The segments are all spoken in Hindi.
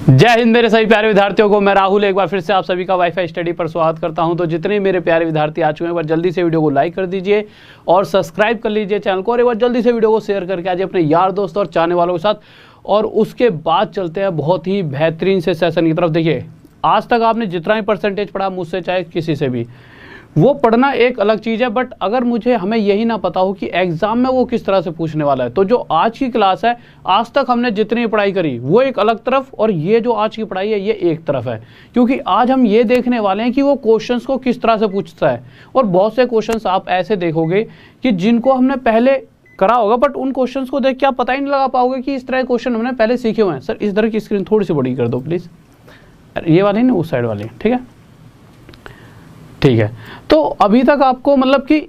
जय हिंद मेरे सभी प्यारे विद्यार्थियों को, मैं राहुल एक बार फिर से आप सभी का वाईफाई स्टडी पर स्वागत करता हूं। तो जितने मेरे प्यारे विद्यार्थी आ चुके हैं, एक बार जल्दी से वीडियो को लाइक कर दीजिए और सब्सक्राइब कर लीजिए चैनल को, और एक बार जल्दी से वीडियो को शेयर करके आइए अपने यार दोस्तों और चाहने वालों के साथ। और उसके बाद चलते हैं बहुत ही बेहतरीन से सेशन की तरफ। देखिए, आज तक आपने जितना भी परसेंटेज पढ़ा मुझसे चाहे किसी से भी, वो पढ़ना एक अलग चीज़ है, बट अगर हमें यही ना पता हो कि एग्जाम में वो किस तरह से पूछने वाला है, तो जो आज की क्लास है, आज तक हमने जितनी पढ़ाई करी वो एक अलग तरफ, और ये जो आज की पढ़ाई है ये एक तरफ है। क्योंकि आज हम ये देखने वाले हैं कि वो क्वेश्चंस को किस तरह से पूछता है। और बहुत से क्वेश्चंस आप ऐसे देखोगे कि जिनको हमने पहले करा होगा, बट उन क्वेश्चंस को देख के आप पता ही नहीं लगा पाओगे कि इस तरह के क्वेश्चन हमने पहले सीखे हुए हैं। सर, इस तरह की स्क्रीन थोड़ी सी बड़ी कर दो प्लीज़, ये वाली ना, उस साइड वाली, ठीक है ठीक है। तो अभी तक आपको मतलब कि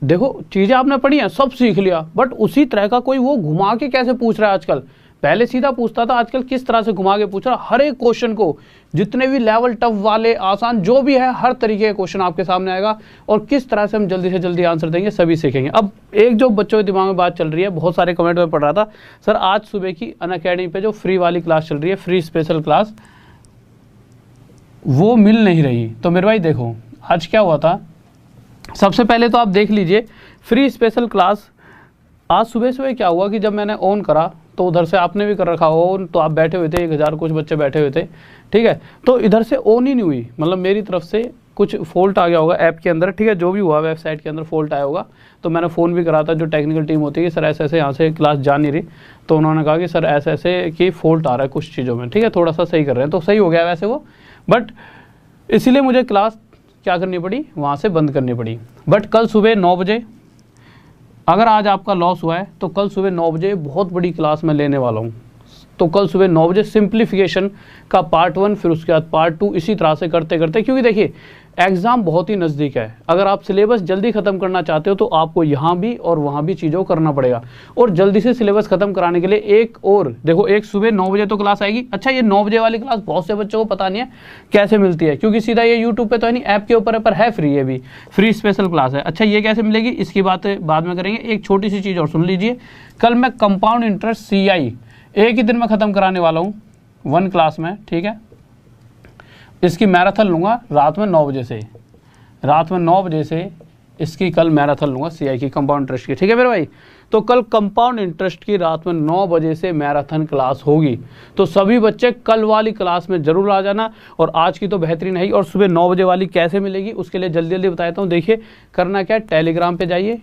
देखो, चीज़ें आपने पढ़ी हैं, सब सीख लिया, बट उसी तरह का कोई वो घुमा के कैसे पूछ रहा है आजकल। पहले सीधा पूछता था, आजकल किस तरह से घुमा के पूछ रहा है। हर एक क्वेश्चन को, जितने भी लेवल टफ वाले, आसान, जो भी है, हर तरीके का क्वेश्चन आपके सामने आएगा, और किस तरह से हम जल्दी से जल्दी आंसर देंगे सभी सीखेंगे। अब एक जो बच्चों के दिमाग में बात चल रही है, बहुत सारे कमेंट में पढ़ रहा था, सर आज सुबह की अनअकैडमी पे जो फ्री वाली क्लास चल रही है, फ्री स्पेशल क्लास, वो मिल नहीं रही। तो मेरे भाई देखो, आज क्या हुआ था, सबसे पहले तो आप देख लीजिए फ्री स्पेशल क्लास। आज सुबह सुबह क्या हुआ कि जब मैंने ऑन करा, तो उधर से आपने भी कर रखा हो ऑन, तो आप बैठे हुए थे, 1000 कुछ बच्चे बैठे हुए थे, ठीक है। तो इधर से ऑन ही नहीं हुई, मतलब मेरी तरफ से कुछ फॉल्ट आ गया होगा ऐप के अंदर, ठीक है, जो भी हुआ वेबसाइट के अंदर फॉल्ट आया होगा। तो मैंने फ़ोन भी करा था, जो टेक्निकल टीम होती है, सर ऐसे ऐसे यहाँ से क्लास जा नहीं रही, तो उन्होंने कहा कि सर ऐसे ऐसे कि फ़ॉल्ट आ रहा है कुछ चीज़ों में, ठीक है, थोड़ा सा सही कर रहे हैं। तो सही हो गया वैसे वो, बट इसीलिए मुझे क्लास क्या करनी पड़ी, वहाँ से बंद करनी पड़ी। बट कल सुबह 9 बजे, अगर आज आपका लॉस हुआ है, तो कल सुबह 9 बजे बहुत बड़ी क्लास मैं लेने वाला हूँ। तो कल सुबह 9 बजे सिंप्लीफिकेशन का पार्ट 1, फिर उसके बाद पार्ट 2, इसी तरह से करते करते, क्योंकि देखिए एग्ज़ाम बहुत ही नज़दीक है। अगर आप सिलेबस जल्दी ख़त्म करना चाहते हो, तो आपको यहाँ भी और वहाँ भी चीज़ों को करना पड़ेगा। और जल्दी से सिलेबस ख़त्म कराने के लिए एक और देखो, एक सुबह 9 बजे तो क्लास आएगी। अच्छा, ये 9 बजे वाली क्लास बहुत से बच्चों को पता नहीं है कैसे मिलती है, क्योंकि सीधा ये यूट्यूब पे तो है नहीं, ऐप के ऊपर है, पर है फ्री, ये भी फ्री स्पेशल क्लास है। अच्छा, ये कैसे मिलेगी, इसकी बात बाद में करेंगे। एक छोटी सी चीज़ और सुन लीजिए, कल मैं कंपाउंड इंटरेस्ट CI एक ही दिन में ख़त्म कराने वाला हूँ, 1 क्लास में, ठीक है। इसकी मैराथन लूँगा रात में 9 बजे से, रात में 9 बजे से इसकी कल मैराथन लूँगा CI की, कंपाउंड इंटरेस्ट की, ठीक है मेरे भाई। तो कल कंपाउंड इंटरेस्ट की रात में 9 बजे से मैराथन क्लास होगी। तो सभी बच्चे कल वाली क्लास में ज़रूर आ जाना, और आज की तो बेहतरीन है ही। और सुबह 9 बजे वाली कैसे मिलेगी, उसके लिए जल्दी जल्दी बता देता हूँ। देखिए, करना क्या है, टेलीग्राम पे जाइए।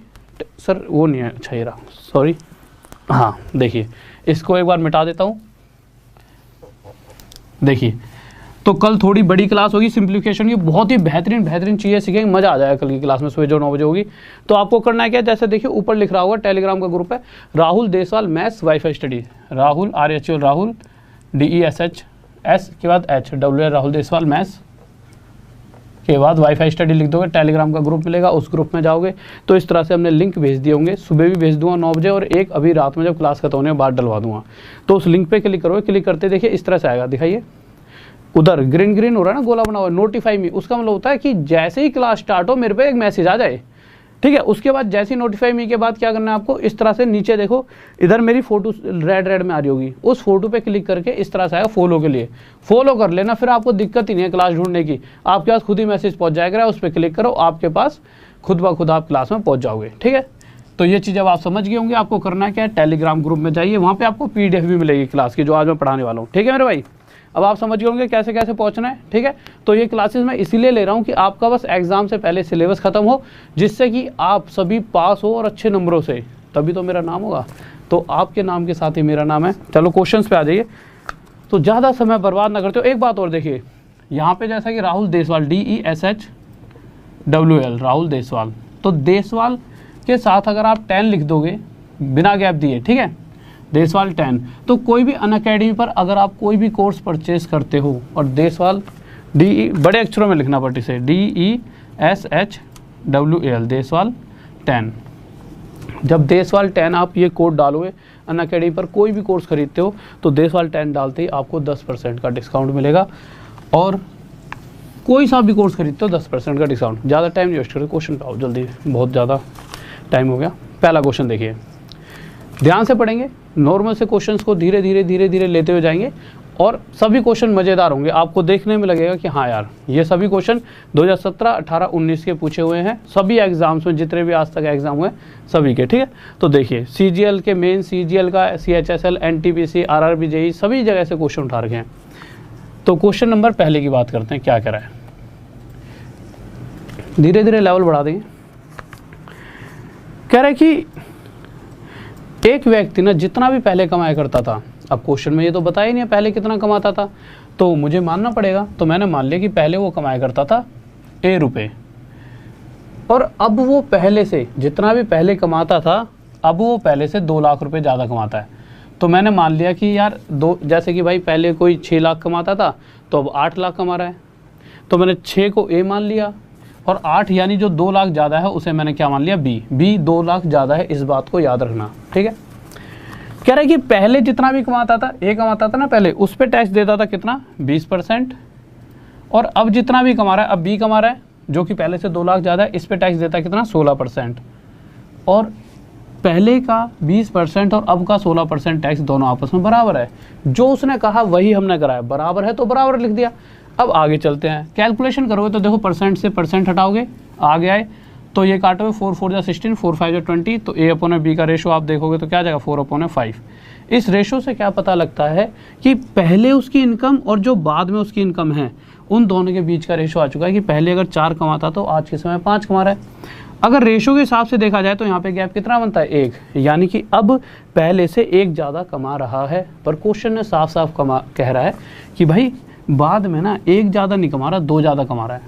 सर वो नहीं है, अच्छा ये रहा, सॉरी, हाँ देखिए, इसको एक बार मिटा देता हूँ। देखिए, तो कल थोड़ी बड़ी क्लास होगी सिंप्लीफिकेशन की, बहुत ही बेहतरीन चीज़ें सीखेंगे, मज़ा आ जाएगा कल की क्लास में सुबह जो 9 बजे होगी। तो आपको करना है क्या, जैसे देखिए ऊपर लिख रहा होगा, टेलीग्राम का ग्रुप है, Rahul Deswal maths wifi study, Rahul RHL Rahul DESHS के बाद HWL राहुल देसवाल मैथ्स के बाद वाईफाई स्टडी लिख दोगे, टेलीग्राम का ग्रुप मिलेगा, उस ग्रुप में जाओगे। तो इस तरह से हमने लिंक भेज दिए होंगे, सुबह भी भेज दूंगा 9 बजे, और एक अभी रात में जब क्लास खत्म होने के बाद डलवा दूंगा। तो उस लिंक पे क्लिक करोगे, क्लिक करते देखिए इस तरह से आएगा, दिखाइए उधर ग्रीन हो रहा है ना, गोला बना हुआ है, नोटिफाई मी। उसका मतलब होता है कि जैसे ही क्लास स्टार्ट हो मेरे पे एक मैसेज आ जाए, ठीक है। उसके बाद जैसे ही नोटिफाई मी के बाद क्या करना है आपको, इस तरह से नीचे देखो, इधर मेरी फोटो रेड में आ रही होगी, उस फोटो पे क्लिक करके इस तरह से आएगा फॉलो के लिए, फॉलो कर लेना। फिर आपको दिक्कत ही नहीं है क्लास ढूंढने की, आपके पास खुद ही मैसेज पहुंच जाएगा, उस पर क्लिक करो, आपके पास खुद ब खुद आप क्लास में पहुंच जाओगे, ठीक है। तो ये चीज़ अब आप समझ गए होंगे। आपको करना क्या है, टेलीग्राम ग्रुप में जाइए, वहाँ पे आपको PDF भी मिलेगी क्लास की, जो आज मैं पढ़ाने वाला हूँ, ठीक है मेरे भाई। अब आप समझ गए होंगे कैसे कैसे पहुंचना है, ठीक है। तो ये क्लासेस मैं इसीलिए ले रहा हूँ कि आपका बस एग्जाम से पहले सिलेबस खत्म हो, जिससे कि आप सभी पास हो और अच्छे नंबरों से, तभी तो मेरा नाम होगा। तो आपके नाम के साथ ही मेरा नाम है। चलो क्वेश्चंस पे आ जाइए, तो ज़्यादा समय बर्बाद ना करते हो। एक बात और देखिए, यहाँ पे जैसा कि राहुल देसवाल DESHWL राहुल देसवाल, तो देसवाल के साथ अगर आप 10 लिख दोगे बिना गैप दिए, ठीक है, देसवाल 10, तो कोई भी अनअकैडमी पर अगर आप कोई भी कोर्स परचेज करते हो, और देसवाल DE बड़े अक्षरों में लिखना पड़ती से, DESHWL देसवाल 10, जब देसवाल 10 आप ये कोड डालोगे, अनअकैडमी पर कोई भी कोर्स खरीदते हो, तो देसवाल 10 डालते ही आपको 10% का डिस्काउंट मिलेगा। और कोई सा भी कोर्स खरीदते हो 10% का डिस्काउंट। ज़्यादा टाइम नहीं वेस्ट करो, क्वेश्चन पे आओ जल्दी, बहुत ज़्यादा टाइम हो गया। पहला क्वेश्चन देखिए, ध्यान से पढ़ेंगे, नॉर्मल से क्वेश्चंस को धीरे धीरे लेते हुए जाएंगे, और सभी क्वेश्चन मज़ेदार होंगे, आपको देखने में लगेगा कि हाँ यार ये सभी क्वेश्चन 2017, 18, 19 के पूछे हुए हैं सभी एग्जाम्स में, जितने भी आज तक एग्जाम हुए सभी के, ठीक है। तो देखिए CGL के मेन, CGL का, CHSL, NTPC, RRB, JEE सभी जगह से क्वेश्चन उठा रखे हैं। तो क्वेश्चन नंबर पहले की बात करते हैं, क्या कह रहा है, धीरे धीरे लेवल बढ़ा देंगे। कह रहा है कि एक व्यक्ति ना जितना भी पहले कमाया करता था, अब क्वेश्चन में ये तो बताया ही नहीं है पहले कितना कमाता था, तो मुझे मानना पड़ेगा। तो मैंने मान लिया कि पहले वो कमाया करता था A रुपये, और अब वो पहले से जितना भी पहले कमाता था, अब वो पहले से 2 लाख रुपए ज़्यादा कमाता है। तो मैंने मान लिया कि यार जैसे कि भाई पहले कोई 6 लाख कमाता था तो अब 8 लाख कमा रहा है, तो मैंने 6 को A मान लिया, और 8 यानी जो 2 लाख ज़्यादा है उसे मैंने क्या मान लिया, B 2 लाख ज़्यादा है, इस बात को याद रखना, ठीक है। कह रहा है कि पहले जितना भी कमाता था, A कमाता था ना पहले, उस पर टैक्स देता था कितना, 20%, और अब जितना भी कमा रहा है, अब B कमा रहा है जो कि पहले से 2 लाख ज़्यादा है, इस पर टैक्स देता है कितना, 16%, और पहले का 20% और अब का 16% टैक्स दोनों आपस में बराबर है। जो उसने कहा वही हमने करा है, बराबर है तो बराबर लिख दिया। अब आगे चलते हैं, कैलकुलेशन करोगे तो देखो परसेंट से परसेंट हटाओगे, आगे आए तो ये काटोगे, 4 4 16, 4 5 20, तो A/B का रेशो आप देखोगे तो क्या आ जाएगा, 4/5। इस रेशो से क्या पता लगता है कि पहले उसकी इनकम और जो बाद में उसकी इनकम है, उन दोनों के बीच का रेशो आ चुका है कि पहले अगर 4 कमाता तो आज के समय 5 कमा रहा है। अगर रेशो के हिसाब से देखा जाए तो यहाँ पे गैप कितना बनता है, 1, यानी कि अब पहले से 1 ज़्यादा कमा रहा है। पर क्वेश्चन ने साफ साफ कह रहा है कि भाई बाद में ना 1 ज़्यादा नहीं कमा रहा, 2 ज़्यादा कमा रहा है,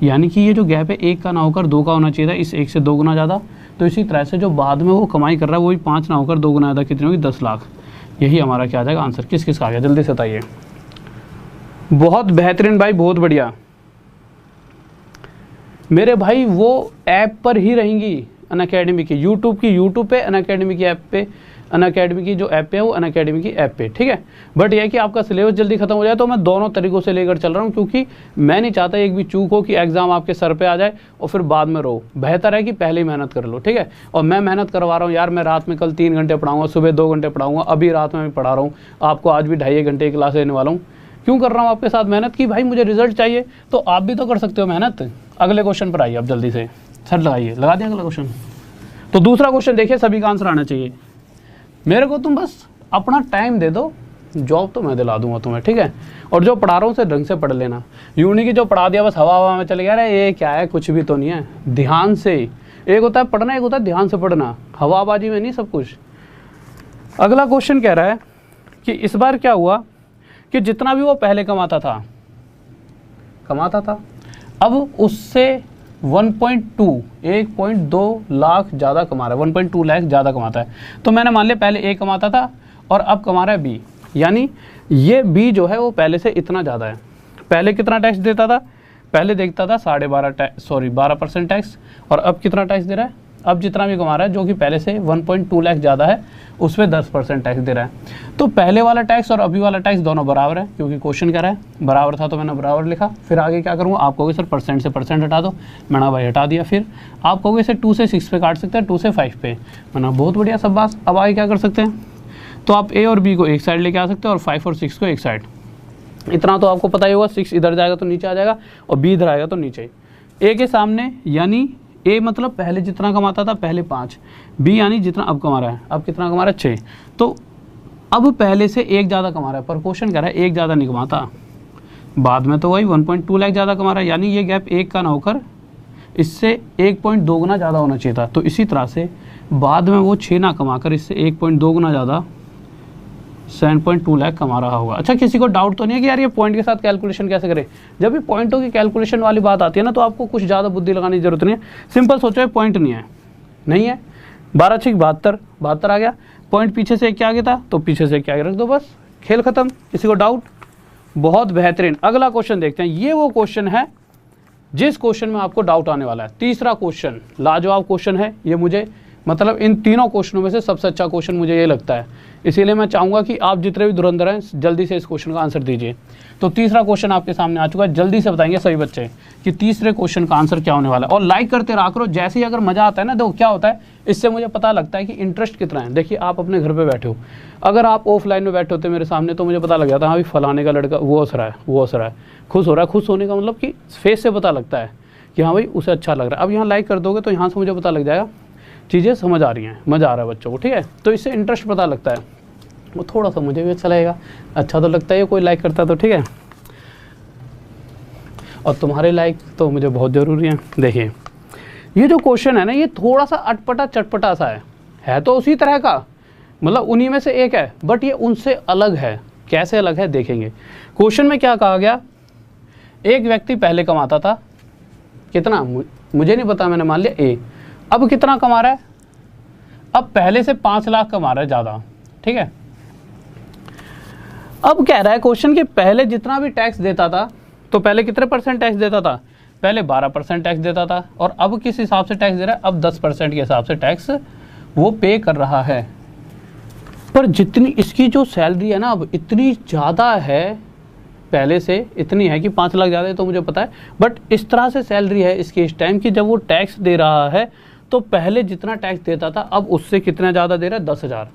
यानी कि ये जो गैप है 1 का ना होकर 2 का होना चाहिए था, इस 1 से 2 गुना ज़्यादा। तो इसी तरह से जो बाद में वो कमाई कर रहा है वही 5 ना होकर 2 गुना ज़्यादा, कितनी होगी, 10 लाख। यही हमारा क्या आ जाएगा आंसर। किस किस का आ गया, जल्दी से बताइए। बहुत बेहतरीन भाई, बहुत बढ़िया मेरे भाई। वो ऐप पर ही रहेंगी अनअकैडमी की, यूट्यूब पे, अनअकैडमी की ऐप पे, अनअकैडमी की जो ऐप है वो अनअकैडमी की ऐप पे, ठीक है। बट यह है कि आपका सिलेबस जल्दी खत्म हो जाए, तो मैं दोनों तरीकों से लेकर चल रहा हूँ, क्योंकि मैं नहीं चाहता एक भी चूक हो कि एग्जाम आपके सर पे आ जाए और फिर बाद में रो। बेहतर है कि पहले ही मेहनत कर लो, ठीक है। और मैं मेहनत करवा रहा हूँ यार, मैं रात में कल 3 घंटे पढ़ाऊँगा, सुबह 2 घंटे पढ़ाऊँगा, अभी रात में भी पढ़ा रहा हूँ आपको, आज भी 2.5 घंटे की क्लास लेने वाला हूँ। क्यों कर रहा हूँ आपके साथ मेहनत की, भाई मुझे रिजल्ट चाहिए, तो आप भी तो कर सकते हो मेहनत। अगले क्वेश्चन पर आइए आप जल्दी से, सर लगाइए, लगा दिया अगला क्वेश्चन। तो दूसरा क्वेश्चन देखिए, सभी का आंसर आना चाहिए। मेरे को तुम बस अपना टाइम दे दो, जॉब तो मैं दिला दूंगा तुम्हें, ठीक है। और जो पढ़ा रहा हूँ उसे ढंग से पढ़ लेना, यूं नहीं कि जो पढ़ा दिया बस हवा में चले गया, अरे ये क्या है, कुछ भी तो नहीं है। ध्यान से, एक होता है पढ़ना, एक होता है ध्यान से पढ़ना, हवाबाजी में नहीं सब कुछ। अगला क्वेश्चन कह रहा है कि इस बार क्या हुआ कि जितना भी वो पहले कमाता था अब उससे 1.2 लाख ज़्यादा कमा रहा है, 1.2 लाख ज़्यादा कमाता है। तो मैंने मान लिया पहले A कमाता था और अब कमा रहा है B, यानी ये B जो है वो पहले से इतना ज़्यादा है। पहले कितना टैक्स देता था, पहले देखता था 12% टैक्स, और अब कितना टैक्स दे रहा है, अब जितना भी कमा रहा है जो कि पहले से 1.2 लाख ज़्यादा है उस पर 10% टैक्स दे रहा है। तो पहले वाला टैक्स और अभी वाला टैक्स दोनों बराबर है, क्योंकि क्वेश्चन कह रहा है बराबर था तो मैंने बराबर लिखा। फिर आगे क्या करूँगा, आप कहोगे सर परसेंट से परसेंट हटा दो, मैंने भाई हटा दिया। फिर आप कहोगे इसे 2 से 6 पे काट सकते हैं, 2 से 5 पे, मैंने बहुत बढ़िया सब बात। अब आगे क्या कर सकते हैं, तो आप A और B को एक साइड लेके आ सकते हैं और 5 और 6 को एक साइड। इतना तो आपको पता ही होगा, 6 इधर जाएगा तो नीचे आ जाएगा और B इधर आएगा तो नीचे। A के सामने यानी A मतलब पहले जितना कमाता था पहले 5, B यानी जितना अब कमा रहा है, अब कितना कमा रहा है 6। तो अब पहले से 1 ज़्यादा कमा रहा है, पर क्वेश्चन कह रहा है 1 ज़्यादा नहीं कमाता, बाद में तो वही 1.2 लाख ज़्यादा कमा रहा है, यानी ये गैप 1 का ना होकर इससे 1.2 गुना ज़्यादा होना चाहिए था। तो इसी तरह से बाद में वो 6 ना कमाकर इससे 1.2 गुना ज़्यादा 7.2 लाख कमा रहा होगा। अच्छा, किसी को डाउट तो नहीं है कि यार ये पॉइंट के साथ कैलकुलेशन कैसे करें। जब भी पॉइंटों की कैलकुलेशन वाली बात आती है ना, तो आपको कुछ ज़्यादा बुद्धि लगाने की जरूरत नहीं है। सिंपल सोचो, पॉइंट नहीं है, 12 6 72 आ गया, पॉइंट पीछे से क्या आ गया था तो पीछे से क्या रख दो, बस खेल खत्म। किसी को डाउट, बहुत बेहतरीन। अगला क्वेश्चन देखते हैं, ये वो क्वेश्चन है जिस क्वेश्चन में आपको डाउट आने वाला है। तीसरा क्वेश्चन लाजवाब क्वेश्चन है, ये मुझे मतलब इन तीनों क्वेश्चनों में से सबसे अच्छा क्वेश्चन मुझे ये लगता है। इसीलिए मैं चाहूँगा कि आप जितने भी धुरंधर हैं जल्दी से इस क्वेश्चन का आंसर दीजिए। तो तीसरा क्वेश्चन आपके सामने आ चुका है, जल्दी से बताएंगे सभी बच्चे कि तीसरे क्वेश्चन का आंसर क्या होने वाला है। और लाइक करते रहा करो, जैसे ही अगर मजा आता है ना, देखो क्या होता है, इससे मुझे पता लगता है कि इंटरेस्ट कितना है। देखिए आप अपने घर पे बैठे हो, अगर आप ऑफलाइन में बैठे होते मेरे सामने तो मुझे पता लग जाता, हाँ भाई फलाने का लड़का वो हंस रहा है, वो हंस रहा है, खुश हो रहा है। खुश होने का मतलब कि फेस से पता लगता है कि हाँ भाई उसे अच्छा लग रहा है। अब यहाँ लाइक कर दोगे तो यहाँ से मुझे पता लग जाएगा चीज़ें समझ आ रही हैं, मज़ा आ रहा है बच्चों को, ठीक है। तो इससे इंटरेस्ट पता लगता है, वो थोड़ा सा मुझे भी अच्छा लगेगा, अच्छा तो लगता है कोई लाइक करता है तो, ठीक है। और तुम्हारे लाइक तो मुझे बहुत ज़रूरी है। देखिए ये जो क्वेश्चन है ना, ये थोड़ा सा अटपटा चटपटा सा है तो उसी तरह का, मतलब उन्हीं में से एक है, बट ये उनसे अलग है। कैसे अलग है देखेंगे। क्वेश्चन में क्या कहा गया, एक व्यक्ति पहले कमाता था कितना, मुझे नहीं पता, मैंने मान लिया ए। अब कितना कमा रहा है, अब पहले से 5 लाख कमा रहा है ज़्यादा, ठीक है। अब कह रहा है क्वेश्चन कि पहले जितना भी टैक्स देता था, तो पहले कितने % टैक्स देता था, पहले 12% टैक्स देता था, और अब किस हिसाब से टैक्स दे रहा है, अब 10% के हिसाब से टैक्स वो पे कर रहा है। पर जितनी इसकी जो सैलरी है ना, अब इतनी ज़्यादा है, पहले से इतनी है कि 5 लाख ज़्यादा है तो मुझे पता है, बट इस तरह से सैलरी है इसकी इस टाइम की, जब वो टैक्स दे रहा है तो पहले जितना टैक्स देता था अब उससे कितना ज़्यादा दे रहा है, 10,000।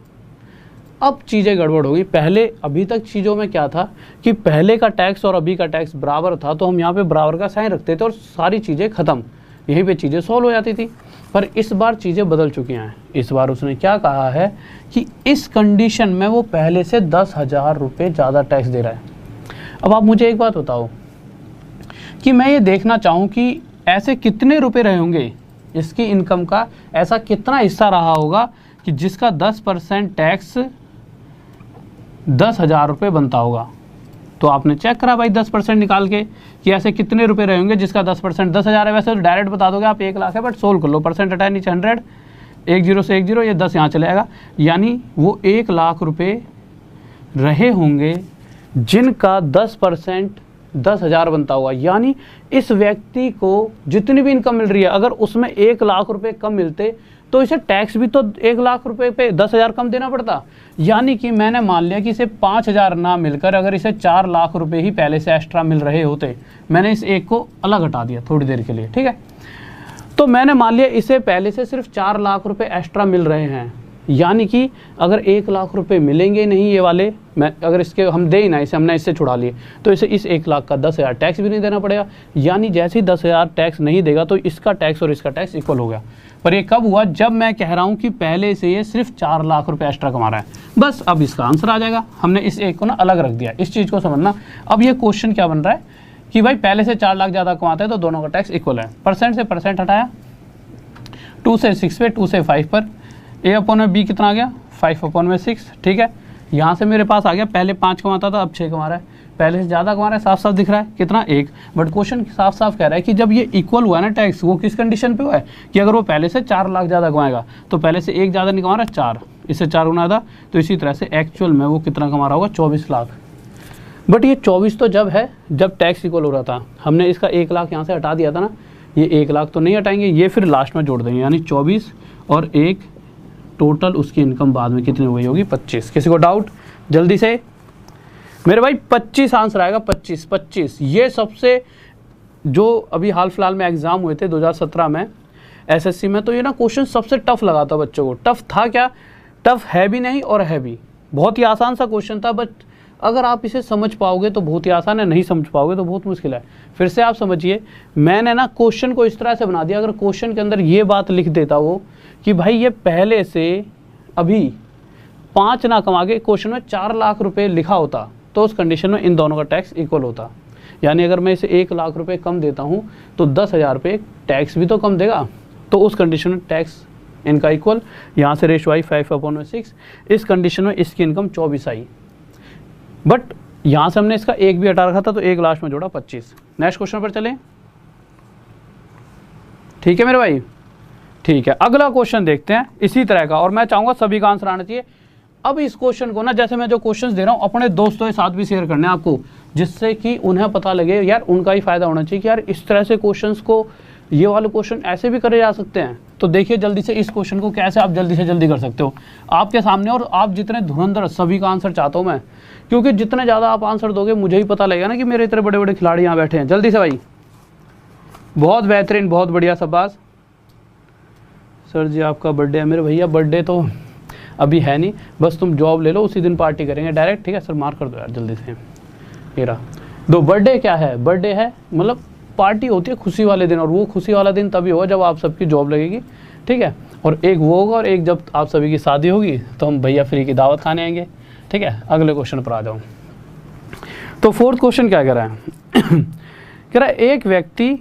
अब चीज़ें गड़बड़ होगी। पहले अभी तक चीज़ों में क्या था कि पहले का टैक्स और अभी का टैक्स बराबर था, तो हम यहाँ पे बराबर का साइन रखते थे और सारी चीज़ें ख़त्म, यहीं पे चीज़ें सॉल्व हो जाती थी। पर इस बार चीज़ें बदल चुकी हैं। इस बार उसने क्या कहा है कि इस कंडीशन में वो पहले से 10,000 रुपये ज़्यादा टैक्स दे रहा है। अब आप मुझे एक बात बताओ कि मैं ये देखना चाहूँ कि ऐसे कितने रुपए रहे होंगे इसकी इनकम का, ऐसा कितना हिस्सा रहा होगा कि जिसका 10% टैक्स 10,000 रुपये बनता होगा। तो आपने चेक करा भाई 10% निकाल के कि ऐसे कितने रुपए रहे होंगे जिसका 10%, 10,000 है। वैसे तो डायरेक्ट बता दोगे आप 1 लाख है, बट सोल्व कर लो, परसेंट हटाए नीचे 100, 1 0 से 1 0, ये 10 यहाँ चले आएगा, यानी वो 1 लाख रुपये रहे होंगे जिनका 10% 10,000 बनता हुआ। यानी इस व्यक्ति को जितनी भी इनकम मिल रही है, अगर उसमें 1 लाख रुपए कम मिलते तो इसे टैक्स भी तो 1 लाख रुपए पे 10,000 कम देना पड़ता। यानी कि मैंने मान लिया कि इसे 5,000 ना मिलकर अगर इसे 4 लाख रुपए ही पहले से एक्स्ट्रा मिल रहे होते, मैंने इस एक को अलग हटा दिया थोड़ी देर के लिए, ठीक है। तो मैंने मान लिया इसे पहले से सिर्फ 4 लाख रुपए एक्स्ट्रा मिल रहे हैं, यानी कि अगर 1 लाख रुपए मिलेंगे नहीं ये वाले, मैं अगर इसके हम दे ही ना, इसे हमने इससे छुड़ा लिए, तो इसे इस 1 लाख का 10,000 टैक्स भी नहीं देना पड़ेगा। यानी जैसे ही 10,000 टैक्स नहीं देगा तो इसका टैक्स और इसका टैक्स इक्वल हो गया। पर ये कब हुआ, जब मैं कह रहा हूँ कि पहले से ये सिर्फ 4 लाख रुपए एक्स्ट्रा कमा रहा है। बस अब इसका आंसर आ जाएगा। हमने इस एक को ना अलग रख दिया, इस चीज़ को समझना। अब ये क्वेश्चन क्या बन रहा है कि भाई पहले से 4 लाख ज़्यादा कमाते हैं तो दोनों का टैक्स इक्वल है। परसेंट से परसेंट हटाया, 2 से 6 पे, 2 से 5 पर, A/B कितना आ गया, 5/6, ठीक है। यहाँ से मेरे पास आ गया, पहले 5 कमाता था अब 6 कमा रहा है, पहले से ज़्यादा कमा रहा है, साफ साफ दिख रहा है कितना, 1। बट क्वेश्चन साफ साफ कह रहा है कि जब ये इक्वल हुआ है ना टैक्स, वो किस कंडीशन पे हुआ है कि अगर वो पहले से 4 लाख ज़्यादा कमाएगा तो पहले से 1 ज़्यादा नहीं कमा रहा है, 4, इससे 4 गुना था, तो इसी तरह से एक्चुअल में वो कितना कमा रहा होगा, 24 लाख। बट ये 24 तो जब है जब टैक्स इक्वल हो रहा था, हमने इसका 1 लाख यहाँ से हटा दिया था ना, ये 1 लाख तो नहीं हटाएंगे, ये फिर लास्ट में जोड़ देंगे, यानी 24 और 1 टोटल उसकी इनकम बाद में कितनी हुई होगी, 25। किसी को डाउट, जल्दी से मेरे भाई 25 आंसर आएगा, 25। ये सबसे जो अभी हाल फिलहाल में एग्जाम हुए थे 2017 में एसएससी में, तो ये ना क्वेश्चन सबसे टफ लगा था बच्चों को। टफ था क्या, टफ है भी नहीं और है भी, बहुत ही आसान सा क्वेश्चन था। बट अगर आप इसे समझ पाओगे तो बहुत ही आसान है, नहीं समझ पाओगे तो बहुत मुश्किल है। फिर से आप समझिए, मैंने ना क्वेश्चन को इस तरह से बना दिया, अगर क्वेश्चन के अंदर ये बात लिख देता वो कि भाई ये पहले से अभी 5 ना कमा के क्वेश्चन में 4 लाख रुपए लिखा होता, तो उस कंडीशन में इन दोनों का टैक्स इक्वल होता। यानी अगर मैं इसे 1 लाख रुपए कम देता हूँ तो 10,000 रुपये टैक्स भी तो कम देगा, तो उस कंडीशन में टैक्स इनका इक्वल। यहाँ से रेशो आई 5/6, इस कंडीशन में इसकी इनकम 24 आई। बट यहाँ से हमने इसका 1 भी हटा रखा था, तो 1 लास्ट में जोड़ा 25। नेक्स्ट क्वेश्चन पर चलें, ठीक है मेरे भाई, ठीक है। अगला क्वेश्चन देखते हैं इसी तरह का, और मैं चाहूँगा सभी का आंसर आना चाहिए। अब इस क्वेश्चन को ना, जैसे मैं जो क्वेश्चंस दे रहा हूँ अपने दोस्तों के साथ भी शेयर करने आपको, जिससे कि उन्हें पता लगे, यार उनका ही फायदा होना चाहिए कि यार इस तरह से क्वेश्चंस को ये वाले क्वेश्चन ऐसे भी करे जा सकते हैं। तो देखिए जल्दी से इस क्वेश्चन को कैसे आप जल्दी से जल्दी कर सकते हो आपके सामने, और आप जितने धुरंधर सभी का आंसर चाहता हूँ मैं, क्योंकि जितने ज़्यादा आप आंसर दोगे मुझे ही पता लगेगा ना कि मेरे इतने बड़े बड़े खिलाड़ी यहाँ बैठे हैं। जल्दी से भाई, बहुत बेहतरीन, बहुत बढ़िया, शाबाश। सर जी आपका बर्थडे है। मेरे भैया बर्थडे तो अभी है नहीं, बस तुम जॉब ले लो, उसी दिन पार्टी करेंगे डायरेक्ट, ठीक है। सर मार कर दो यार जल्दी से, मेरा दो। बर्थडे क्या है, बर्थडे है मतलब पार्टी होती है खुशी वाले दिन, और वो खुशी वाला दिन तभी होगा जब आप सबकी जॉब लगेगी, ठीक है। और एक वो होगा, और एक जब आप सभी की शादी होगी तो हम भैया फ्री की दावत खाने आएंगे, ठीक है। अगले क्वेश्चन पर आ जाओ। तो फोर्थ क्वेश्चन क्या कह रहा है कह रहा है एक व्यक्ति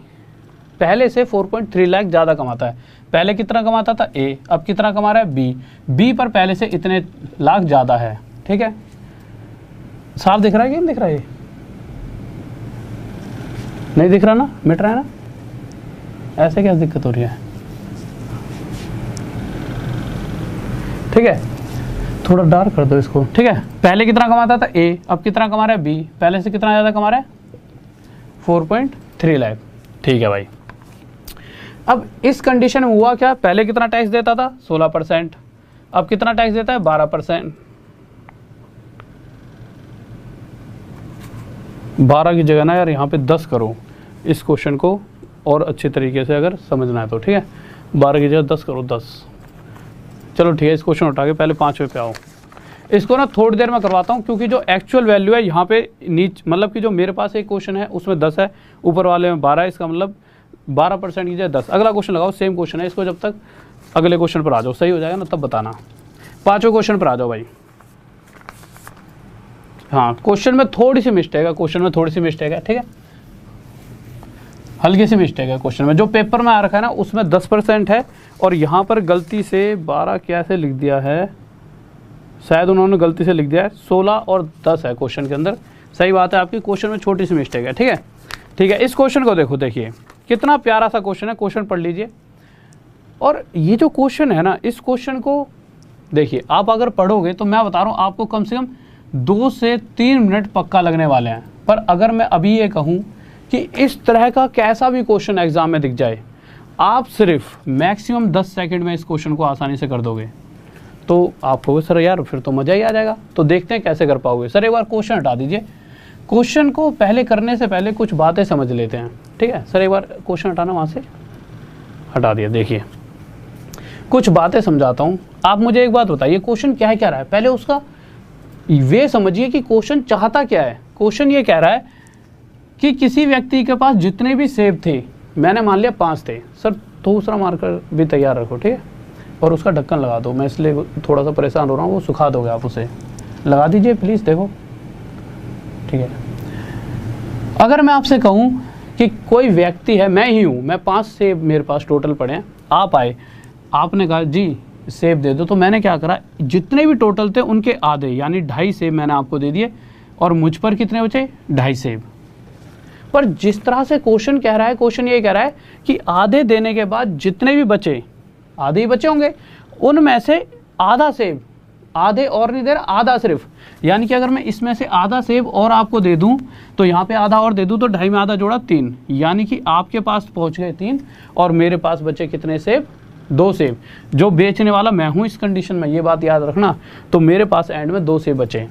पहले से 4.3 लाख ज़्यादा कमाता है। पहले कितना कमाता था ए, अब कितना कमा रहा है बी। बी पर पहले से इतने लाख ज़्यादा है, ठीक है। साफ दिख रहा है कि नहीं दिख रहा है? नहीं दिख रहा ना, मिट रहा है ना, ऐसे क्या दिक्कत हो रही है, ठीक है। थोड़ा डार्क कर दो इसको, ठीक है। पहले कितना कमाता था ए, अब कितना कमा रहा है बी। पहले से कितना ज़्यादा कमा रहा है 4.3 लाख, ठीक है भाई। अब इस कंडीशन में हुआ क्या, पहले कितना टैक्स देता था 16%, अब कितना टैक्स देता है 12%। 12 की जगह ना यार यहाँ पे 10 करो इस क्वेश्चन को, और अच्छे तरीके से अगर समझना है तो, ठीक है। 12 की जगह 10 करो, 10। चलो ठीक है, इस क्वेश्चन उठा के पहले 5वें पे आओ। इसको ना थोड़ी देर में करवाता हूँ, क्योंकि जो एक्चुअल वैल्यू है यहाँ पे मतलब कि जो मेरे पास एक क्वेश्चन है उसमें 10 है, ऊपर वाले में 12 है, इसका मतलब 12% की जगह 10। अगला क्वेश्चन लगाओ, सेम क्वेश्चन है, इसको जब तक अगले क्वेश्चन पर आ जाओ, सही हो जाएगा ना तब बताना। 5वें क्वेश्चन पर आ जाओ भाई। हाँ, क्वेश्चन में थोड़ी सी मिस्टेक है, ठीक है, हल्की सी मिस्टेक है क्वेश्चन में। जो पेपर में आ रखा है ना उसमें 10% है, और यहाँ पर गलती से 12 कैसे लिख दिया है, शायद उन्होंने गलती से लिख दिया है 16 और 10 है क्वेश्चन के अंदर। सही बात है आपकी, क्वेश्चन में छोटी सी मिस्टेक है, ठीक है, ठीक है। इस क्वेश्चन को देखो, देखिए कितना प्यारा सा क्वेश्चन है, क्वेश्चन पढ़ लीजिए। और ये जो क्वेश्चन है ना, इस क्वेश्चन को देखिए आप अगर पढ़ोगे तो मैं बता रहा हूँ आपको कम से कम 2 से 3 मिनट पक्का लगने वाले हैं। पर अगर मैं अभी ये कहूँ कि इस तरह का कैसा भी क्वेश्चन एग्जाम में दिख जाए, आप सिर्फ मैक्सिमम 10 सेकंड में इस क्वेश्चन को आसानी से कर दोगे, तो आप कहोगे सर यार फिर तो मज़ा ही आ जाएगा। तो देखते हैं कैसे कर पाओगे। सर एक बार क्वेश्चन हटा दीजिए, क्वेश्चन को पहले करने से पहले कुछ बातें समझ लेते हैं, ठीक है। सर एक बार क्वेश्चन हटाना, वहाँ से हटा दिया। देखिए कुछ बातें समझाता हूँ, आप मुझे एक बात बताइए क्वेश्चन क्या है, क्या रहा है। पहले उसका वे समझिए कि क्वेश्चन चाहता क्या है। क्वेश्चन ये कह रहा है कि किसी व्यक्ति के पास जितने भी सेब थे, मैंने मान लिया 5 थे। सर दूसरा मार्कर भी तैयार रखो, ठीक है, और उसका ढक्कन लगा दो। मैं इसलिए थोड़ा सा परेशान हो रहा हूँ, वो सुखा दोगे आप, उसे लगा दीजिए प्लीज़, देखो, ठीक है। अगर मैं आपसे कहूँ कि कोई व्यक्ति है, मैं ही हूँ, मैं 5 सेब मेरे पास टोटल पड़े हैं, आप आए, आपने कहा जी सेब दे दो, तो मैंने क्या करा, जितने भी टोटल थे उनके आधे यानी 2.5 सेब मैंने आपको दे दिए, और मुझ पर कितने बचे 2.5 सेब। पर जिस तरह से क्वेश्चन कह रहा है, क्वेश्चन ये कह रहा है कि आधे देने के बाद जितने भी बचे, आधे ही बचे होंगे, उनमें से आधा सेब, आधे और नहीं दे रहा, आधा सिर्फ, यानी कि अगर मैं इसमें से आधा सेब और आपको दे दूं तो यहाँ पे आधा और दे दूं तो 2.5 में आधा जोड़ा 3, यानी कि आपके पास पहुँच गए 3 और मेरे पास बचे कितने सेब, 2 सेब। जो बेचने वाला मैं हूँ इस कंडीशन में, ये बात याद रखना। तो मेरे पास एंड में 2 सेब बचे।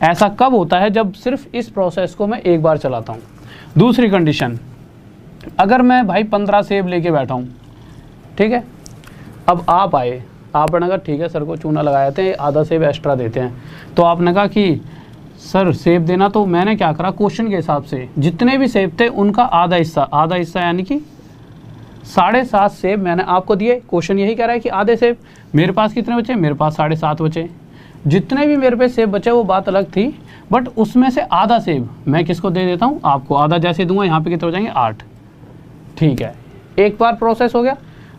ऐसा कब होता है, जब सिर्फ इस प्रोसेस को मैं एक बार चलाता हूँ। दूसरी कंडीशन, अगर मैं भाई 15 सेब लेके बैठा हूँ, ठीक है, अब आप आए, आपने कहा ठीक है सर को चूना लगाए थे, आधा सेब एक्स्ट्रा देते हैं, तो आपने कहा कि सर सेब देना, तो मैंने क्या करा, क्वेश्चन के हिसाब से जितने भी सेब थे उनका आधा हिस्सा यानी कि 7.5 सेब मैंने आपको दिए। क्वेश्चन यही कह रहा है कि आधे सेब, मेरे पास कितने बचे, मेरे पास 7.5 बचे। जितने भी मेरे पे सेब बचे वो बात अलग थी, बट उसमें से आधा सेब मैं किसको दे देता हूँ, आपको। आधा जैसे दूंगा यहाँ पे कितने हो जाएंगे, 8, ठीक है। एक बार प्रोसेस हो गया।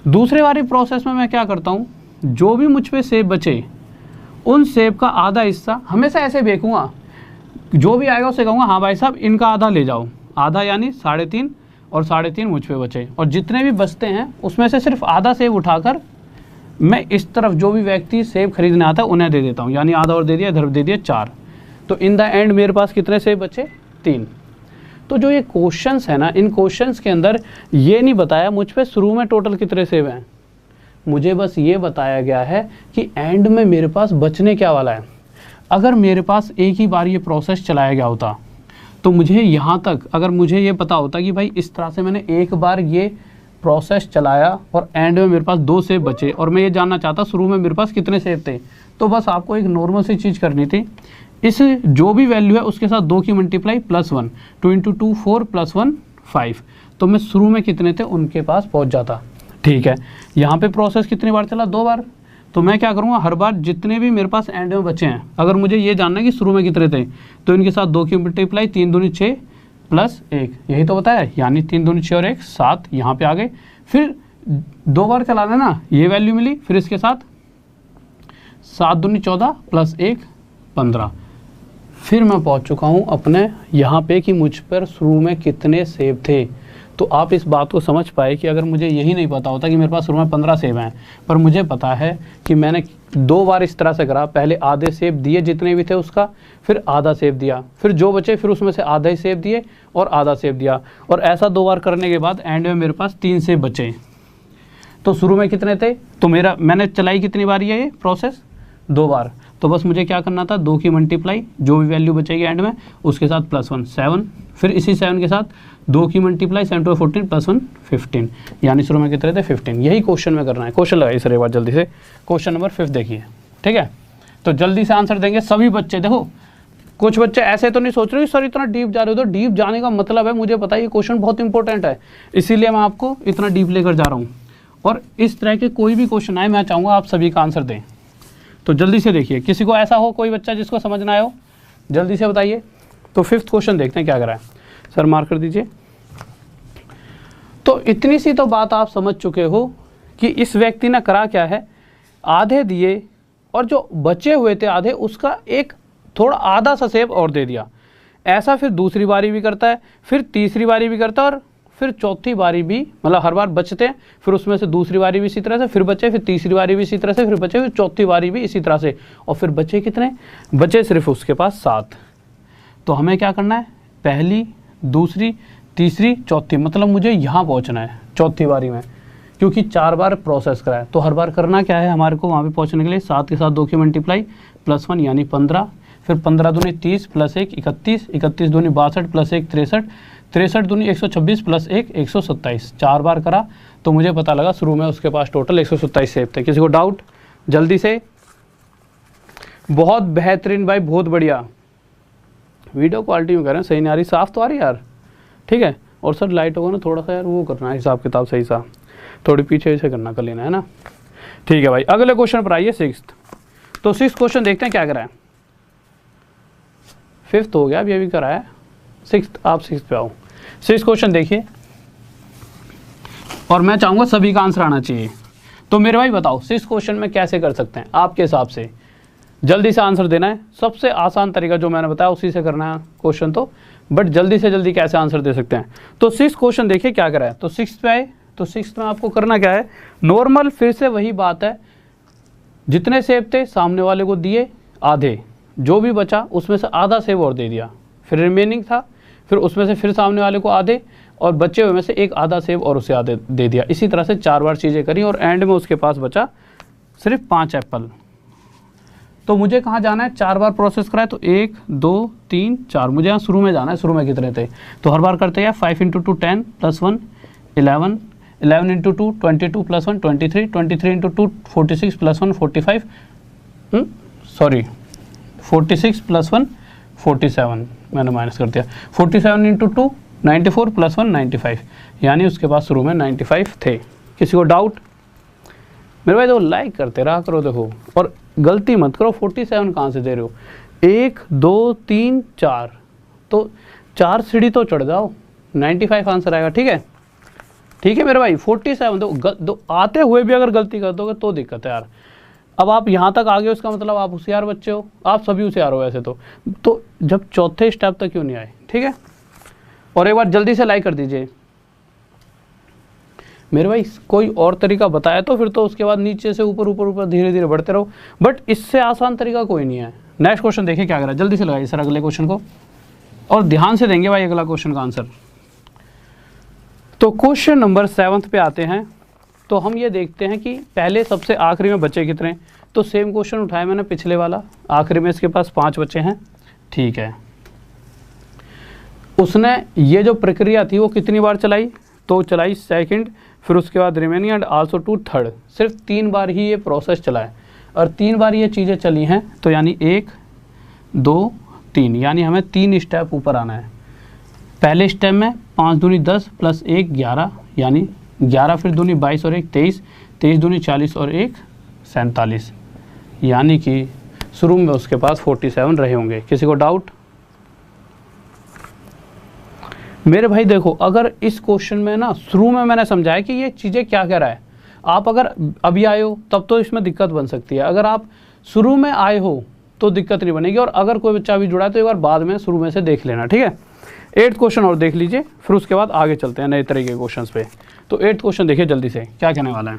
दूसरे वाली प्रोसेस में मैं क्या करता हूँ, जो भी मुझ पे सेब बचे उन सेब का आधा हिस्सा, हमेशा ऐसे देखूंगा, जो भी आएगा उसे कहूँगा हाँ भाई साहब इनका आधा ले जाओ, आधा यानी 3.5 और 3.5 मुझ पे बचे, और जितने भी बचते हैं उसमें से सिर्फ आधा सेब उठाकर मैं इस तरफ जो भी व्यक्ति सेब खरीदने आता है उन्हें दे देता हूँ, यानी आधा और दे दिया, इधर दे दिया 4। तो इन द एंड मेरे पास कितने सेब बचे, 3। तो जो ये क्वेश्चंस है ना, इन क्वेश्चंस के अंदर ये नहीं बताया मुझ पे शुरू में टोटल कितने सेव हैं, मुझे बस ये बताया गया है कि एंड में मेरे पास बचने क्या वाला है। अगर मेरे पास एक ही बार ये प्रोसेस चलाया गया होता तो मुझे यहाँ तक, अगर मुझे ये पता होता कि भाई इस तरह से मैंने एक बार ये प्रोसेस चलाया और एंड में मेरे पास 2 सेव बचे, और मैं ये जानना चाहता शुरू में मेरे पास कितने सेव थे, तो बस आपको एक नॉर्मल सी चीज़ करनी थी, इस जो भी वैल्यू है उसके साथ 2 की मल्टीप्लाई +1, 2 × 2 4 +1 5, तो मैं शुरू में कितने थे उनके पास पहुँच जाता। ठीक है, यहाँ पे प्रोसेस कितनी बार चला, 2 बार, तो मैं क्या करूँगा, हर बार जितने भी मेरे पास एंड में बचे हैं, अगर मुझे ये जानना है कि शुरू में कितने थे, तो इनके साथ 2 की मल्टीप्लाई 3 दूनी 6 +1, यही तो बताया, यानी 3 दूनी 6 और 1 7, यहाँ पे आ गए। फिर 2 बार चलाना ना, ये वैल्यू मिली, फिर इसके साथ 7 दूनी 14 +1 15, फिर मैं पहुँच चुका हूँ अपने यहाँ पे कि मुझ पर शुरू में कितने सेव थे। तो आप इस बात को समझ पाए कि अगर मुझे यही नहीं पता होता कि मेरे पास शुरू में 15 सेव हैं, पर मुझे पता है कि मैंने 2 बार इस तरह से करा, पहले आधे सेव दिए जितने भी थे उसका, फिर आधा सेव दिया, फिर जो बचे फिर उसमें से आधा ही सेव दिए और आधा सेव दिया, और ऐसा 2 बार करने के बाद एंड में मेरे पास 3 सेव बचे। तो शुरू में कितने थे, तो मैंने चलाई कितनी बार ये प्रोसेस, 2 बार, तो बस मुझे क्या करना था, 2 की मल्टीप्लाई जो भी वैल्यू बचेगी एंड में उसके साथ +1 7, फिर इसी 7 के साथ 2 की मल्टीप्लाई 7 × 14 +1 15, यानी शुरू में कितने थे 15। यही क्वेश्चन में करना है। क्वेश्चन लगाइए सर एक बार जल्दी से, क्वेश्चन नंबर 5 देखिए। ठीक है, तो जल्दी से आंसर देंगे सभी बच्चे। देखो कुछ बच्चे ऐसे तो नहीं सोच रहे सर इतना डीप जा रहे हो, तो डीप जाने का मतलब है मुझे पता है ये क्वेश्चन बहुत इंपॉर्टेंट है, इसीलिए मैं आपको इतना डीप लेकर जा रहा हूँ, और इस तरह के कोई भी क्वेश्चन आए मैं चाहूँगा आप सभी का आंसर दें। तो जल्दी से देखिए, किसी को ऐसा हो कोई बच्चा जिसको समझ ना आए हो जल्दी से बताइए। तो 5th क्वेश्चन देखते हैं क्या करा है, सर मार्क कर दीजिए। तो इतनी सी तो बात आप समझ चुके हो कि इस व्यक्ति ने करा क्या है, आधे दिए और जो बचे हुए थे आधे उसका एक थोड़ा आधा सा सेव और दे दिया। ऐसा फिर दूसरी बारी भी करता है, फिर तीसरी बारी भी करता है, और फिर चौथी बारी भी, मतलब हर बार बचते हैं, फिर उसमें से दूसरी बारी भी इसी तरह से, फिर बचे, फिर तीसरी बारी भी इसी तरह से, फिर बचे, फिर चौथी बारी भी इसी तरह से, और फिर बचे कितने, बचे सिर्फ उसके पास 7। तो हमें क्या करना है, पहली, दूसरी, तीसरी, चौथी, मतलब मुझे यहाँ पहुँचना है चौथी बारी में, क्योंकि 4 बार प्रोसेस करा है। तो हर बार करना क्या है हमारे को वहाँ पे पहुँचने के लिए, 7 के साथ 2 की मल्टीप्लाई +1 यानी 15, फिर 15 दूनी 30 +1 31, 31 दूनी 62 +1 63, 63 दूनी 126 +1 127, 4 बार करा तो मुझे पता लगा शुरू में उसके पास टोटल 127 सेव थे। किसी को डाउट, जल्दी से। बहुत बेहतरीन भाई, बहुत बढ़िया। वीडियो क्वालिटी में कह रहे हैं सही नहीं आ रही, साफ तो आ रही यार, ठीक है। और सर लाइट होगा ना थोड़ा सा यार वो करना है हिसाब किताब सही सा, थोड़ी पीछे से करना कर लेना है ना, ठीक है भाई। अगले क्वेश्चन पर आइए 6th। तो 6th क्वेश्चन देखते हैं क्या करा है। 5th हो गया, अभी करा है 6th, आप 6th पे आओ। 6th क्वेश्चन देखिए, और मैं चाहूँगा सभी का आंसर आना चाहिए। तो मेरे भाई बताओ 6th क्वेश्चन में कैसे कर सकते हैं आपके हिसाब से, जल्दी से आंसर देना है। सबसे आसान तरीका जो मैंने बताया उसी से करना है क्वेश्चन, तो बट जल्दी से जल्दी कैसे आंसर दे सकते हैं। तो 6th क्वेश्चन देखिए क्या करा है। तो 6th पे आए, तो 6th में आपको करना क्या है, नॉर्मल फिर से वही बात है, जितने सेव थे सामने वाले को दिए आधे, जो भी बचा उसमें से आधा सेव और दे दिया, फिर रिमेनिंग था, फिर उसमें से फिर सामने वाले को आधे, और बचे हुए में से एक आधा सेव और उसे आधे दे दिया। इसी तरह से 4 बार चीज़ें करी, और एंड में उसके पास बचा सिर्फ 5 एप्पल। तो मुझे कहाँ जाना है, 4 बार प्रोसेस करा है, तो 1 2 3 4, मुझे यहाँ शुरू में जाना है। शुरू में कितने थे, तो हर बार करते हैं 5 × 2 10 +1 11, 11 × 2 22 +1 23, 23 × 2 46 +1 45, सॉरी 46 +1 47, मैंने माइनस कर दिया, 47 × 2 94 +1 95, यानी उसके पास शुरू में 95 थे। किसी को डाउट? मेरे भाई तो लाइक करते रहा करो, देखो, और गलती मत करो। 47 कहाँ से दे रहे हो, 1 2 3 4, तो 4 सीढ़ी तो चढ़ जाओ, 95 आंसर आएगा। ठीक है, ठीक है मेरे भाई। 47 दो आते हुए भी अगर गलती कर दोगे तो दिक्कत है यार। अब आप यहाँ तक आ गए, उसका मतलब आप होशियार बच्चे हो, आप सभी होशियार हो वैसे तो जब चौथे स्टेप तक क्यों नहीं आए, ठीक है। और एक बार जल्दी से लाइक कर दीजिए मेरे भाई। कोई और तरीका बताया तो फिर तो उसके बाद नीचे से ऊपर ऊपर ऊपर धीरे धीरे बढ़ते रहो, बट इससे आसान तरीका कोई नहीं है। नेक्स्ट क्वेश्चन देखिए क्या करा, जल्दी से लगाइए सर अगले क्वेश्चन को। और ध्यान से देंगे भाई अगला क्वेश्चन का आंसर। तो क्वेश्चन नंबर 7 पे आते हैं। तो हम ये देखते हैं कि पहले सबसे आखिरी में बचे कितने। तो सेम क्वेश्चन उठाया मैंने पिछले वाला, आखिरी में इसके पास 5 बचे हैं, ठीक है। उसने ये जो प्रक्रिया थी वो कितनी बार चलाई, तो चलाई सेकंड, फिर उसके बाद remaining and also two third. सिर्फ 3 बार ही ये प्रोसेस चला है और 3 बार ये चीज़ें चली हैं। तो यानी 1 2 3, यानी हमें 3 स्टेप ऊपर आना है। पहले स्टेप में 5 दूनी 10 प्लस 1 11, यानी 11, फिर दूनी 22 और 1 23, 23 दूनी 40 और 1 47, यानी कि शुरू में उसके पास 47 रहे होंगे। किसी को डाउट? मेरे भाई देखो, अगर इस क्वेश्चन में ना शुरू में मैंने समझाया कि ये चीज़ें क्या कह रहा है, आप अगर अभी आए हो तब तो इसमें दिक्कत बन सकती है। अगर आप शुरू में आए हो तो दिक्कत नहीं बनेगी, और अगर कोई बच्चा अभी जुड़ा है तो एक बार बाद में शुरू में से देख लेना, ठीक है। 8th क्वेश्चन और देख लीजिए, फिर उसके बाद आगे चलते हैं नए तरह के क्वेश्चन पे। तो 8th क्वेश्चन देखिए जल्दी से क्या कहने वाला है।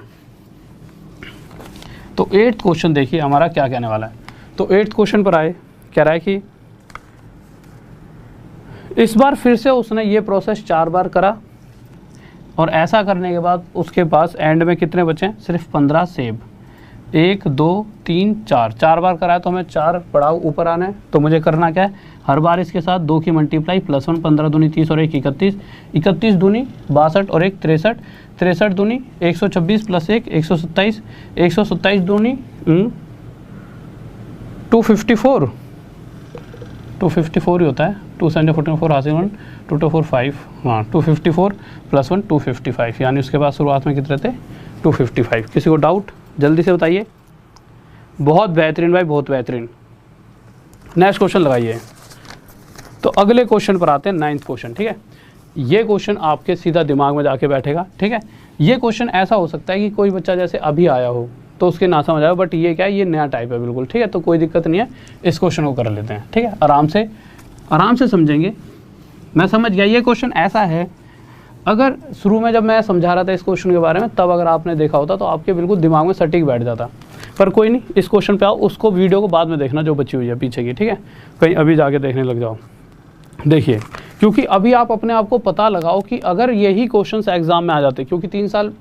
तो 8th क्वेश्चन देखिए हमारा क्या कहने वाला है। तो 8th क्वेश्चन पर आए, कह रहा है कि इस बार फिर से उसने ये प्रोसेस 4 बार करा, और ऐसा करने के बाद उसके पास एंड में कितने बचे हैं, सिर्फ 15 सेब। 1 2 3 4, 4 बार कराया तो हमें 4 बढ़ाओ ऊपर आना है। तो मुझे करना क्या है, हर बार इसके साथ 2 की मल्टीप्लाई +1, 15 दूनी 30 और 1 31, 31 दूनी 62 और 1 63, 63 दूनी 126 प्लस 1 127, 127 दूनी 254, 254 ही होता है। 2 7 44 हासिल 1 2 2 4 5, हाँ 254 + 1 255, यानी उसके पास शुरुआत में कितने थे 255। किसी को डाउट जल्दी से बताइए। बहुत बेहतरीन भाई, बहुत बेहतरीन। नेक्स्ट क्वेश्चन लगाइए। तो अगले क्वेश्चन पर आते हैं, 9th क्वेश्चन, ठीक है। ये क्वेश्चन आपके सीधा दिमाग में जाके बैठेगा, ठीक है। ये क्वेश्चन ऐसा हो सकता है कि कोई बच्चा जैसे अभी आया हो तो उसके ना समझ आए, बट ये क्या है, ये नया टाइप है बिल्कुल, ठीक है। तो कोई दिक्कत नहीं है, इस क्वेश्चन को कर लेते हैं, ठीक है। आराम से समझेंगे। मैं समझ गया, ये क्वेश्चन ऐसा है, अगर शुरू में जब मैं समझा रहा था इस क्वेश्चन के बारे में तब अगर आपने देखा होता तो आपके बिल्कुल दिमाग में सटीक बैठ जाता। पर कोई नहीं, इस क्वेश्चन पे आओ, उसको वीडियो को बाद में देखना जो बची हुई है पीछे की, ठीक है। कहीं अभी जाके देखने लग जाओ। देखिए, क्योंकि अभी आप अपने आप को पता लगाओ कि अगर यही क्वेश्चंस एग्जाम में आ जाते, क्योंकि 3 साल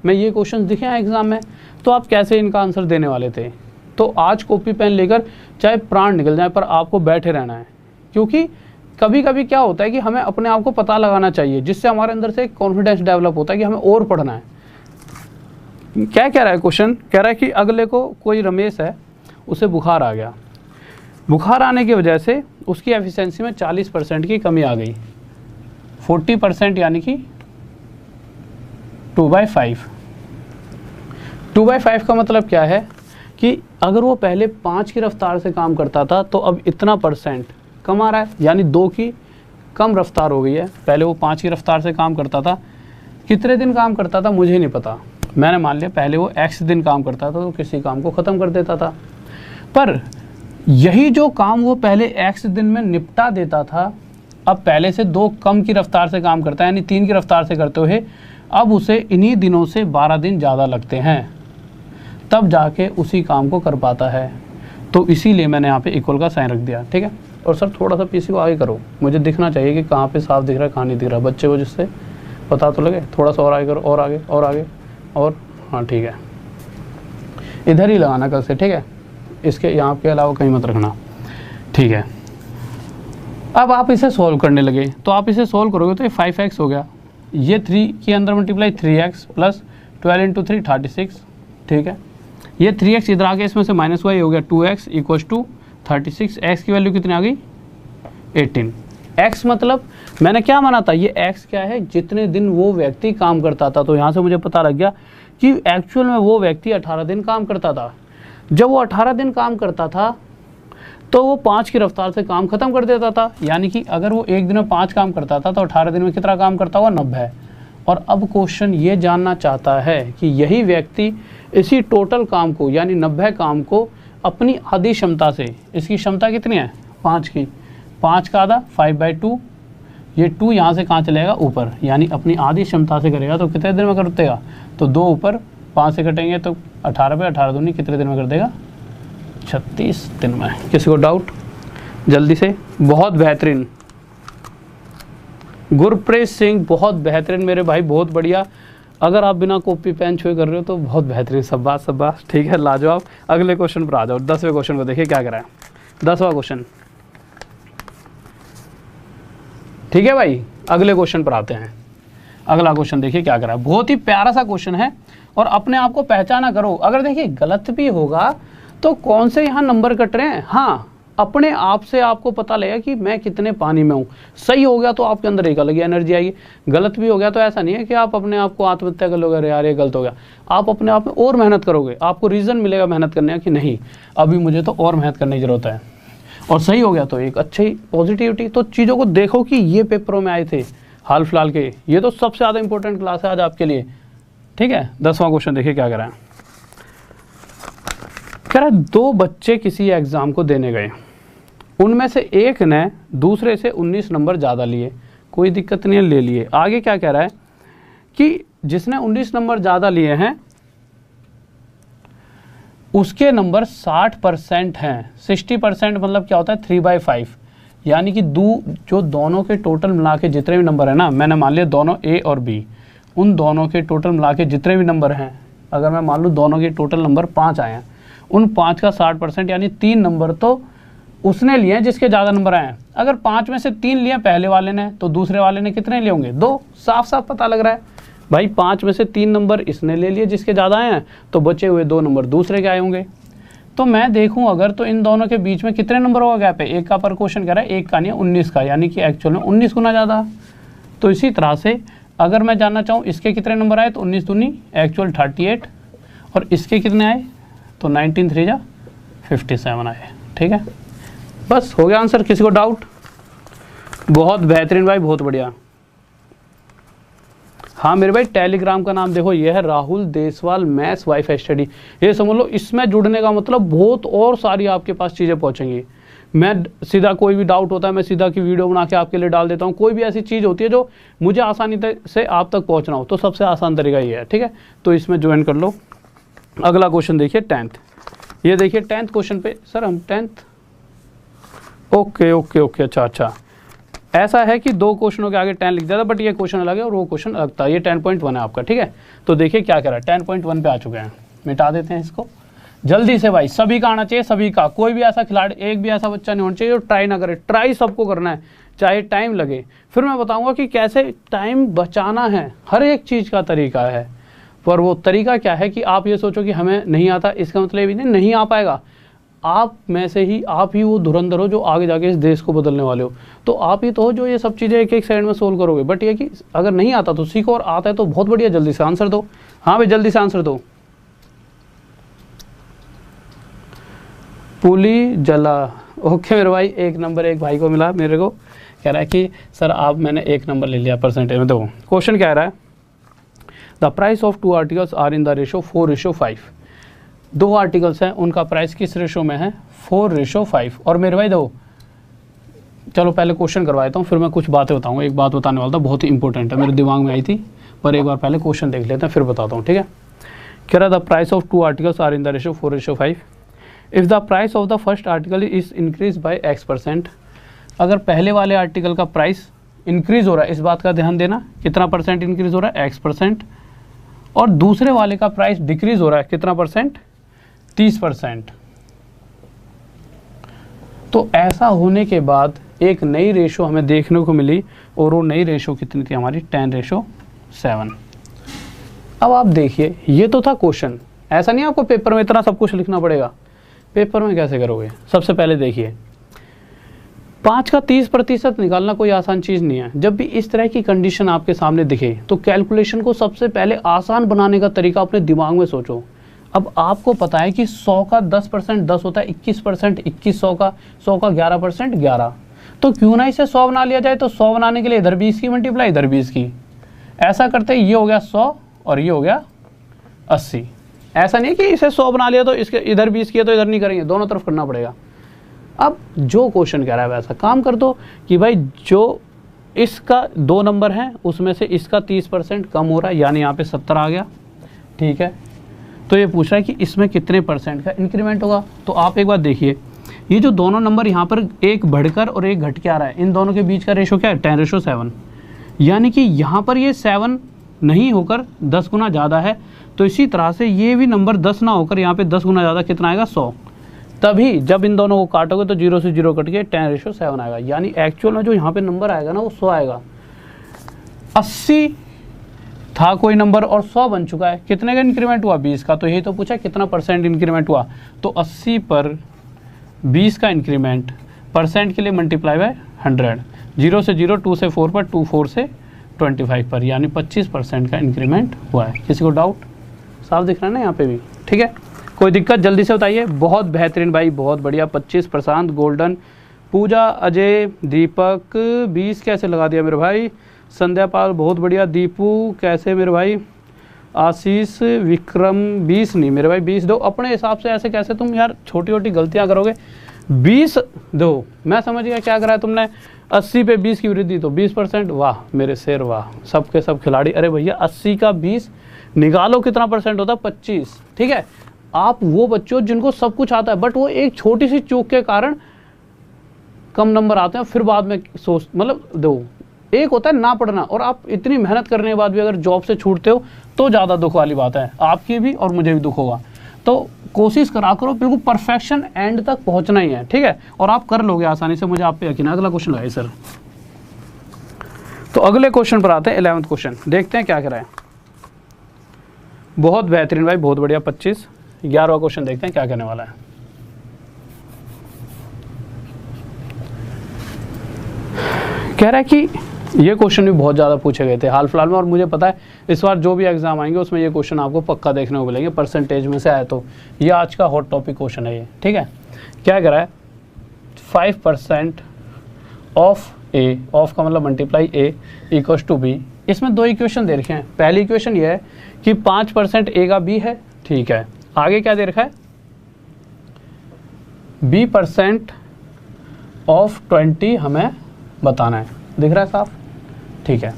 में ये क्वेश्चंस दिखे हैं एग्जाम में, तो आप कैसे इनका आंसर देने वाले थे। तो आज कॉपी पेन लेकर चाहे प्राण निकल जाए पर आपको बैठे रहना है, क्योंकि कभी कभी क्या होता है कि हमें अपने आप को पता लगाना चाहिए, जिससे हमारे अंदर से एक कॉन्फिडेंस डेवलप होता है कि हमें और पढ़ना है। क्या कह रहा है क्वेश्चन, कह रहा है कि अगले को कोई रमेश है, उसे बुखार आ गया। बुखार आने की वजह से उसकी एफिशिएंसी में 40% की कमी आ गई, 40%, यानी कि 2/5। 2/5 का मतलब क्या है कि अगर वो पहले 5 की रफ्तार से काम करता था तो अब इतना % कम आ रहा है, यानी 2 की कम रफ्तार हो गई है। पहले वो 5 की रफ्तार से काम करता था, कितने दिन काम करता था मुझे नहीं पता, मैंने मान लिया पहले वो x दिन काम करता था तो किसी काम को ख़त्म कर देता था। पर यही जो काम वो पहले x दिन में निपटा देता था, अब पहले से 2 कम की रफ्तार से काम करता है, यानी 3 की रफ्तार से करते हुए अब उसे इन्हीं दिनों से 12 दिन ज़्यादा लगते हैं, तब जाके उसी काम को कर पाता है। तो इसीलिए मैंने यहाँ पे इक्वल का साइन रख दिया, ठीक है। और सर थोड़ा सा पीसी को आगे करो, मुझे दिखना चाहिए कि कहाँ पे साफ दिख रहा है कहाँ नहीं दिख रहा, बच्चे को जिससे पता तो लगे। थोड़ा सा और आगे करो, और आगे और आगे, और हाँ ठीक है, इधर ही लगाना कल से, ठीक है। इसके यहाँ के अलावा कहीं मत रखना, ठीक है। अब आप इसे सॉल्व करने लगे, तो आप इसे सॉल्व करोगे तो ये 5x हो गया, ये 3 के अंदर मल्टीप्लाई 3x प्लस 12 × 3 36, ठीक है। ये 3x इधर आ गया, इसमें से -y हो गया 2x = 36। x की वैल्यू कितनी आ गई 18। x मतलब मैंने क्या माना था, ये x क्या है, जितने दिन वो व्यक्ति काम करता था। तो यहाँ से मुझे पता लग गया कि एक्चुअल में वो व्यक्ति 18 दिन काम करता था। जब वो 18 दिन काम करता था तो वो 5 की रफ्तार से काम खत्म कर देता था, यानी कि अगर वो एक दिन में 5 काम करता था तो 18 दिन में कितना काम करता हुआ 90। और अब क्वेश्चन ये जानना चाहता है कि यही व्यक्ति इसी टोटल काम को, यानी 90 काम को अपनी आधी क्षमता से, इसकी क्षमता कितनी है 5 की, 5 का आधा 5/2, ये 2 यहाँ से कहाँ चलेगा ऊपर, यानी अपनी आधी क्षमता से करेगा तो कितने दिन में कर देगा, तो 2 ऊपर 5 से कटेंगे तो 18/18 दूनी कितने दिन में कर देगा 36 दिन में। किसी को डाउट जल्दी से, बहुत बेहतरीन। गुरप्रीत सिंह, बहुत बेहतरीन मेरे भाई, बहुत बढ़िया। अगर आप बिना कॉपी पेन छुए कर रहे हो तो बहुत बेहतरीन, शाबाश, ठीक है, लाजवाब। अगले क्वेश्चन पर आ जाओ, 10वें क्वेश्चन को देखिए क्या करा है। 10वां क्वेश्चन, ठीक है भाई, अगले क्वेश्चन पर आते हैं। अगला क्वेश्चन देखिए क्या करा है, बहुत ही प्यारा सा क्वेश्चन है और अपने आप को पहचाना करो। अगर देखिए गलत भी होगा तो कौन से यहाँ नंबर कट रहे हैं, हाँ अपने आप से आपको पता लगेगा कि मैं कितने पानी में हूँ। सही हो गया तो आपके अंदर एक अलग एनर्जी आएगी, गलत भी हो गया तो ऐसा नहीं है कि आप अपने आप को आत्महत्या कर लोगे, अरे यार ये गलत हो गया। आप अपने आप में और मेहनत करोगे, आपको रीज़न मिलेगा मेहनत करने का कि नहीं अभी मुझे तो और मेहनत करने की ज़रूरत है। और सही हो गया तो एक अच्छी पॉजिटिविटी। तो चीज़ों को देखो कि ये पेपरों में आए थे हाल फिलहाल के, ये तो सबसे ज़्यादा इंपॉर्टेंट क्लास है आज आपके लिए, ठीक है। 10वां क्वेश्चन देखिए क्या कह रहा है, कह रहा है 2 बच्चे किसी एग्ज़ाम को देने गए, उनमें से एक ने दूसरे से 19 नंबर ज़्यादा लिए, कोई दिक्कत नहीं है, ले लिए। आगे क्या कह रहा है कि जिसने 19 नंबर ज़्यादा लिए हैं उसके नंबर 60% हैं। 60% मतलब क्या होता है 3/5, यानी कि जो दोनों के टोटल मिला के जितने भी नंबर है ना, मैंने मान लिया दोनों ए और बी, उन दोनों के टोटल मिला के जितने भी नंबर हैं, अगर मैं मान लूँ दोनों के टोटल नंबर 5 आए हैं, उन 5 का 60% यानी 3 नंबर तो उसने लिए हैं जिसके ज़्यादा नंबर आए हैं। अगर 5 में से 3 लिए पहले वाले ने तो दूसरे वाले ने कितने लिए होंगे, 2। साफ साफ पता लग रहा है भाई, 5 में से 3 नंबर इसने ले लिए जिसके ज़्यादा आए हैं, तो बचे हुए 2 नंबर दूसरे के आए होंगे। तो मैं देखूं अगर तो इन दोनों के बीच में कितने नंबर होगा गैप है, एक का पर क्वेश्चन कह रहा है, एक का नहीं 19 का, यानी कि एक्चुअल में 19 गुना ज़्यादा। तो इसी तरह से अगर मैं जानना चाहूँ इसके कितने नंबर आए तो 19 दूनी एक्चुअल 38, और इसके कितने आए तो 19 3 जा 57 आए, ठीक है। बस हो गया आंसर, किसी को डाउट? बहुत बेहतरीन भाई, बहुत बढ़िया। हाँ मेरे भाई, टेलीग्राम का नाम देखो, ये है Rahul Deswal maths wifi study. ये समझ लो इसमें जुड़ने का मतलब बहुत और सारी आपके पास चीज़ें पहुंचेंगी। मैं सीधा कोई भी डाउट होता है मैं सीधा की वीडियो बना के आपके लिए डाल देता हूँ। कोई भी ऐसी चीज़ होती है जो मुझे आसानी से आप तक पहुँचना हो तो सबसे आसान तरीका ये है, ठीक है। तो इसमें ज्वाइन कर लो। अगला क्वेश्चन देखिए 10th, ये देखिए 10th क्वेश्चन पे, सर हम 10th, ओके, अच्छा, ऐसा है कि 2 क्वेश्चनों के आगे 10 लिख दिया था, बट ये क्वेश्चन अलग है और वो क्वेश्चन अलग था। ये 10.1 है आपका, ठीक है। तो देखिए क्या कह रहा है, 10.1 पे आ चुके हैं, मिटा देते हैं इसको जल्दी से भाई। सभी का आना चाहिए, सभी का, कोई भी ऐसा खिलाड़ी, एक भी ऐसा बच्चा नहीं होना चाहिए जो ट्राई ना करे। ट्राई सबको करना है, चाहे टाइम लगे। फिर मैं बताऊंगा कि कैसे टाइम बचाना है, हर एक चीज़ का तरीका है। पर वो तरीका क्या है कि आप ये सोचो कि हमें नहीं आता, इसका मतलब ये नहीं आ पाएगा। आप में से ही आप ही वो धुरंधर हो जो आगे जाके इस देश को बदलने वाले हो। तो आप ही तो हो जो ये सब चीज़ें एक एक सेकंड में सोल्व करोगे। बट ये कि अगर नहीं आता तो सीखो, और आता है तो बहुत बढ़िया, जल्दी से आंसर दो। हाँ भाई जल्दी से आंसर दो। पुली जला, ओके मेरे भाई, 1 नंबर एक भाई को मिला मेरे को। कह रहा है कि सर आप मैंने 1 नंबर ले लिया परसेंटेज में। देखो क्वेश्चन क्या रहा है, the price of 2 articles are in the ratio 4:5। 2 articles हैं, उनका प्राइस किस रेशो में है, 4:5। और मेरे भाई दो, चलो पहले क्वेश्चन करवा देता हूँ फिर मैं कुछ बातें बताऊँगा। एक बात बताने वाला था, बहुत ही इंपॉर्टेंट है, मेरे दिमाग में आई थी, पर एक बार पहले क्वेश्चन देख लेते हैं फिर बताता हूँ, ठीक है। कह रहा the price of 2 articles are in the ratio 4:5 if the price of the first article is increase by X%। अगर पहले वाले आर्टिकल का प्राइस इंक्रीज हो रहा है, इस बात का ध्यान देना, कितना परसेंट इंक्रीज हो रहा है, X%, और दूसरे वाले का प्राइस डिक्रीज हो रहा है, कितना परसेंट, 30%। तो ऐसा होने के बाद एक नई रेशो हमें देखने को मिली, और वो नई रेशो कितनी थी हमारी, 10:7। अब आप देखिए, ये तो था क्वेश्चन, ऐसा नहीं आपको पेपर में इतना सब कुछ लिखना पड़ेगा। पेपर में कैसे करोगे, सबसे पहले देखिए 5 का 30% निकालना कोई आसान चीज़ नहीं है। जब भी इस तरह की कंडीशन आपके सामने दिखे तो कैलकुलेशन को सबसे पहले आसान बनाने का तरीका अपने दिमाग में सोचो। अब आपको पता है कि 100 का 10% 10 होता है, 21% 21, 100 का 11% 11। तो क्यों ना इसे 100 बना लिया जाए। तो 100 बनाने के लिए इधर 20 की मल्टीप्लाई, इधर 20 की, ऐसा करते ये हो गया 100 और ये हो गया 80। ऐसा नहीं है कि इसे 100 बना लिया तो इसके इधर 20 किया तो इधर नहीं करेंगे, दोनों तरफ करना पड़ेगा। अब जो क्वेश्चन कह रहा है वैसा काम कर दो कि भाई जो इसका 2 नंबर है उसमें से इसका 30% कम हो रहा है, यानी यहाँ पे 70 आ गया, ठीक है। तो ये पूछ रहा है कि इसमें कितने परसेंट का इंक्रीमेंट होगा। तो आप एक बार देखिए, ये जो दोनों नंबर यहाँ पर एक बढ़कर और एक घट के आ रहा है, इन दोनों के बीच का रेशो क्या है, 10:7। यानी कि यहाँ पर ये 7 नहीं होकर 10 गुना ज़्यादा है, तो इसी तरह से ये भी नंबर 10 ना होकर यहाँ पे 10 गुना ज़्यादा कितना आएगा 100। तभी जब इन दोनों को काटोगे तो 0 से 0 कट के 10:7 आएगा, यानी एक्चुअल में जो यहाँ पे नंबर आएगा ना वो 100 आएगा। 80 था कोई नंबर और 100 बन चुका है, कितने का इंक्रीमेंट हुआ 20 का, तो यही तो पूछा कितना परसेंट इंक्रीमेंट हुआ, तो 80 पर 20 का इंक्रीमेंट परसेंट के लिए मल्टीप्लाई बाय 100, 0 से 0, 2 से 4 पर, 2 4 से 25 पर, यानी 25% का इंक्रीमेंट हुआ है। किसी को डाउट? साफ दिख रहा है ना यहाँ पे भी? ठीक है, कोई दिक्कत जल्दी से बताइए। बहुत बेहतरीन भाई, बहुत बढ़िया। 25 प्रशांत, गोल्डन, पूजा, अजय, दीपक 20 कैसे लगा दिया मेरे भाई, संध्या पाल बहुत बढ़िया, दीपू कैसे मेरे भाई, आशीष, विक्रम 20 नहीं मेरे भाई 20 दो अपने हिसाब से, ऐसे कैसे तुम यार छोटी छोटी गलतियां करोगे। 20 दो, मैं समझ गया क्या करा है तुमने, 80 पे 20 की वृद्धि तो 20%, वाह मेरे शेर वाह, सबके सब खिलाड़ी। अरे भैया 80 का 20 निकालो कितना परसेंट होता है, 25। ठीक है, आप वो बच्चों जिनको सब कुछ आता है बट वो एक छोटी सी चूक के कारण कम नंबर आते हैं, फिर बाद में सोच मतलब दो, एक होता है ना पढ़ना, और आप इतनी मेहनत करने के बाद भी अगर जॉब से छूटते हो तो ज़्यादा दुख वाली बात है, आपकी भी और मुझे भी दुख होगा। तो कोशिश करा करो, बिल्कुल परफेक्शन एंड तक पहुंचना ही है, ठीक है, और आप कर लोगे आसानी से, मुझे आप पे यकीन है। अगला क्वेश्चन लगाइए सर। तो अगले क्वेश्चन पर आते हैं, 11वां क्वेश्चन, देखते हैं क्या कह रहा है। बहुत बेहतरीन भाई, बहुत बढ़िया। 25, 11वां क्वेश्चन देखते हैं क्या कहने वाला है। कह रहा है कि ये क्वेश्चन भी बहुत ज़्यादा पूछे गए थे हाल फिलहाल में, और मुझे पता है इस बार जो भी एग्जाम आएंगे उसमें ये क्वेश्चन आपको पक्का देखने को मिलेंगे, परसेंटेज में से आए तो। ये आज का हॉट टॉपिक क्वेश्चन है ये, ठीक है। क्या कह रहा है, 5% ऑफ ए, ऑफ का मतलब multiply a equals to b. इसमें दो इक्वेशन दे रखे हैं। पहली इक्वेशन ये है कि 5% ए का बी है, ठीक है। आगे क्या दे रखा है, b% ऑफ 20 हमें बताना है, दिख रहा है साफ, ठीक है।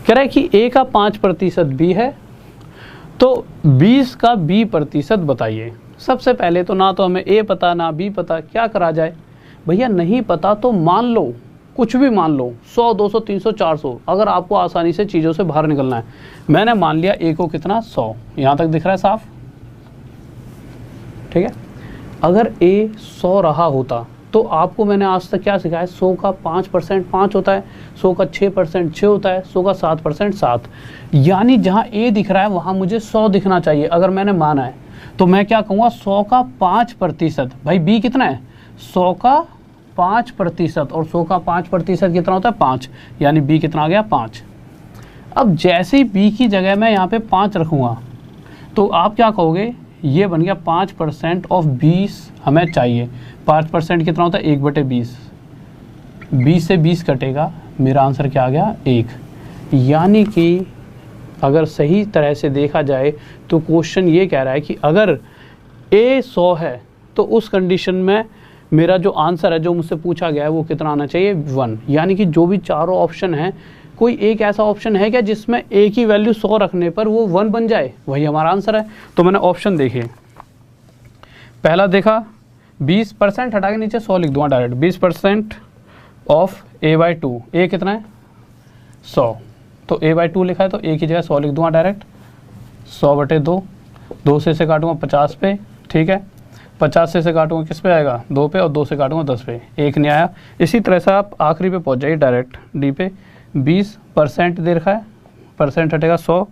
कह रहा है कि a का 5% b है, तो 20 का b% बताइए। सबसे पहले तो ना तो हमें a पता ना b पता, क्या करा जाए भैया, नहीं पता तो मान लो, कुछ भी मान लो, 100 200 300 400, अगर आपको आसानी से चीज़ों से बाहर निकलना है। मैंने मान लिया a को कितना 100, यहाँ तक दिख रहा है साफ, ठीक है। अगर a 100 रहा होता तो आपको मैंने आज तक क्या सिखाया, 100 का 5% 5 होता है, 100 का 6% 6 होता है, 100 का 7% 7, यानी जहाँ a दिख रहा है वहाँ मुझे 100 दिखना चाहिए। अगर मैंने माना है तो मैं क्या कहूँगा, 100 का 5%, भाई b कितना है, 100 का 5%, और 100 का 5% कितना होता है 5, यानी b कितना आ गया 5। अब जैसे ही b की जगह मैं यहाँ पे 5 रखूँगा तो आप क्या कहोगे, ये बन गया 5% ऑफ 20 हमें चाहिए। 5% कितना होता है 1/20, 20 से 20 कटेगा, मेरा आंसर क्या आ गया 1। यानी कि अगर सही तरह से देखा जाए तो क्वेश्चन ये कह रहा है कि अगर a 100 है तो उस कंडीशन में मेरा जो आंसर है जो मुझसे पूछा गया है वो कितना आना चाहिए 1। यानी कि जो भी चारों ऑप्शन हैं, कोई एक ऐसा ऑप्शन है क्या जिसमें a की वैल्यू 100 रखने पर वो 1 बन जाए, वही हमारा आंसर है। तो मैंने ऑप्शन देखे, पहला देखा 20% हटा के नीचे 100 लिख दूंगा डायरेक्ट, 20% ऑफ a/2, a कितना है 100, तो a/2 लिखा है तो a की जगह 100 लिख दूंगा डायरेक्ट, 100/2, 2 से काटूंगा 50 पे, ठीक है। 50 से काटूंगा किस पे आएगा 2 पे, और 2 से काटूंगा 10 पे, 1 नहीं आया। इसी तरह से आप आखिरी पे पहुंच जाइए डायरेक्ट डी पे, 20% दे रखा है, परसेंट हटेगा 100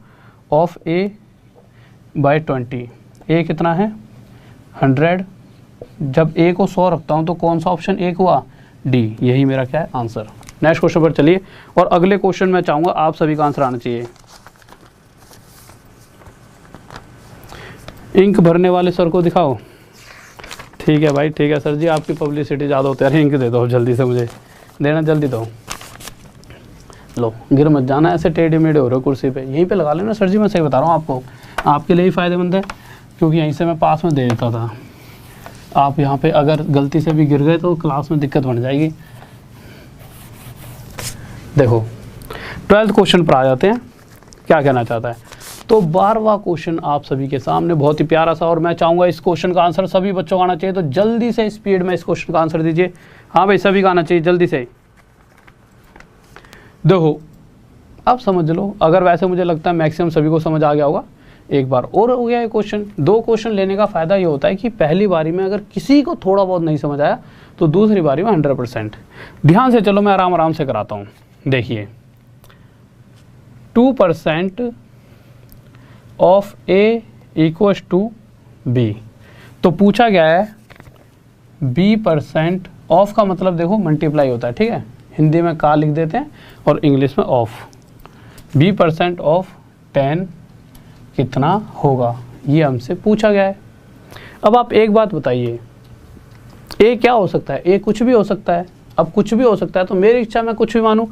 ऑफ a/20, a कितना है 100। जब a को 100 रखता हूं तो कौन सा ऑप्शन एक हुआ, डी, यही मेरा क्या है आंसर। नेक्स्ट क्वेश्चन पर चलिए, और अगले क्वेश्चन में चाहूंगा आप सभी का आंसर आना चाहिए। इंक भरने वाले सर को दिखाओ, ठीक है भाई, ठीक है सर जी, आपकी पब्लिसिटी ज़्यादा होती है। अरे इंक दे दो जल्दी से, मुझे देना जल्दी दो। लो गिर मत जाना, ऐसे टेढ़े मेढ़े हो रहे हो कुर्सी पे, यहीं पे लगा लेना सर जी, मैं सही बता रहा हूँ आपको, आपके लिए ही फ़ायदेमंद है, क्योंकि यहीं से मैं पास में दे देता था। आप यहाँ पे अगर गलती से भी गिर गए तो क्लास में दिक्कत बन जाएगी। देखो 12th क्वेश्चन पर आ जाते हैं, क्या कहना चाहता है। तो 12वां क्वेश्चन आप सभी के सामने, बहुत ही प्यारा सा, और मैं चाहूँगा इस क्वेश्चन का आंसर सभी बच्चों को आना चाहिए, तो जल्दी से स्पीड में इस क्वेश्चन का आंसर दीजिए। हाँ भाई सभी का आना चाहिए जल्दी से। देखो अब समझ लो, अगर वैसे मुझे लगता है मैक्सिमम सभी को समझ आ गया होगा। एक बार और हो गया ये क्वेश्चन। 2 क्वेश्चन लेने का फ़ायदा ये होता है कि पहली बारी में अगर किसी को थोड़ा बहुत नहीं समझ आया तो दूसरी बारी में 100%। ध्यान से चलो, मैं आराम आराम से कराता हूँ। देखिए 2% of A equals to B, तो पूछा गया है B% ऑफ का मतलब देखो मल्टीप्लाई होता है, ठीक है, हिंदी में का लिख देते हैं और इंग्लिश में ऑफ। B% ऑफ 10 कितना होगा, ये हमसे पूछा गया है। अब आप एक बात बताइए, ए क्या हो सकता है? ए कुछ भी हो सकता है। अब कुछ भी हो सकता है तो मेरी इच्छा मैं कुछ भी मानूं।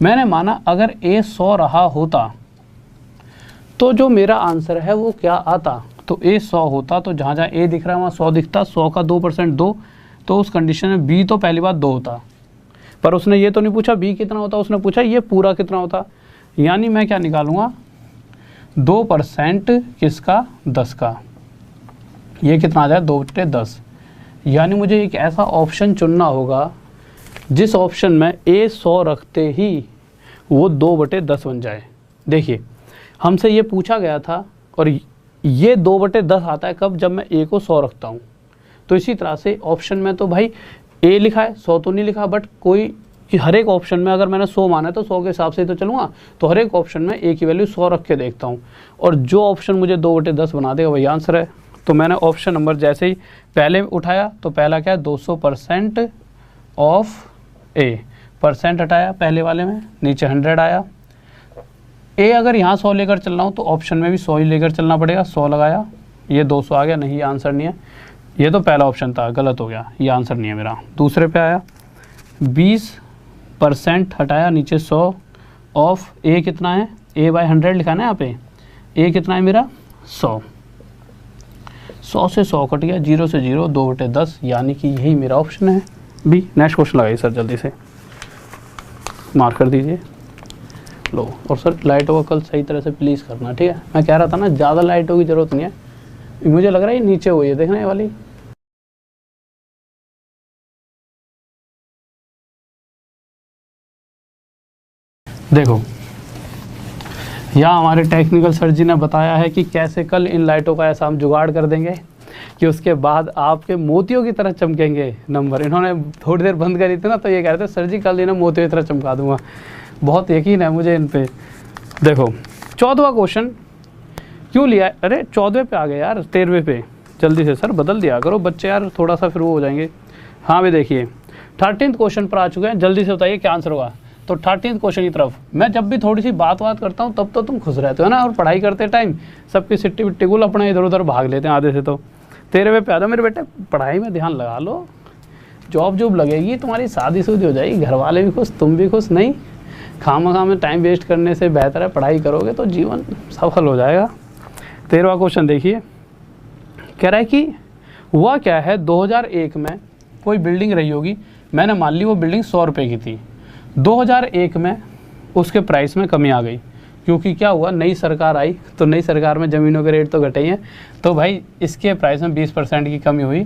मैंने माना अगर ए 100 रहा होता तो जो मेरा आंसर है वो क्या आता, तो ए 100 होता तो जहाँ जहाँ ए दिख रहा है वहाँ 100 दिखता। 100 का 2% 2, तो उस कंडीशन में बी तो पहली बात 2 होता। पर उसने ये तो नहीं पूछा बी कितना होता, उसने पूछा ये पूरा कितना होता। यानी मैं क्या निकालूंगा, 2% किसका, 10 का, ये कितना आ जाए 2/10। यानी मुझे एक ऐसा ऑप्शन चुनना होगा जिस ऑप्शन में ए 100 रखते ही वो 2/10 बन जाए। देखिए हमसे ये पूछा गया था और ये 2/10 आता है कब, जब मैं ए को 100 रखता हूँ। तो इसी तरह से ऑप्शन में तो भाई ए लिखा है, 100 तो नहीं लिखा, बट कोई कि हर एक ऑप्शन में अगर मैंने 100 माना है तो 100 के हिसाब से ही तो चलूँगा। तो हर एक ऑप्शन में ए की वैल्यू 100 रख के देखता हूँ और जो ऑप्शन मुझे 2/10 बना देगा वही आंसर है। तो मैंने ऑप्शन नंबर जैसे ही पहले उठाया तो पहला क्या है 200% ऑफ ए, परसेंट हटाया पहले वाले में, नीचे 100 आया। ए अगर यहाँ 100 लेकर चल रहा हूँ तो ऑप्शन में भी 100 ही लेकर चलना पड़ेगा। 100 लगाया, ये 200 आ गया, नहीं ये आंसर नहीं है, ये तो पहला ऑप्शन था, गलत हो गया, ये आंसर नहीं है मेरा। दूसरे पे आया 20% हटाया, नीचे 100 ऑफ ए कितना है, ए बाय 100 लिखा ना यहाँ पे, ए कितना है मेरा 100, 100 से 100 कट गया, 0 से 0, 2/10, यानी कि यही मेरा ऑप्शन है बी। नेक्स्ट क्वेश्चन लगाइए सर, जल्दी से मार्क कर दीजिए। लो, और सर लाइटों का कल सही तरह से प्लीज़ करना, ठीक है। मैं कह रहा था ना ज़्यादा लाइटों की ज़रूरत नहीं है, मुझे लग रहा है ये नीचे हुई है, देखना ये वाली। देखो यहाँ हमारे टेक्निकल सर जी ने बताया है कि कैसे कल इन लाइटों का ऐसा हम जुगाड़ कर देंगे कि उसके बाद आपके मोतियों की तरह चमकेंगे नंबर। इन्होंने थोड़ी देर बंद करी थी ना तो ये कह रहे थे सर जी कल इन्हें मोतियों की तरह चमका दूंगा। बहुत यकीन है मुझे इन पे। देखो 14वां क्वेश्चन क्यों लिया है, अरे 14वें पे आ गए यार, 13वें पे जल्दी से सर बदल दिया करो बच्चे यार, थोड़ा सा फिर वो हो जाएंगे। हाँ भाई देखिए 13th क्वेश्चन पर आ चुके हैं, जल्दी से बताइए क्या आंसर होगा। तो 13th क्वेश्चन की तरफ मैं जब भी थोड़ी सी बात करता हूँ तब तो तुम खुश रहते हो ना, और पढ़ाई करते टाइम सबकी सिट्टी बिट्टी गुल अपना इधर उधर भाग लेते हैं आधे से। तो 13वें पे आ जाओ मेरे बेटे, पढ़ाई में ध्यान लगा लो, जॉब लगेगी, तुम्हारी शादी शुदी हो जाएगी, घर वाले भी खुश, तुम भी खुश। नहीं खामा में टाइम वेस्ट करने से बेहतर है पढ़ाई करोगे तो जीवन सफल हो जाएगा। 13वां क्वेश्चन देखिए, कह रहा है कि हुआ क्या है 2001 में कोई बिल्डिंग रही होगी, मैंने मान ली वो बिल्डिंग 100 रुपये की थी। 2001 में उसके प्राइस में कमी आ गई, क्योंकि क्या हुआ नई सरकार आई, तो नई सरकार में ज़मीनों के रेट तो घटे ही हैं, तो भाई इसके प्राइस में 20% की कमी हुई,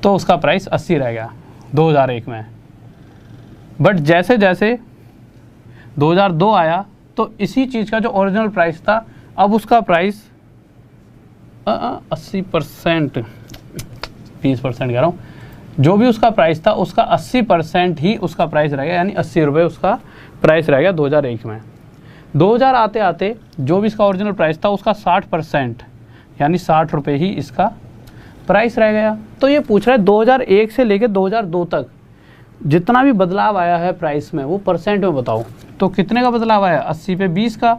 तो उसका प्राइस 80 रह गया 2001 में। बट जैसे जैसे 2002 आया तो इसी चीज़ का जो ओरिजिनल प्राइस था अब उसका प्राइस 80%, 20% कह रहा हूँ, जो भी उसका प्राइस था उसका 80% ही उसका प्राइस रह गया, यानी 80 रुपये उसका प्राइस रह गया 2001 में। 2000 आते आते जो भी इसका ओरिजिनल प्राइस था उसका 60%, यानी 60 रुपये ही इसका प्राइस रह गया। तो ये पूछ रहा है 2001 से लेकर 2002 तक जितना भी बदलाव आया है प्राइस में वो परसेंट में बताओ। तो कितने का बदलाव आया, 80 पे 20 का।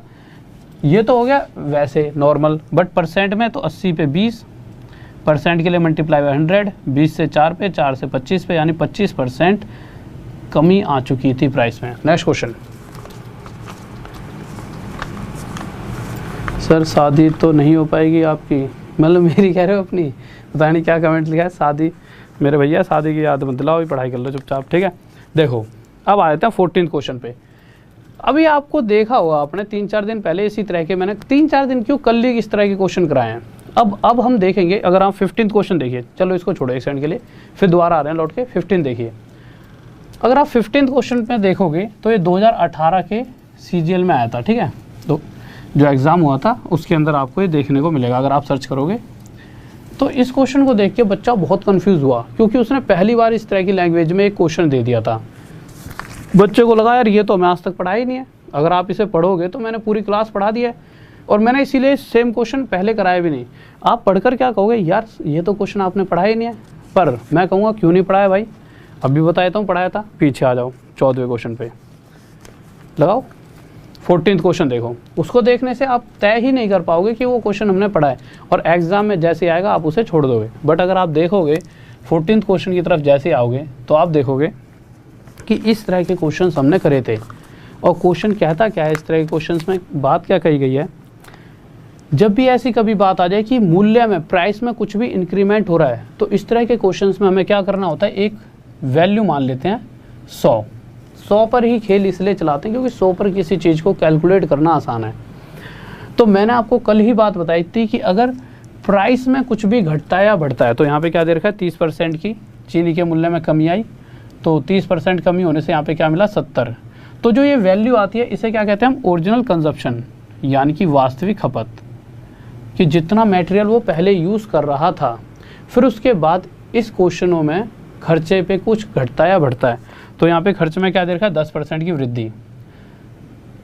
ये तो हो गया वैसे नॉर्मल, बट परसेंट में तो 80 पे 20% के लिए मल्टीप्लाई बाय 100, 20 से 4 पे, 4 से 25 पे, यानी 25% कमी आ चुकी थी प्राइस में। नेक्स्ट क्वेश्चन, सर शादी तो नहीं हो पाएगी आपकी, मतलब मेरी कह रहे हो अपनी, पता नहीं क्या कमेंट लिखा है। शादी मेरे भैया शादी की याद मत दिलाओ, पढ़ाई कर लो चुपचाप, ठीक है। देखो अब आ जाते हैं 14th क्वेश्चन पे। अभी आपको देखा होगा आपने 3-4 दिन पहले इसी तरह के, मैंने 3-4 दिन क्यों कल ही इस तरह के क्वेश्चन कराए हैं। अब हम देखेंगे, अगर आप 15th क्वेश्चन देखिए, चलो इसको छोड़ो एक सेकंड के लिए, फिर दोबारा आ रहे हैं लौट के 15 देखिए। अगर आप 15th क्वेश्चन में देखोगे तो ये 2018 के CGL में आया था, ठीक है। तो जो एग्ज़ाम हुआ था उसके अंदर आपको ये देखने को मिलेगा अगर आप सर्च करोगे। तो इस क्वेश्चन को देख के बच्चा बहुत कंफ्यूज हुआ, क्योंकि उसने पहली बार इस तरह की लैंग्वेज में एक क्वेश्चन दे दिया था। बच्चे को लगा यार ये तो मैं आज तक पढ़ा ही नहीं है, अगर आप इसे पढ़ोगे तो मैंने पूरी क्लास पढ़ा दी है, और मैंने इसीलिए सेम क्वेश्चन पहले कराया भी नहीं। आप पढ़कर क्या कहोगे, यार ये तो क्वेश्चन आपने पढ़ा ही नहीं है। पर मैं कहूँगा क्यों नहीं पढ़ाया भाई, अभी बताया था पढ़ाया था। पीछे आ जाओ 14वें क्वेश्चन पे लगाओ, 14th क्वेश्चन देखो। उसको देखने से आप तय ही नहीं कर पाओगे कि वो क्वेश्चन हमने पढ़ा है, और एग्जाम में जैसे आएगा आप उसे छोड़ दोगे। बट अगर आप देखोगे 14th क्वेश्चन की तरफ जैसे आओगे तो आप देखोगे कि इस तरह के क्वेश्चन हमने करे थे। और क्वेश्चन कहता क्या है इस तरह के क्वेश्चन में, बात क्या कही गई है, जब भी ऐसी कभी बात आ जाए कि मूल्य में, प्राइस में कुछ भी इंक्रीमेंट हो रहा है, तो इस तरह के क्वेश्चंस में हमें क्या करना होता है, एक वैल्यू मान लेते हैं 100 पर ही खेल इसलिए चलाते हैं क्योंकि 100 पर किसी चीज़ को कैलकुलेट करना आसान है। तो मैंने आपको कल ही बात बताई थी कि अगर प्राइस में कुछ भी घटता है या बढ़ता है, तो यहाँ पे क्या दे रखा है 30% की चीनी के मूल्य में कमी आई, तो 30% कमी होने से यहाँ पे क्या मिला 70। तो जो ये वैल्यू आती है इसे क्या कहते हैं हम, ओरिजिनल कंजप्शन, यानी कि वास्तविक खपत, कि जितना मटेरियल वो पहले यूज़ कर रहा था, फिर उसके बाद इस क्वेश्चनों में खर्चे पे कुछ घटता या बढ़ता है। तो यहाँ पे खर्च में क्या दे रखा है 10% की वृद्धि,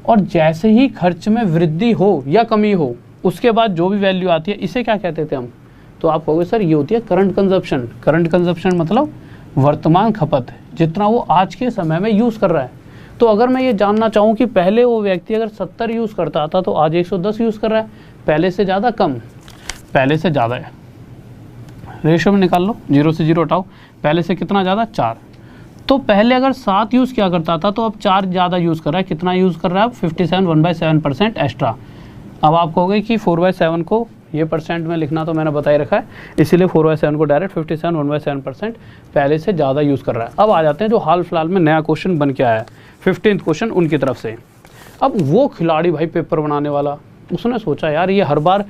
और जैसे ही खर्च में वृद्धि हो या कमी हो उसके बाद जो भी वैल्यू आती है इसे क्या कहते थे हम, तो आप कहोगे सर ये होती है करंट कंजप्शन। करंट कंजप्शन मतलब वर्तमान खपत, जितना वो आज के समय में यूज़ कर रहा है। तो अगर मैं ये जानना चाहूँ कि पहले वो व्यक्ति अगर 70 यूज़ करता था तो आज 110 यूज़ कर रहा है, पहले से ज़्यादा कम, पहले से ज़्यादा है, रेशो में निकाल लो, 0 से 0 हटाओ, पहले से कितना ज़्यादा 4। तो पहले अगर 7 यूज़ किया करता था तो अब 4 ज़्यादा यूज़ कर रहा है, कितना यूज़ कर रहा है अब 57, 1/7% एक्स्ट्रा। अब आप कहोगे कि 4/7 को ये परसेंट में लिखना तो मैंने बताई रखा है, इसीलिए 4/7 को डायरेक्ट 57, 1/7% पहले से ज़्यादा यूज़ कर रहा है। अब आ जाते हैं जो हाल फिलहाल में नया क्वेश्चन बन के आया है, 15th क्वेश्चन उनकी तरफ से। अब वो खिलाड़ी भाई पेपर बनाने वाला, उसने सोचा यार ये हर बार,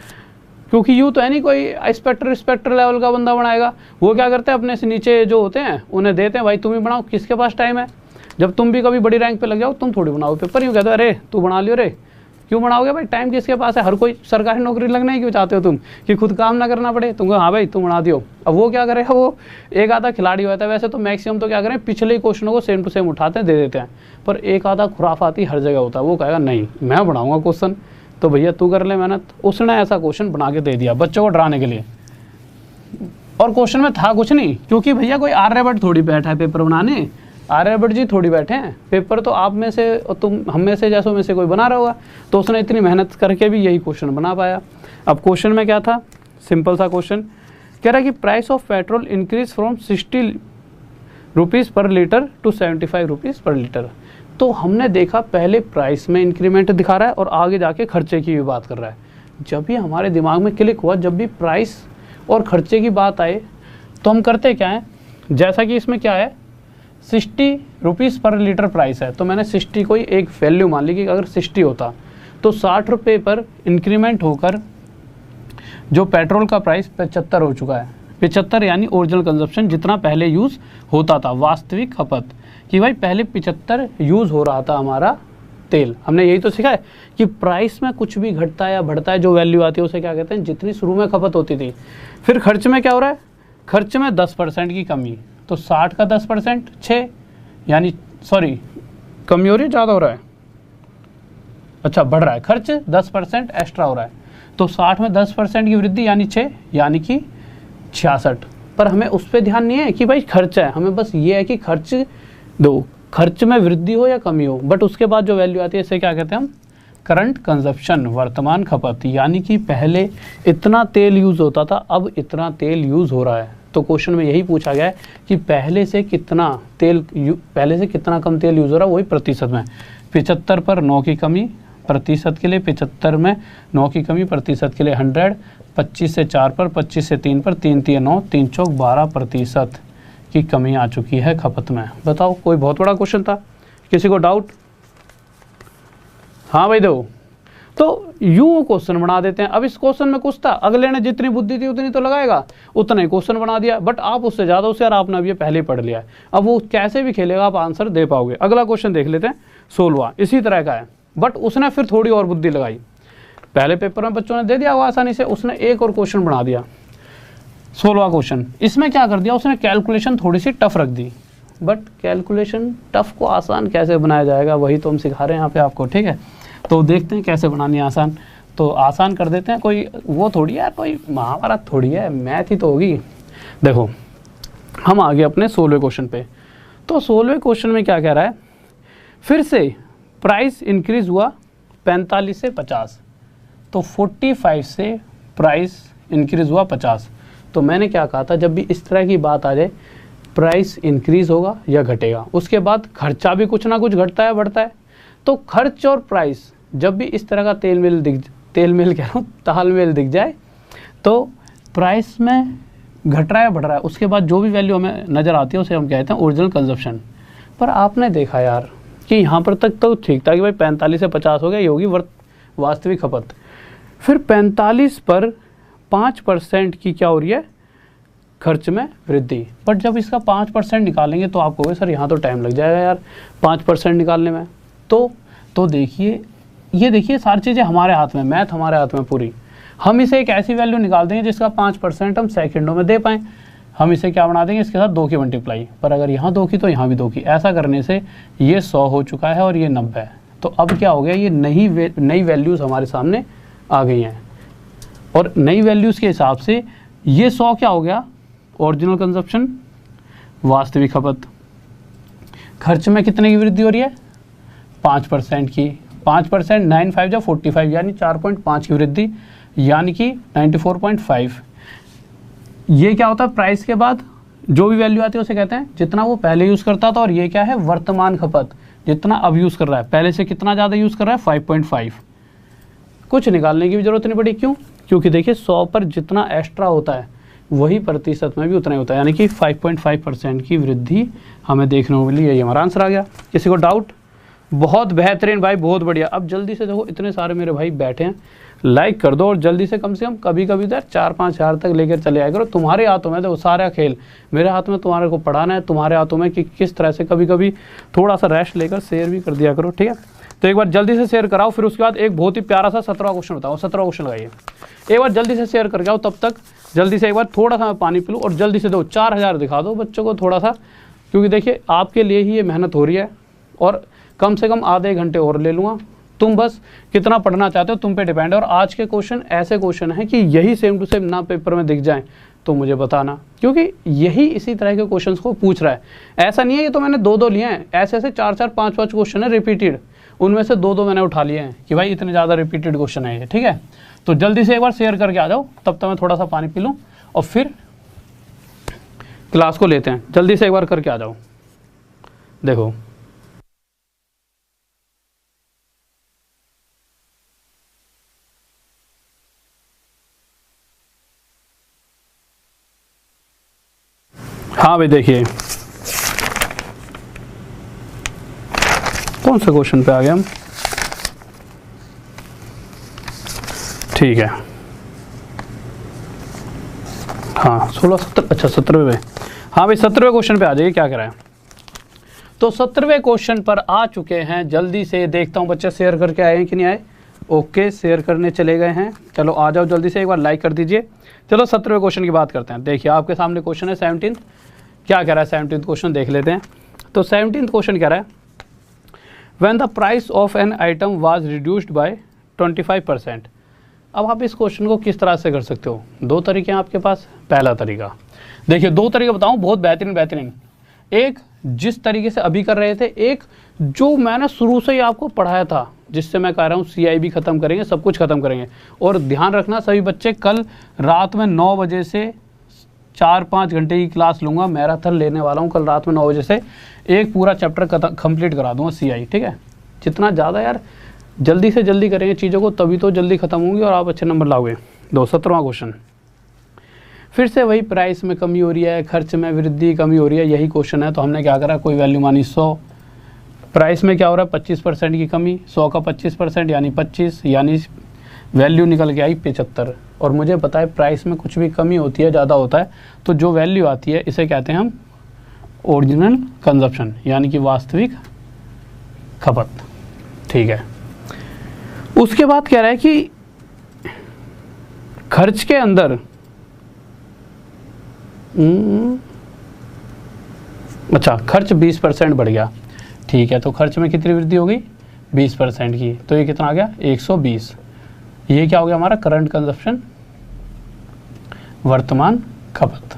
क्योंकि यूँ तो है नहीं कोई इंस्पेक्टर लेवल का बंदा बनाएगा, वो क्या करते हैं अपने से नीचे जो होते हैं उन्हें देते हैं भाई तुम ही बनाओ, किसके पास टाइम है, जब तुम भी कभी बड़ी रैंक पे लग जाओ तुम थोड़ी बनाओ पेपर। यूँ कहते हो अरे तू बना लियो, रे क्यों बनाओगे भाई, टाइम किसके पास है, हर कोई सरकारी नौकरी लगना ही क्यों चाहते हो तुम कि खुद काम ना करना पड़े तुमको, हाँ भाई तुम बना दियो। अब वो क्या करेगा, वो एक आधा खिलाड़ी होता है, वैसे तो मैक्सिमम तो क्या करें पिछले क्वेश्चनों को सेम टू सेम उठाते हैं दे देते हैं, पर एक आधा खुराफाती हर जगह होता है, वो कहेगा नहीं मैं बनाऊंगा क्वेश्चन, तो भैया तू कर ले मेहनत। उसने ऐसा क्वेश्चन बना के दे दिया बच्चों को डराने के लिए, और क्वेश्चन में था कुछ नहीं, क्योंकि भैया कोई आर्यभट्ट थोड़ी बैठा है पेपर बनाने, आर्यभट्ट जी थोड़ी बैठे हैं, पेपर तो आप में से और तुम हम में से जैसों में से कोई बना रहा होगा, तो उसने इतनी मेहनत करके भी यही क्वेश्चन बना पाया। अब क्वेश्चन में क्या था, सिंपल सा क्वेश्चन कह रहा है कि price of petrol increase from 60 rupees पर लीटर टू 75 रुपीज़ पर लीटर। तो हमने देखा पहले प्राइस में इंक्रीमेंट दिखा रहा है और आगे जाके खर्चे की भी बात कर रहा है। जब भी हमारे दिमाग में क्लिक हुआ, जब भी प्राइस और खर्चे की बात आए तो हम करते क्या हैं, जैसा कि इसमें क्या है 60 रुपीज़ पर लीटर प्राइस है, तो मैंने 60 को ही एक वैल्यू मान ली कि अगर 60 होता तो 60 रुपये पर इंक्रीमेंट होकर जो पेट्रोल का प्राइस 75 हो चुका है। 75 यानी ओरिजिनल कंजप्शन, जितना पहले यूज़ होता था, वास्तविक खपत, कि भाई पहले 75 यूज़ हो रहा था हमारा तेल। हमने यही तो सीखा है कि प्राइस में कुछ भी घटता है या बढ़ता है, जो वैल्यू आती है उसे क्या कहते हैं, जितनी शुरू में खपत होती थी। फिर खर्च में क्या हो रहा है, खर्च में 10% की कमी, तो 60 का 10% 6, यानी सॉरी कमी हो रही है, ज़्यादा हो रहा है, अच्छा बढ़ रहा है, खर्च 10% एक्स्ट्रा हो रहा है, तो 60 में 10% की वृद्धि यानी 6, यानी कि 66। पर हमें उस पर ध्यान नहीं है कि भाई खर्च है, हमें बस ये है कि खर्च दो, खर्च में वृद्धि हो या कमी हो, बट उसके बाद जो वैल्यू आती है इसे क्या कहते हैं हम, करंट कंजप्शन, वर्तमान खपत, यानी कि पहले इतना तेल यूज़ होता था अब इतना तेल यूज़ हो रहा है। तो क्वेश्चन में यही पूछा गया है कि पहले से कितना कम तेल यूज़ हो रहा है, वही प्रतिशत में। 75 पर 9 की कमी प्रतिशत के लिए, 75 में 9 की कमी प्रतिशत के लिए 100, 25 से 4 पर, 25 से 3 पर, 3 3 9, 3 चौक 12% की कमी आ चुकी है खपत में। बताओ, कोई बहुत बड़ा क्वेश्चन था, किसी को डाउट? हाँ भाई दो, तो यूँ क्वेश्चन बना देते हैं। अब इस क्वेश्चन में कुछ था, अगले ने जितनी बुद्धि थी उतनी तो लगाएगा, उतना ही क्वेश्चन बना दिया, बट आप उससे ज़्यादा होशियार, आपने अब ये पहले ही पढ़ लिया है, अब वो कैसे भी खेलेगा आप आंसर दे पाओगे। अगला क्वेश्चन देख लेते हैं, 16वां इसी तरह का है। बट उसने फिर थोड़ी और बुद्धि लगाई। पहले पेपर में बच्चों ने दे दिया वो आसानी से, उसने एक और क्वेश्चन बना दिया 16वां क्वेश्चन। इसमें क्या कर दिया उसने, कैलकुलेशन थोड़ी सी टफ रख दी। बट कैलकुलेशन टफ को आसान कैसे बनाया जाएगा वही तो हम सिखा रहे हैं यहाँ पे आपको, ठीक है। तो देखते हैं कैसे बनानी है आसान। तो आसान कर देते हैं, कोई वो थोड़ी है, कोई महाभारत थोड़ी है, मैथ ही तो होगी। देखो हम आगे अपने 16वें क्वेश्चन पे। तो 16वें क्वेश्चन में क्या कह रहा है, फिर से प्राइस इंक्रीज हुआ 45 से 50, तो 45 से प्राइस इंक्रीज हुआ 50। तो मैंने क्या कहा था, जब भी इस तरह की बात आ जाए प्राइस इंक्रीज होगा या घटेगा, उसके बाद खर्चा भी कुछ ना कुछ घटता है बढ़ता है। तो खर्च और प्राइस जब भी इस तरह का तालमेल दिख जाए तो प्राइस में घट रहा है बढ़ रहा है, उसके बाद जो भी वैल्यू हमें नज़र आती है उसे हम कहते हैं ओरिजिनल कंजप्शन। पर आपने देखा यार कि यहाँ पर तक तो ठीक था कि भाई 45 से 50 हो गया, ये होगी वास्तविक खपत। फिर 45 पर 5% की क्या हो रही है, खर्च में वृद्धि। बट जब इसका 5% निकालेंगे तो आप कहोगे सर यहाँ तो टाइम लग जाएगा यार 5% निकालने में। तो देखिए, ये देखिए सारी चीज़ें हमारे हाथ में, मैथ हमारे हाथ में पूरी। हम इसे एक ऐसी वैल्यू निकाल देंगे जिसका 5% हम सेकंडों में दे पाएँ। हम इसे क्या बना देंगे, इसके साथ 2 की मल्टीप्लाई, पर अगर यहाँ 2 की तो यहाँ भी 2 की। ऐसा करने से ये 100 हो चुका है और ये 90 है। तो अब क्या हो गया, ये नई वैल्यूज़ हमारे सामने आ गई हैं। और नई वैल्यूज़ के हिसाब से ये 100 क्या हो गया, ओरिजिनल कंजप्शन, वास्तविक खपत। खर्च में कितने की वृद्धि हो रही है, 5% की। 5% 9 5 या 45 यानी 4.5 की वृद्धि, यानी कि 94.5। ये क्या होता है, प्राइस के बाद जो भी वैल्यू आती है उसे कहते हैं जितना वो पहले यूज़ करता था। और ये क्या है, वर्तमान खपत, जितना अब यूज़ कर रहा है, पहले से कितना ज़्यादा यूज़ कर रहा है, 5.5। कुछ निकालने की भी ज़रूरत नहीं पड़ी, क्यों, क्योंकि देखिए 100 पर जितना एक्स्ट्रा होता है वही प्रतिशत में भी उतना ही होता है, यानी कि 5.5% की वृद्धि हमें देखने को मिली। यही हमारा आंसर आ गया। किसी को डाउट? बहुत बेहतरीन भाई, बहुत बढ़िया। अब जल्दी से देखो, इतने सारे मेरे भाई बैठे हैं, लाइक कर दो और जल्दी से कम कभी कभी तो 4-5 हज़ार तक लेकर चले आया करो। तुम्हारे हाथों में, देखो सारा खेल मेरे हाथ में, तुम्हारे को पढ़ाना है, तुम्हारे हाथों में कि किस तरह से कभी कभी थोड़ा सा रेस्ट लेकर शेयर भी कर दिया करो, ठीक है। तो एक बार जल्दी से शेयर कराओ, फिर उसके बाद एक बहुत ही प्यारा सा 17वां क्वेश्चन बताओ। 17वां क्वेश्चन लगाइए, एक बार जल्दी से शेयर करके आओ। तब तक जल्दी से एक बार थोड़ा सा मैं पानी पी लूँ और जल्दी से दो 4000 दिखा दो बच्चों को थोड़ा सा, क्योंकि देखिए आपके लिए ही ये मेहनत हो रही है। और कम से कम आधे घंटे और ले लूँगा, तुम बस कितना पढ़ना चाहते हो तुम पे डिपेंड है। और आज के क्वेश्चन ऐसे क्वेश्चन हैं कि यही सेम टू सेम ना पेपर में दिख जाएं तो मुझे बताना, क्योंकि यही इसी तरह के क्वेश्चंस को पूछ रहा है। ऐसा नहीं है ये तो मैंने 2-2 लिए हैं, ऐसे 4-4 5-5 क्वेश्चन है रिपीटेड, उनमें से 2-2 मैंने उठा लिए हैं कि भाई इतने ज़्यादा रिपीटेड क्वेश्चन है ये, ठीक है। तो जल्दी से एक बार शेयर करके आ जाओ, तब तक मैं थोड़ा सा पानी पी लूँ और फिर क्लास को लेते हैं। जल्दी से एक बार करके आ जाओ। देखो हाँ भाई, देखिए कौन से क्वेश्चन पे आ गए हम, ठीक है। हाँ 16 17, अच्छा 17वें, हाँ भाई 17वें क्वेश्चन पे आ जाइए, क्या करा है। तो 17वें क्वेश्चन पर आ चुके हैं। जल्दी से देखता हूँ बच्चे शेयर करके आए हैं कि नहीं आए। ओके, शेयर करने चले गए हैं, चलो आ जाओ जल्दी से, एक बार लाइक कर दीजिए। चलो 17वें क्वेश्चन की बात करते हैं। देखिए आपके सामने क्वेश्चन है 17, क्या कह रहा है 17th क्वेश्चन, देख लेते हैं। तो 17th क्वेश्चन कह रहा है, when the price of an item was reduced by 25%। अब आप इस क्वेश्चन को किस तरह से कर सकते हो, 2 तरीके हैं आपके पास। पहला तरीका, देखिए 2 तरीके बताऊं, बहुत बेहतरीन। एक जिस तरीके से अभी कर रहे थे, एक जो मैंने शुरू से ही आपको पढ़ाया था, जिससे मैं कह रहा हूँ CI भी ख़त्म करेंगे, सब कुछ ख़त्म करेंगे। और ध्यान रखना सभी बच्चे, कल रात में 9 बजे से 4-5 घंटे की क्लास लूँगा, मैराथन लेने वाला हूँ। कल रात में 9 बजे से एक पूरा चैप्टर कंप्लीट करा दूँगा CI, ठीक है। जितना ज़्यादा यार जल्दी से जल्दी करेंगे चीज़ों को, तभी तो जल्दी ख़त्म होंगी और आप अच्छे नंबर लाओगे। 17वां क्वेश्चन, फिर से वही प्राइस में कमी हो रही है, खर्च में वृद्धि कमी हो रही है, यही क्वेश्चन है। तो हमने क्या करा, कोई वैल्यू मानी 100, प्राइस में क्या हो रहा है 25% की कमी, 100 का 25% यानी 25, यानी वैल्यू निकल के आई 75। और मुझे पता है प्राइस में कुछ भी कमी होती है, ज़्यादा होता है, तो जो वैल्यू आती है इसे कहते हैं हम ओरिजिनल कंजप्शन, यानी कि वास्तविक खपत, ठीक है। उसके बाद कह रहा है कि खर्च के अंदर अच्छा खर्च 20% बढ़ गया, ठीक है, तो खर्च में कितनी वृद्धि हो गई 20% की, तो ये कितना आ गया 120। ये क्या हो गया हमारा करंट कंजप्शन, वर्तमान खपत।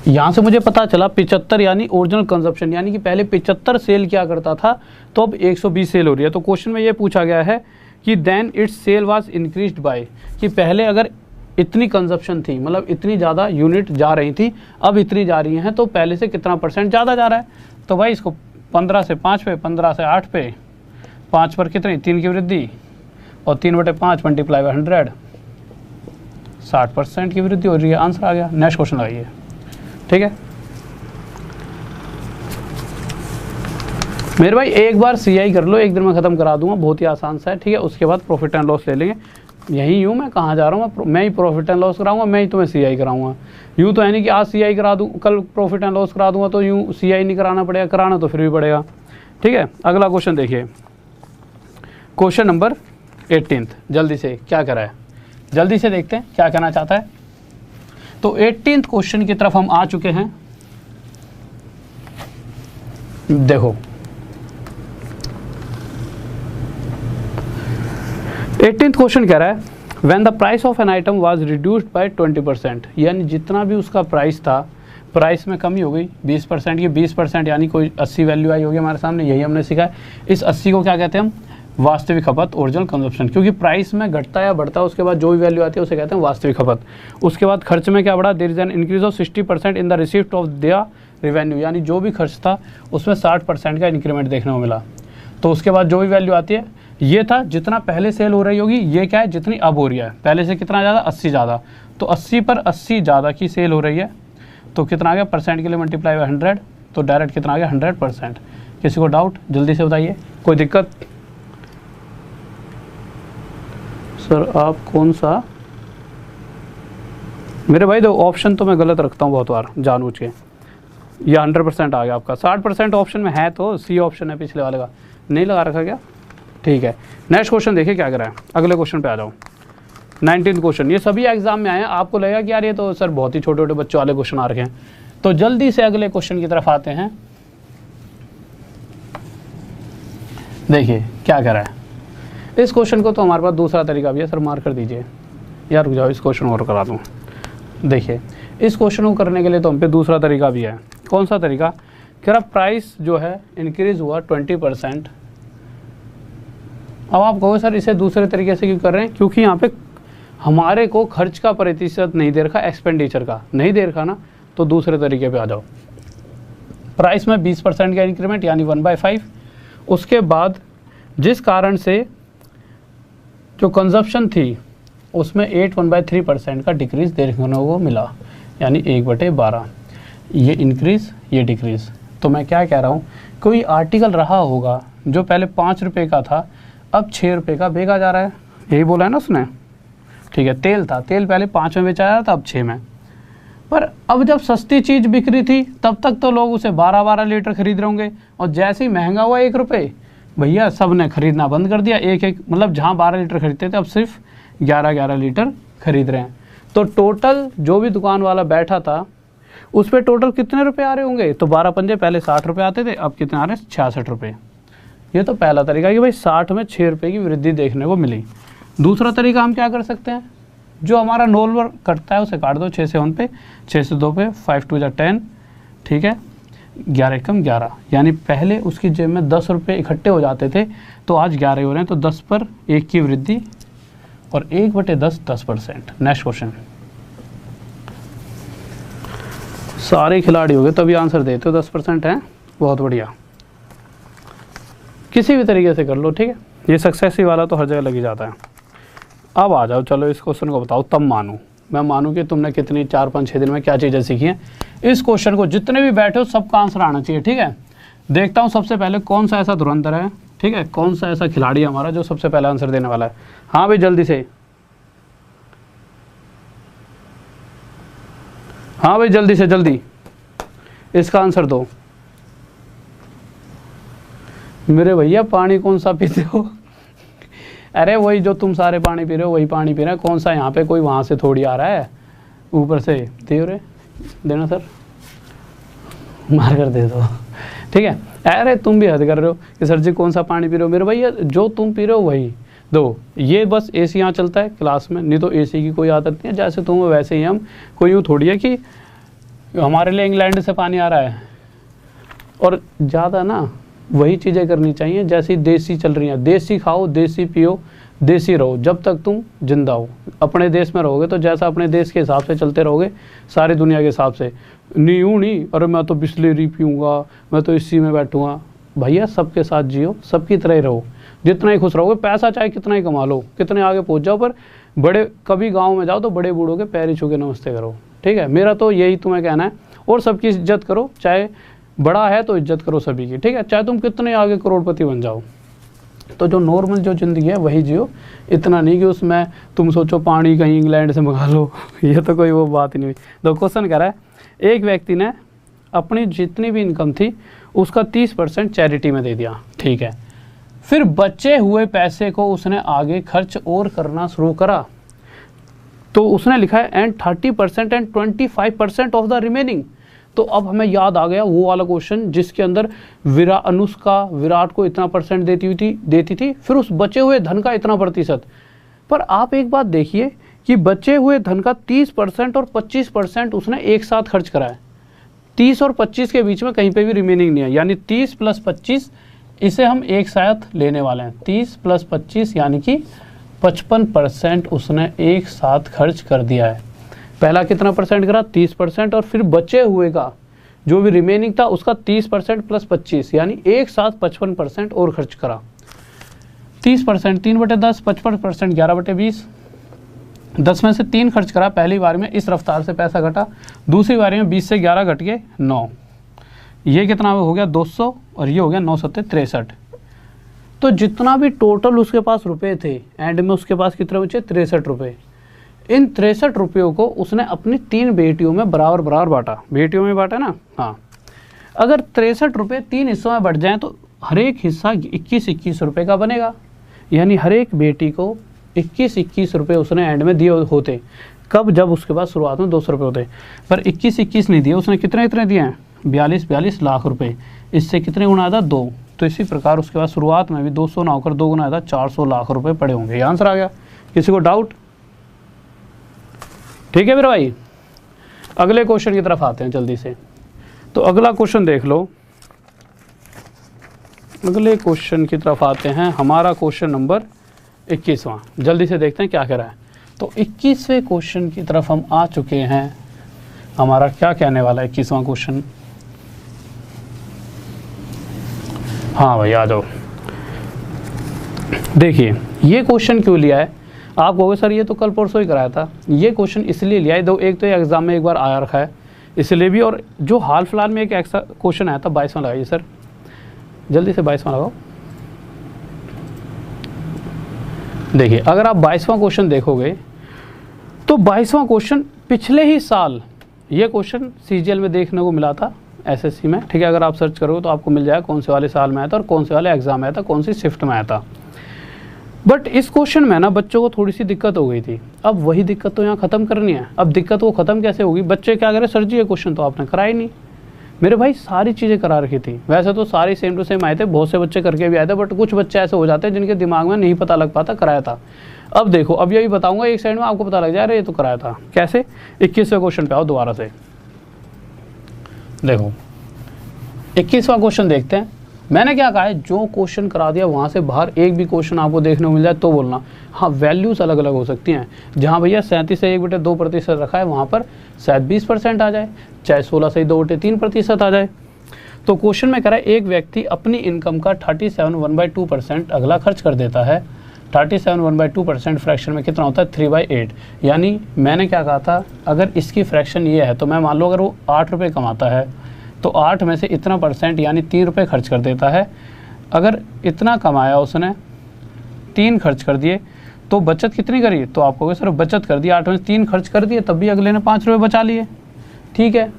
यहाँ से मुझे पता चला 75 यानी ओरिजिनल कंजप्शन, यानी कि पहले 75 सेल किया करता था तो अब 120 सेल हो रही है। तो क्वेश्चन में ये पूछा गया है कि then its sale was increased by, कि पहले अगर इतनी कंजप्शन थी, मतलब इतनी ज़्यादा यूनिट जा रही थी, अब इतनी जा रही हैं, तो पहले से कितना % ज़्यादा जा रहा है। तो भाई इसको 15 से 5 पे, 15 से 8 पे, 5 पर कितनी 3 की वृद्धि, और 3/5 मल्टीप्लाई बाय 100, 60% की वृद्धि हो रही है। आंसर आ गया। नेक्स्ट क्वेश्चन लगाइए, ठीक है मेरे भाई। एक बार CI कर लो, एक दिन में ख़त्म करा दूंगा, बहुत ही आसान सा है, ठीक है। उसके बाद प्रॉफिट एंड लॉस ले लेंगे। यही हूँ मैं, कहाँ जा रहा हूँ मैं ही प्रॉफिट एंड लॉस कराऊंगा, मैं ही तुम्हें CI कराऊंगा। यूँ तो है नहीं कि आज CI करा दूँ कल प्रॉफिट एंड लॉस करा दूंगा, तो यूँ CI नहीं कराना पड़ेगा, कराना तो फिर भी पड़ेगा, ठीक है। अगला क्वेश्चन देखिए, क्वेश्चन नंबर 18। जल्दी से क्या करा है, जल्दी से देखते हैं क्या कहना चाहता है। तो 18th क्वेश्चन की तरफ हम आ चुके हैं। देखो 18th क्वेश्चन कह रहा है when the price of an item was reduced by 20%, यानी जितना भी उसका प्राइस था, प्राइस में कमी हो गई 20% की। 20% यानी कोई 80 वैल्यू आई होगी हमारे सामने, यही हमने सीखा है। इस 80 को क्या कहते हैं हम, वास्तविक खपत, ओरिजिनल कंजप्शन, क्योंकि प्राइस में घटता या बढ़ता है, उसके बाद जो भी वैल्यू आती है उसे कहते हैं वास्तविक खपत। उसके बाद खर्च में क्या बढ़ा, there is an increase of 60% in the receipt of their revenue, यानी जो भी खर्च था उसमें 60% का इंक्रीमेंट देखने को मिला। तो उसके बाद जो भी वैल्यू आती है, ये था जितना पहले सेल हो रही होगी, ये क्या है जितनी अब हो रही है, पहले से कितना ज़्यादा 80 ज़्यादा, तो 80 पर 80 ज़्यादा की सेल हो रही है, तो कितना आ गया % के लिए मल्टीप्लाई बाय 100, तो डायरेक्ट कितना आ गया 100%। किसी को डाउट जल्दी से बताइए, कोई दिक्कत? सर आप कौन सा, मेरे भाई दो ऑप्शन तो मैं गलत रखता हूँ बहुत बार जानबूझ के। ये 100% आ गया आपका, 60% ऑप्शन में है, तो C ऑप्शन है पिछले वाले का, नहीं लगा रखा क्या? ठीक है। नेक्स्ट क्वेश्चन देखिए क्या करा है, अगले क्वेश्चन पे आ जाओ। 19th क्वेश्चन, ये सभी एग्जाम में आए हैं, आपको लगेगा कि यार ये तो सर बहुत ही छोटे छोटे बच्चों वाले क्वेश्चन आ रखे हैं, तो जल्दी से अगले क्वेश्चन की तरफ आते हैं। देखिए क्या कह रहा है, इस क्वेश्चन को तो हमारे पास दूसरा तरीका भी है, सर मार्क कर दीजिए यार, रुक जाओ इस क्वेश्चन और करा दूँ। देखिए इस क्वेश्चन को करने के लिए तो हम पे दूसरा तरीका भी है। कौन सा तरीका? कह रहा प्राइस जो है इंक्रीज हुआ 20%। अब आप कहो सर इसे दूसरे तरीके से क्यों कर रहे हैं, क्योंकि यहाँ पे हमारे को खर्च का प्रतिशत नहीं दे रखा, एक्सपेंडिचर का नहीं दे रखा ना, तो दूसरे तरीके पे आ जाओ। प्राइस में 20% का इंक्रीमेंट यानी 1/5। उसके बाद जिस कारण से जो कंजप्शन थी उसमें 1/3% का डिक्रीज देखने को मिला, यानी 1/12। ये इंक्रीज ये डिक्रीज। तो मैं क्या कह रहा हूँ, कोई आर्टिकल रहा होगा जो पहले 5 रुपये का था, अब 6 रुपये का बेचा जा रहा है, यही बोला है ना उसने, ठीक है। तेल था, तेल पहले 5 में बेचा जा रहा था, अब 6 में। पर अब जब सस्ती चीज़ बिक रही थी तब तक तो लोग उसे 12-12 लीटर खरीद रहे होंगे, और जैसे ही महंगा हुआ 1 रुपये, भैया सब ने खरीदना बंद कर दिया। एक मतलब जहाँ 12 लीटर खरीदते थे अब सिर्फ 11-11 लीटर खरीद रहे हैं। तो टोटल जो भी दुकान वाला बैठा था उस पर टोटल कितने रुपए आ रहे होंगे, तो 12 पंजे पहले 60 रुपये आते थे, अब कितने आ रहे हैं 66 रुपये। ये तो पहला तरीका है कि भाई 60 में 6 रुपये की वृद्धि देखने को मिली। दूसरा तरीका हम क्या कर सकते हैं, जो हमारा नोलवर कटता है उसे काट दो 6 से 1 पे, 6 से 2 पे, 5 2 10, ठीक है, 11 कम 11, यानी पहले उसकी जेब में 10 रुपये इकट्ठे हो जाते थे, तो आज 11 हो रहे हैं, तो 10 पर 1 की वृद्धि, और 1/10 10%। नेक्स्ट क्वेश्चन, सारे खिलाड़ी हो गए तभी आंसर देते हो, 10% है, बहुत बढ़िया। किसी भी तरीके से कर लो, ठीक है। ये सक्सेसिव वाला तो हर जगह लगी जाता है। अब आ जाओ, चलो इस क्वेश्चन को बताओ, तब मानूं मैं मानूं कि तुमने कितनी 4-5-6 दिन में क्या चीज़ें सीखी हैं। इस क्वेश्चन को जितने भी बैठे हो सबका आंसर आना चाहिए, ठीक है। देखता हूँ सबसे पहले कौन सा ऐसा धुरंधर है, ठीक है, कौन सा ऐसा खिलाड़ी है हमारा जो सबसे पहले आंसर देने वाला है। हाँ भाई जल्दी से, हाँ भाई जल्दी से जल्दी इसका आंसर दो। मेरे भैया पानी कौन सा पीते हो अरे वही जो तुम सारे पानी पी रहे हो वही पानी पी रहे हैं, कौन सा यहाँ पे कोई वहाँ से थोड़ी आ रहा है ऊपर से। दे रहे देना सर, मार कर दे दो, ठीक है। अरे तुम भी हद कर रहे हो कि सर जी कौन सा पानी पी रहे हो, मेरे भैया जो तुम पी रहे हो वही दो। ये बस एसी यहाँ चलता है क्लास में, नहीं तो एसी की कोई आदत नहीं है, जैसे तुम वैसे ही हम। कोई यूँ थोड़ी है कि हमारे लिए इंग्लैंड से पानी आ रहा है। और ज़्यादा ना वही चीज़ें करनी चाहिए जैसी देसी चल रही हैं। देसी खाओ, देसी पियो, देसी रहो जब तक तुम जिंदा हो। अपने देश में रहोगे तो जैसा अपने देश के हिसाब से चलते रहोगे, सारी दुनिया के हिसाब से। नहीं अरे मैं तो बिस्लेरी पीऊँगा, मैं तो इसी में बैठूँगा। भैया सबके साथ जियो, सबकी तरह ही रहो, जितना ही खुश रहोगे। पैसा चाहे कितना ही कमा लो, कितने आगे पहुँच जाओ, पर बड़े कभी गाँव में जाओ तो बड़े बूढ़ों के पैर ही छू के नमस्ते करो, ठीक है। मेरा तो यही तुम्हें कहना है। और सबकी इज्जत करो, चाहे बड़ा है तो इज्जत करो सभी की, ठीक है। चाहे तुम कितने आगे करोड़पति बन जाओ, तो जो नॉर्मल जो ज़िंदगी है वही जियो। इतना नहीं कि उसमें तुम सोचो पानी कहीं इंग्लैंड से मंगा लो ये तो कोई वो बात ही नहीं हुई। तो क्वेश्चन कह रहा है, एक व्यक्ति ने अपनी जितनी भी इनकम थी उसका 30% चैरिटी में दे दिया, ठीक है। फिर बचे हुए पैसे को उसने आगे खर्च और करना शुरू करा। तो उसने लिखा है and 30% and 25% of the remaining. तो अब हमें याद आ गया वो वाला क्वेश्चन जिसके अंदर अनुष्का विराट को इतना परसेंट देती थी, फिर उस बचे हुए धन का इतना प्रतिशत। पर आप एक बात देखिए कि बचे हुए धन का 30% और 25% उसने एक साथ खर्च करा है। 30 और 25 के बीच में कहीं पे भी रिमेनिंग नहीं है, यानी 30 + 25 इसे हम एक साथ लेने वाले हैं। 30 + 25 यानी कि 55% उसने एक साथ खर्च कर दिया है। पहला कितना परसेंट करा? 30%। और फिर बचे हुए का जो भी रिमेनिंग था उसका 30% + 25 यानी एक साथ 55% और खर्च करा। 30% 3/10, 55% 11/20। 10 में से 3 खर्च करा पहली बार में, इस रफ्तार से पैसा घटा। दूसरी बारी में 20 से 11 घट के 9, ये कितना हो गया 200 और ये हो गया 9 × 7 = 63। तो जितना भी टोटल उसके पास रुपए थे एंड में उसके पास कितने बचे? 63 रुपये। इन 63 रुपयों को उसने अपनी 3 बेटियों में बराबर बांटा। बेटियों में बांटा ना, हाँ। अगर 63 रुपये 3 हिस्सों में बढ़ जाएं तो हर एक हिस्सा 21-21 रुपये का बनेगा, यानी हर एक बेटी को 21-21 रुपये उसने एंड में दिए होते। कब? जब उसके पास शुरुआत में 200 रुपये होते, पर 21-21 नहीं दिए उसने। कितने दिए हैं? 42 लाख रुपए। इससे कितने गुना आया था? 2। तो इसी प्रकार उसके पास शुरुआत में भी 200 ना होकर 2 गुना आया था, 400 लाख रुपए पड़े होंगे। ये आंसर आ गया। किसी को डाउट? ठीक है मेरे भाई, अगले क्वेश्चन की तरफ आते हैं जल्दी से। तो अगला क्वेश्चन देख लो, अगले क्वेश्चन की तरफ आते हैं। हमारा क्वेश्चन नंबर 21वां, जल्दी से देखते हैं क्या कह रहा है। तो 21वें क्वेश्चन की तरफ हम आ चुके हैं। हमारा क्या कहने वाला है 21वां क्वेश्चन? हाँ भाई आ जाओ। देखिए ये क्वेश्चन क्यों लिया है? आप कहोगे सर ये तो कल परसों ही कराया था। ये क्वेश्चन इसलिए लिया है, एक तो एग्जाम में एक बार आया रखा है इसलिए भी, और जो हाल फिलहाल में एक एक्स्ट्रा क्वेश्चन आया था 22वां लगाइए सर, जल्दी से 22वां लगाओ। देखिए अगर आप 22वां क्वेश्चन देखोगे तो 22वां क्वेश्चन पिछले ही साल ये क्वेश्चन सीजीएल में देखने को मिला था, एसएससी में, ठीक है। अगर आप सर्च करोगे तो आपको मिल जाएगा कौन से वाले साल में आया था और कौन से वाले एग्जाम में आया था, कौन सी शिफ्ट में आया था। बट इस क्वेश्चन में ना बच्चों को थोड़ी सी दिक्कत हो गई थी। अब वही दिक्कत तो यहाँ ख़त्म करनी है। अब दिक्कत वो ख़त्म कैसे होगी? बच्चे क्या करें, सर जी ये क्वेश्चन तो आपने कराया ही नहीं। मेरे भाई सारी चीज़ें करा रखी थी, वैसे तो सारी सेम टू सेम आए थे, बहुत से बच्चे करके भी आए थे, बट कुछ बच्चे ऐसे हो जाते हैं जिनके दिमाग में नहीं पता लग पाता कराया था। अब देखो, अब यही बताऊंगा, एक साइड में आपको पता लग जाए अरे ये तो कराया था। कैसे? 21वें क्वेश्चन पे आओ दोबारा से। देखो 21वां क्वेश्चन देखते हैं। मैंने क्या कहा है, जो क्वेश्चन करा दिया वहाँ से बाहर एक भी क्वेश्चन आपको देखने को मिल जाए तो बोलना। हाँ वैल्यूज़ अलग अलग हो सकती हैं। जहाँ भैया 37 से 1/2% रखा है वहाँ पर शायद 20% आ जाए, चाहे 16 से 2/3% आ जाए। तो क्वेश्चन में कह रहा है एक व्यक्ति अपनी इनकम का 37 1/2% अगला खर्च कर देता है। 37 1/2% फ्रैक्शन में कितना होता है? 3/8। यानी मैंने क्या कहा था, अगर इसकी फ्रैक्शन ये है तो मैं मान लो अगर वो 8 रुपये कमाता है तो 8 में से इतना % यानी 3 रुपये खर्च कर देता है। अगर इतना कमाया उसने, 3 खर्च कर दिए, तो बचत कितनी करी? तो आप कहोगे सर बचत कर दिया 8 में से 3 खर्च कर दिए, तब भी अगले ने 5 रुपये बचा लिए, ठीक है।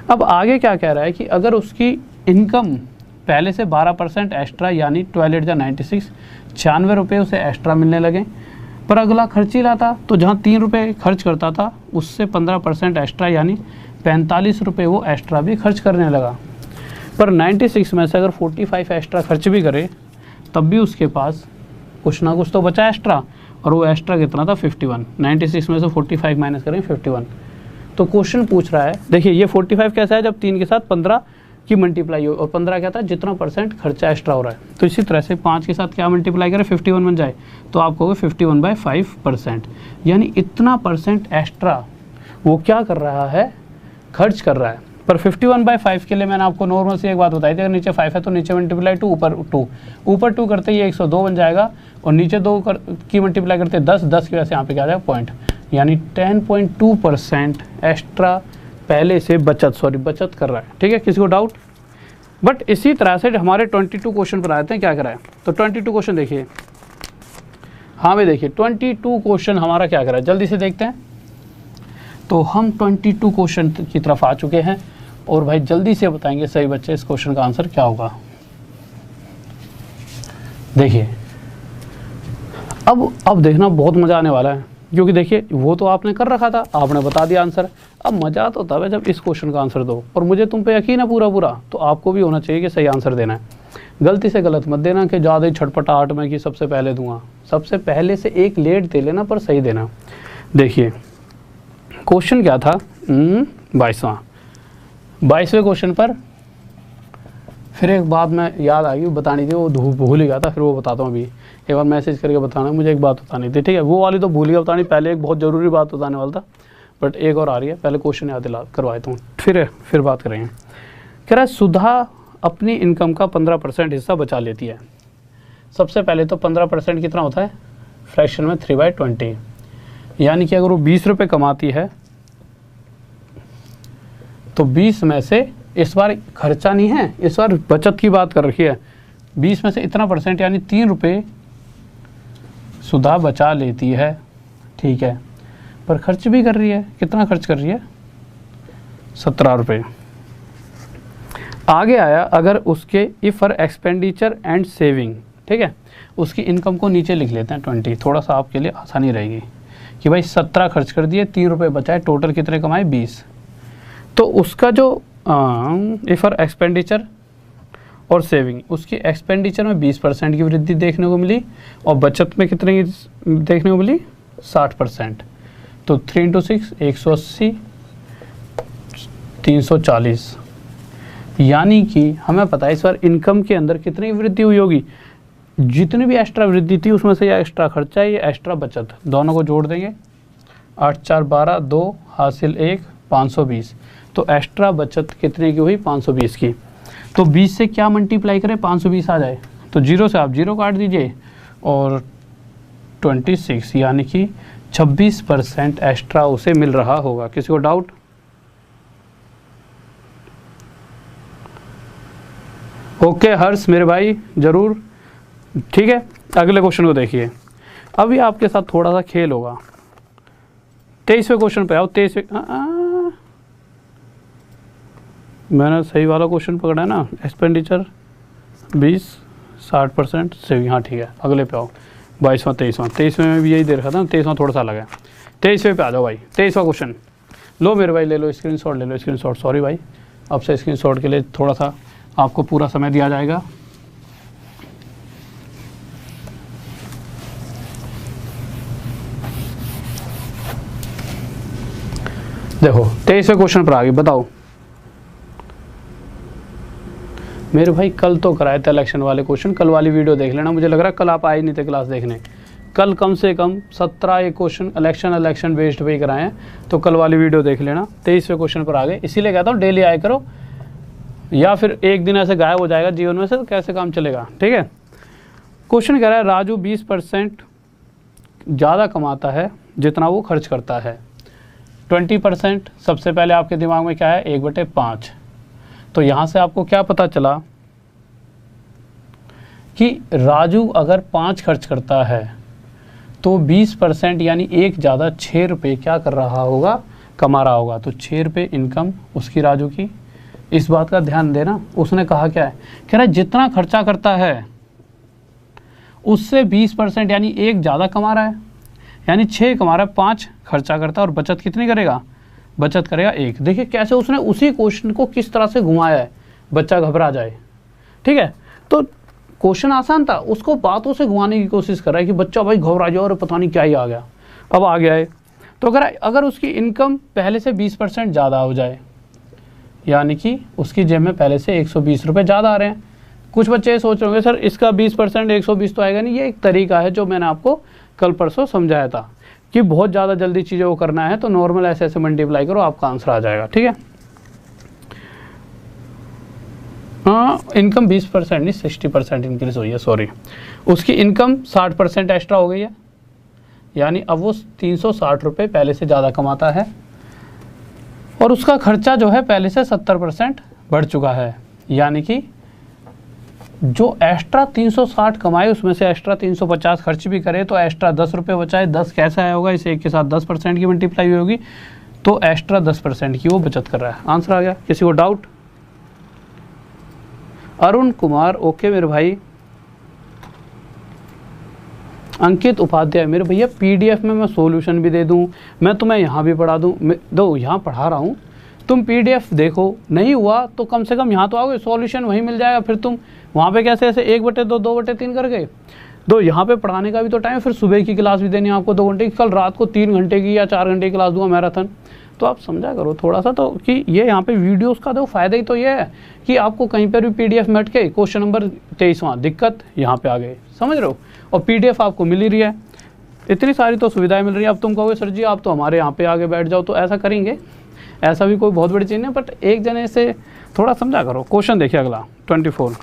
अब आगे क्या कह रहा है कि अगर उसकी इनकम पहले से 12% एक्स्ट्रा यानी 12 × 96 96 रुपये उसे एक्स्ट्रा मिलने लगे। पर अगला खर्चीला था, तो जहाँ 3 रुपये खर्च करता था उससे 15% एक्स्ट्रा यानी 45 रुपये वो एक्स्ट्रा भी खर्च करने लगा। पर 96 में से अगर 45 एक्स्ट्रा खर्च भी करे तब भी उसके पास कुछ ना कुछ तो बचा एक्स्ट्रा, और वो एक्स्ट्रा कितना था 51। 96 में से 45 माइनस करें 51। तो क्वेश्चन पूछ रहा है, देखिए ये 45 कैसा है, जब 3 के साथ 15 की मल्टीप्लाई हो, और 15 क्या था, जितना % खर्चा एक्स्ट्रा हो रहा है। तो इसी तरह से 5 के साथ क्या मल्टीप्लाई करें 51 बन जाए, तो आप कहोगे 51/5%, यानी इतना % एक्स्ट्रा वो क्या कर रहा है, खर्च कर रहा है। पर 51/5 के लिए मैंने आपको नॉर्मल से एक बात बताई थी, अगर नीचे 5 है तो नीचे मल्टीप्लाई 2, ऊपर 2 करते ही 102 बन जाएगा, और नीचे 2 की मल्टीप्लाई करते 10 की वजह से यहाँ पे क्या आ जाएगा पॉइंट, यानी 10.2% एक्स्ट्रा पहले से बचत कर रहा है। ठीक है, किसी को डाउट? बट इसी तरह से हमारे 22 क्वेश्चन पर आते हैं, क्या करा है। तो 22 क्वेश्चन देखिए, हाँ भाई देखिए 22 क्वेश्चन हमारा क्या करा है, जल्दी से देखते हैं। तो हम 22 क्वेश्चन की तरफ आ चुके हैं, और भाई जल्दी से बताएंगे सही बच्चे इस क्वेश्चन का आंसर क्या होगा। देखिए अब देखना बहुत मज़ा आने वाला है, क्योंकि देखिए वो तो आपने कर रखा था, आपने बता दिया आंसर। अब मज़ा तो तब है जब इस क्वेश्चन का आंसर दो, और मुझे तुम पे यकीन है पूरा, तो आपको भी होना चाहिए कि सही आंसर देना है। गलती से गलत मत देना कि ज़्यादा ही छटपटाहट में कि सबसे पहले दूंगा, सबसे पहले से एक लेट दे लेना पर सही देना। देखिए क्वेश्चन क्या था, 22वें क्वेश्चन पर फिर एक बात मैं याद आ गई बतानी थी, वो भूल ही गया था, फिर वो बताता हूँ। अभी एक बार मैसेज करके बताना, मुझे एक बात बतानी थी। ठीक है, वो वाली तो भूल गया बतानी, पहले एक बहुत ज़रूरी बात बताने वाला था, बट एक और आ रही है, पहले क्वेश्चन याद करवा देता हूँ, फिर बात करेंगे। कह रहा है सुधा अपनी इनकम का 15% हिस्सा बचा लेती है। सबसे पहले तो 15% कितना होता है, फ्रैक्शन में 3/20, यानी कि अगर वो 20 रुपये कमाती है तो 20 में से, इस बार खर्चा नहीं है, इस बार बचत की बात कर रखी है, 20 में से इतना % यानी 3 रुपये सुधा बचा लेती है। ठीक है, पर खर्च भी कर रही है, कितना खर्च कर रही है, 17 रुपये। आगे आया, अगर उसके if her expenditure and saving, ठीक है, उसकी इनकम को नीचे लिख लेते हैं 20, थोड़ा सा आपके लिए आसानी रहेगी कि भाई 17 खर्च कर दिए, 3 रुपये बचाए, टोटल कितने कमाए 20। तो उसका जो इफ़ हर एक्सपेंडिचर और सेविंग, उसकी एक्सपेंडिचर में 20% की वृद्धि देखने को मिली, और बचत में कितने की देखने को मिली, 60%। तो 3 × 6 180, 340, यानी कि हमें पता है इस बार इनकम के अंदर कितनी वृद्धि हुई होगी, जितनी भी एक्स्ट्रा वृद्धि थी उसमें से ये एक्स्ट्रा खर्चा है, ये एक्स्ट्रा बचत, दोनों को जोड़ देंगे, 8 × 4 = 12, 2 हासिल 1, 520। तो एक्स्ट्रा बचत कितने की हुई, 520 की। तो 20 से क्या मल्टीप्लाई करें 520 आ जाए, तो 0 से आप 0 काट दीजिए, और 26 यानी कि 26% एक्स्ट्रा उसे मिल रहा होगा। किसी को डाउट? ओके हर्ष मेरे भाई, ज़रूर। ठीक है, अगले क्वेश्चन को देखिए। अभी आपके साथ थोड़ा सा खेल होगा। 23वें क्वेश्चन पे आओ। 23वें मैंने सही वाला क्वेश्चन पकड़ा है ना, एक्सपेंडिचर 20, 60% सेविंग, हाँ ठीक है। अगले पे आओ, 22वां 23वां में भी यही दे रखा था, 23वां थोड़ा सा अलग है। 23वें पे आ जाओ भाई। 23वां क्वेश्चन लो मेरे भाई, ले लो स्क्रीनशॉट, ले लो स्क्रीनशॉट। सॉरी भाई, अब से स्क्रीनशॉट के लिए थोड़ा सा आपको पूरा समय दिया जाएगा। देखो 23वें क्वेश्चन पर आ गए, बताओ मेरे भाई। कल तो कराए थे इलेक्शन वाले क्वेश्चन, कल वाली वीडियो देख लेना। मुझे लग रहा है कल आप आए नहीं थे क्लास देखने। कल कम से कम 17 क्वेश्चन इलेक्शन बेस्ड पे ही कराए हैं, तो कल वाली वीडियो देख लेना। 23वें क्वेश्चन पर आ गए, इसीलिए कहता हूँ डेली आया करो, या फिर एक दिन ऐसे गायब हो जाएगा जीवन में से तो कैसे काम चलेगा। ठीक है, क्वेश्चन कह रहा है राजू 20% ज़्यादा कमाता है जितना वो खर्च करता है। 20% सबसे पहले आपके दिमाग में क्या है, 1/5। तो यहाँ से आपको क्या पता चला कि राजू अगर 5 खर्च करता है तो 20% यानी एक ज़्यादा 6 रुपये क्या कर रहा होगा, कमा रहा होगा। तो 6 रुपये इनकम उसकी राजू की, इस बात का ध्यान देना। उसने कहा क्या है, कह रहा है जितना खर्चा करता है उससे 20% यानी 1 ज़्यादा कमा रहा है, यानी 6 कमा रहा है, 5 खर्चा करता है और बचत कितनी करेगा, बचत करेगा 1। देखिए कैसे उसने उसी क्वेश्चन को किस तरह से घुमाया है, बच्चा घबरा जाए। ठीक है, तो क्वेश्चन आसान था, उसको बातों से घुमाने की कोशिश कर रहा है कि बच्चा भाई घबरा जाए और पता नहीं क्या ही आ गया। अब आ गया है तो अगर उसकी इनकम पहले से 20% ज़्यादा हो जाए, यानी कि उसकी जेब में पहले से 120 रुपये ज़्यादा आ रहे हैं। कुछ बच्चे सोच रहे होंगे सर इसका 20% 120 तो आएगा नहीं। ये एक तरीका है जो मैंने आपको कल परसों समझाया था कि बहुत ज़्यादा जल्दी चीज़ें को करना है तो नॉर्मल ऐसे मल्टीप्लाई करो, आपका आंसर आ जाएगा। ठीक है, हाँ इनकम 20% नहीं 60% इंक्रीज हुई है, सॉरी। उसकी इनकम 60% एक्स्ट्रा हो गई है, यानी अब वो 360 रुपये पहले से ज़्यादा कमाता है और उसका खर्चा जो है पहले से 70% बढ़ चुका है, यानी कि जो एक्स्ट्रा 360 कमाए उसमें से एक्स्ट्रा 350 खर्च भी करे तो एक्स्ट्रा 10 रुपये बचाए। 10 कैसा आया होगा, इसे 1 के साथ 10% की मल्टीप्लाई हुई होगी तो एक्स्ट्रा 10% की वो बचत कर रहा है। आंसर आ गया। किसी को डाउट? अरुण कुमार, ओके मेरे भाई। अंकित उपाध्याय, मेरे भैया पीडीएफ में मैं सॉल्यूशन भी दे दूं, मैं तुम्हें यहाँ भी पढ़ा दूं, दो यहाँ पढ़ा रहा हूँ, तुम पीडीएफ देखो, नहीं हुआ तो कम से कम यहाँ तो आओगे, सॉल्यूशन वहीं मिल जाएगा। फिर तुम वहाँ पे कैसे ऐसे 1/2 2/3 कर गए, दो यहाँ पे पढ़ाने का भी तो टाइम, फिर सुबह की क्लास भी देनी है आपको 2 घंटे की, कल रात को 3 घंटे की या 4 घंटे की क्लास दूंगा मैराथन। तो आप समझा करो थोड़ा सा तो कि ये यहाँ पे वीडियोस का तो फ़ायदा ही तो ये है कि आपको कहीं पर भी पीडीएफ में अटके क्वेश्चन नंबर 23वां दिक्कत यहाँ पे आ गए, समझ रहे हो, और पीडीएफ आपको मिल ही रही है, इतनी सारी तो सुविधाएं मिल रही है। अब तुम कहोगे सर जी आप तो हमारे यहाँ पे आगे बैठ जाओ, तो ऐसा करेंगे, ऐसा भी कोई बहुत बड़ी चीज़ नहीं, बट एक जने से थोड़ा समझा करो। क्वेश्चन देखिए अगला 24।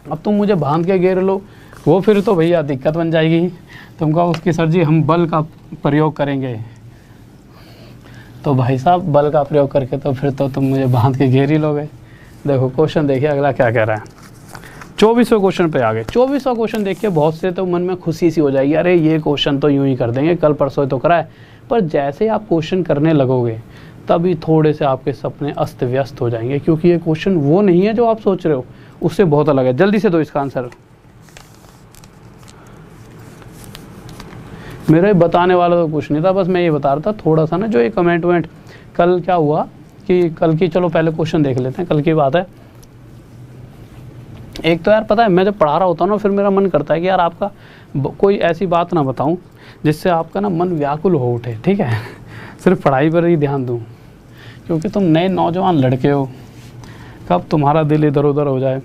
अब तुम मुझे बांध के घेर लो, वो फिर तो भैया दिक्कत बन जाएगी। तुम कहो उसकी सर जी हम बल का प्रयोग करेंगे, तो भाई साहब बल का प्रयोग करके तो फिर तो तुम मुझे बांध के घेर ही लोगे। देखो क्वेश्चन देखिए अगला क्या कह रहा है। 24वें क्वेश्चन पे आ गए। 24वां क्वेश्चन देखिए बहुत से तो मन में खुशी सी हो जाएगी, अरे ये क्वेश्चन तो यूं ही कर देंगे, कल परसों तो करा है। पर जैसे ही आप क्वेश्चन करने लगोगे तभी थोड़े से आपके सपने अस्त व्यस्त हो जाएंगे, क्योंकि ये क्वेश्चन वो नहीं है जो आप सोच रहे हो, उससे बहुत अलग है। जल्दी से दो इसका आंसर। मेरे बताने वाला तो कुछ नहीं था, बस मैं ये बता रहा था थोड़ा सा ना, जो ये कमेंट वेंट कल क्या हुआ कि कल की, चलो पहले क्वेश्चन देख लेते हैं, कल की बात है। एक तो यार पता है मैं जब पढ़ा रहा होता हूँ ना, फिर मेरा मन करता है कि यार आपका कोई ऐसी बात ना बताऊँ जिससे आपका ना मन व्याकुल हो उठे, ठीक है सिर्फ पढ़ाई पर ही ध्यान दूँ, क्योंकि तुम नए नौजवान लड़के हो, कब तुम्हारा दिल इधर उधर हो जाए।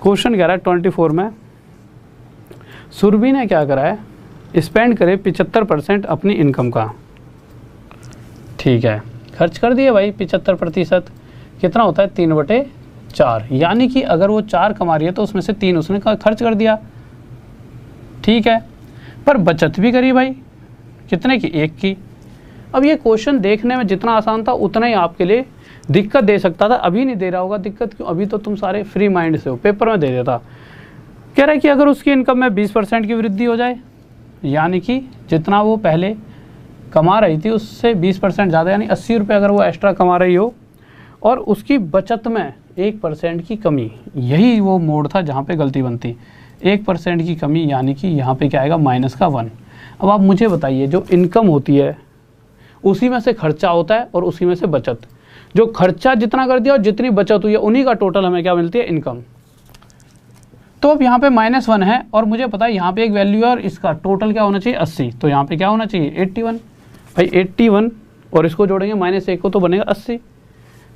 क्वेश्चन कह रहा है 24 में, सुरभि ने क्या करा है, स्पेंड करे 75% अपनी इनकम का। ठीक है, खर्च कर दिए भाई 75%, कितना होता है 3/4, यानी कि अगर वो 4 कमा रही है तो उसमें से 3 उसने खर्च कर दिया। ठीक है, पर बचत भी करी भाई, कितने की, 1 की। अब ये क्वेश्चन देखने में जितना आसान था उतना ही आपके लिए दिक्कत दे सकता था। अभी नहीं दे रहा होगा दिक्कत, क्यों, अभी तो तुम सारे फ्री माइंड से हो, पेपर में दे देता। कह रहा है कि अगर उसकी इनकम में 20% की वृद्धि हो जाए, यानी कि जितना वो पहले कमा रही थी उससे 20% ज़्यादा, यानी 80 रुपये अगर वो एक्स्ट्रा कमा रही हो, और उसकी बचत में 1% की कमी, यही वो मोड था जहाँ पे गलती बनती। 1% की कमी, यानी कि यहाँ पे क्या आएगा, -1। अब आप मुझे बताइए, जो इनकम होती है उसी में से खर्चा होता है और उसी में से बचत, जो खर्चा जितना कर दिया और जितनी बचत हुई है उन्हीं का टोटल हमें क्या मिलती है, इनकम। तो अब यहाँ पे -1 है और मुझे पता है यहाँ पे एक वैल्यू है और इसका टोटल क्या होना चाहिए, 80। तो यहाँ पे क्या होना चाहिए, 81 भाई, 81 और इसको जोड़ेंगे -1 को तो बनेगा 80,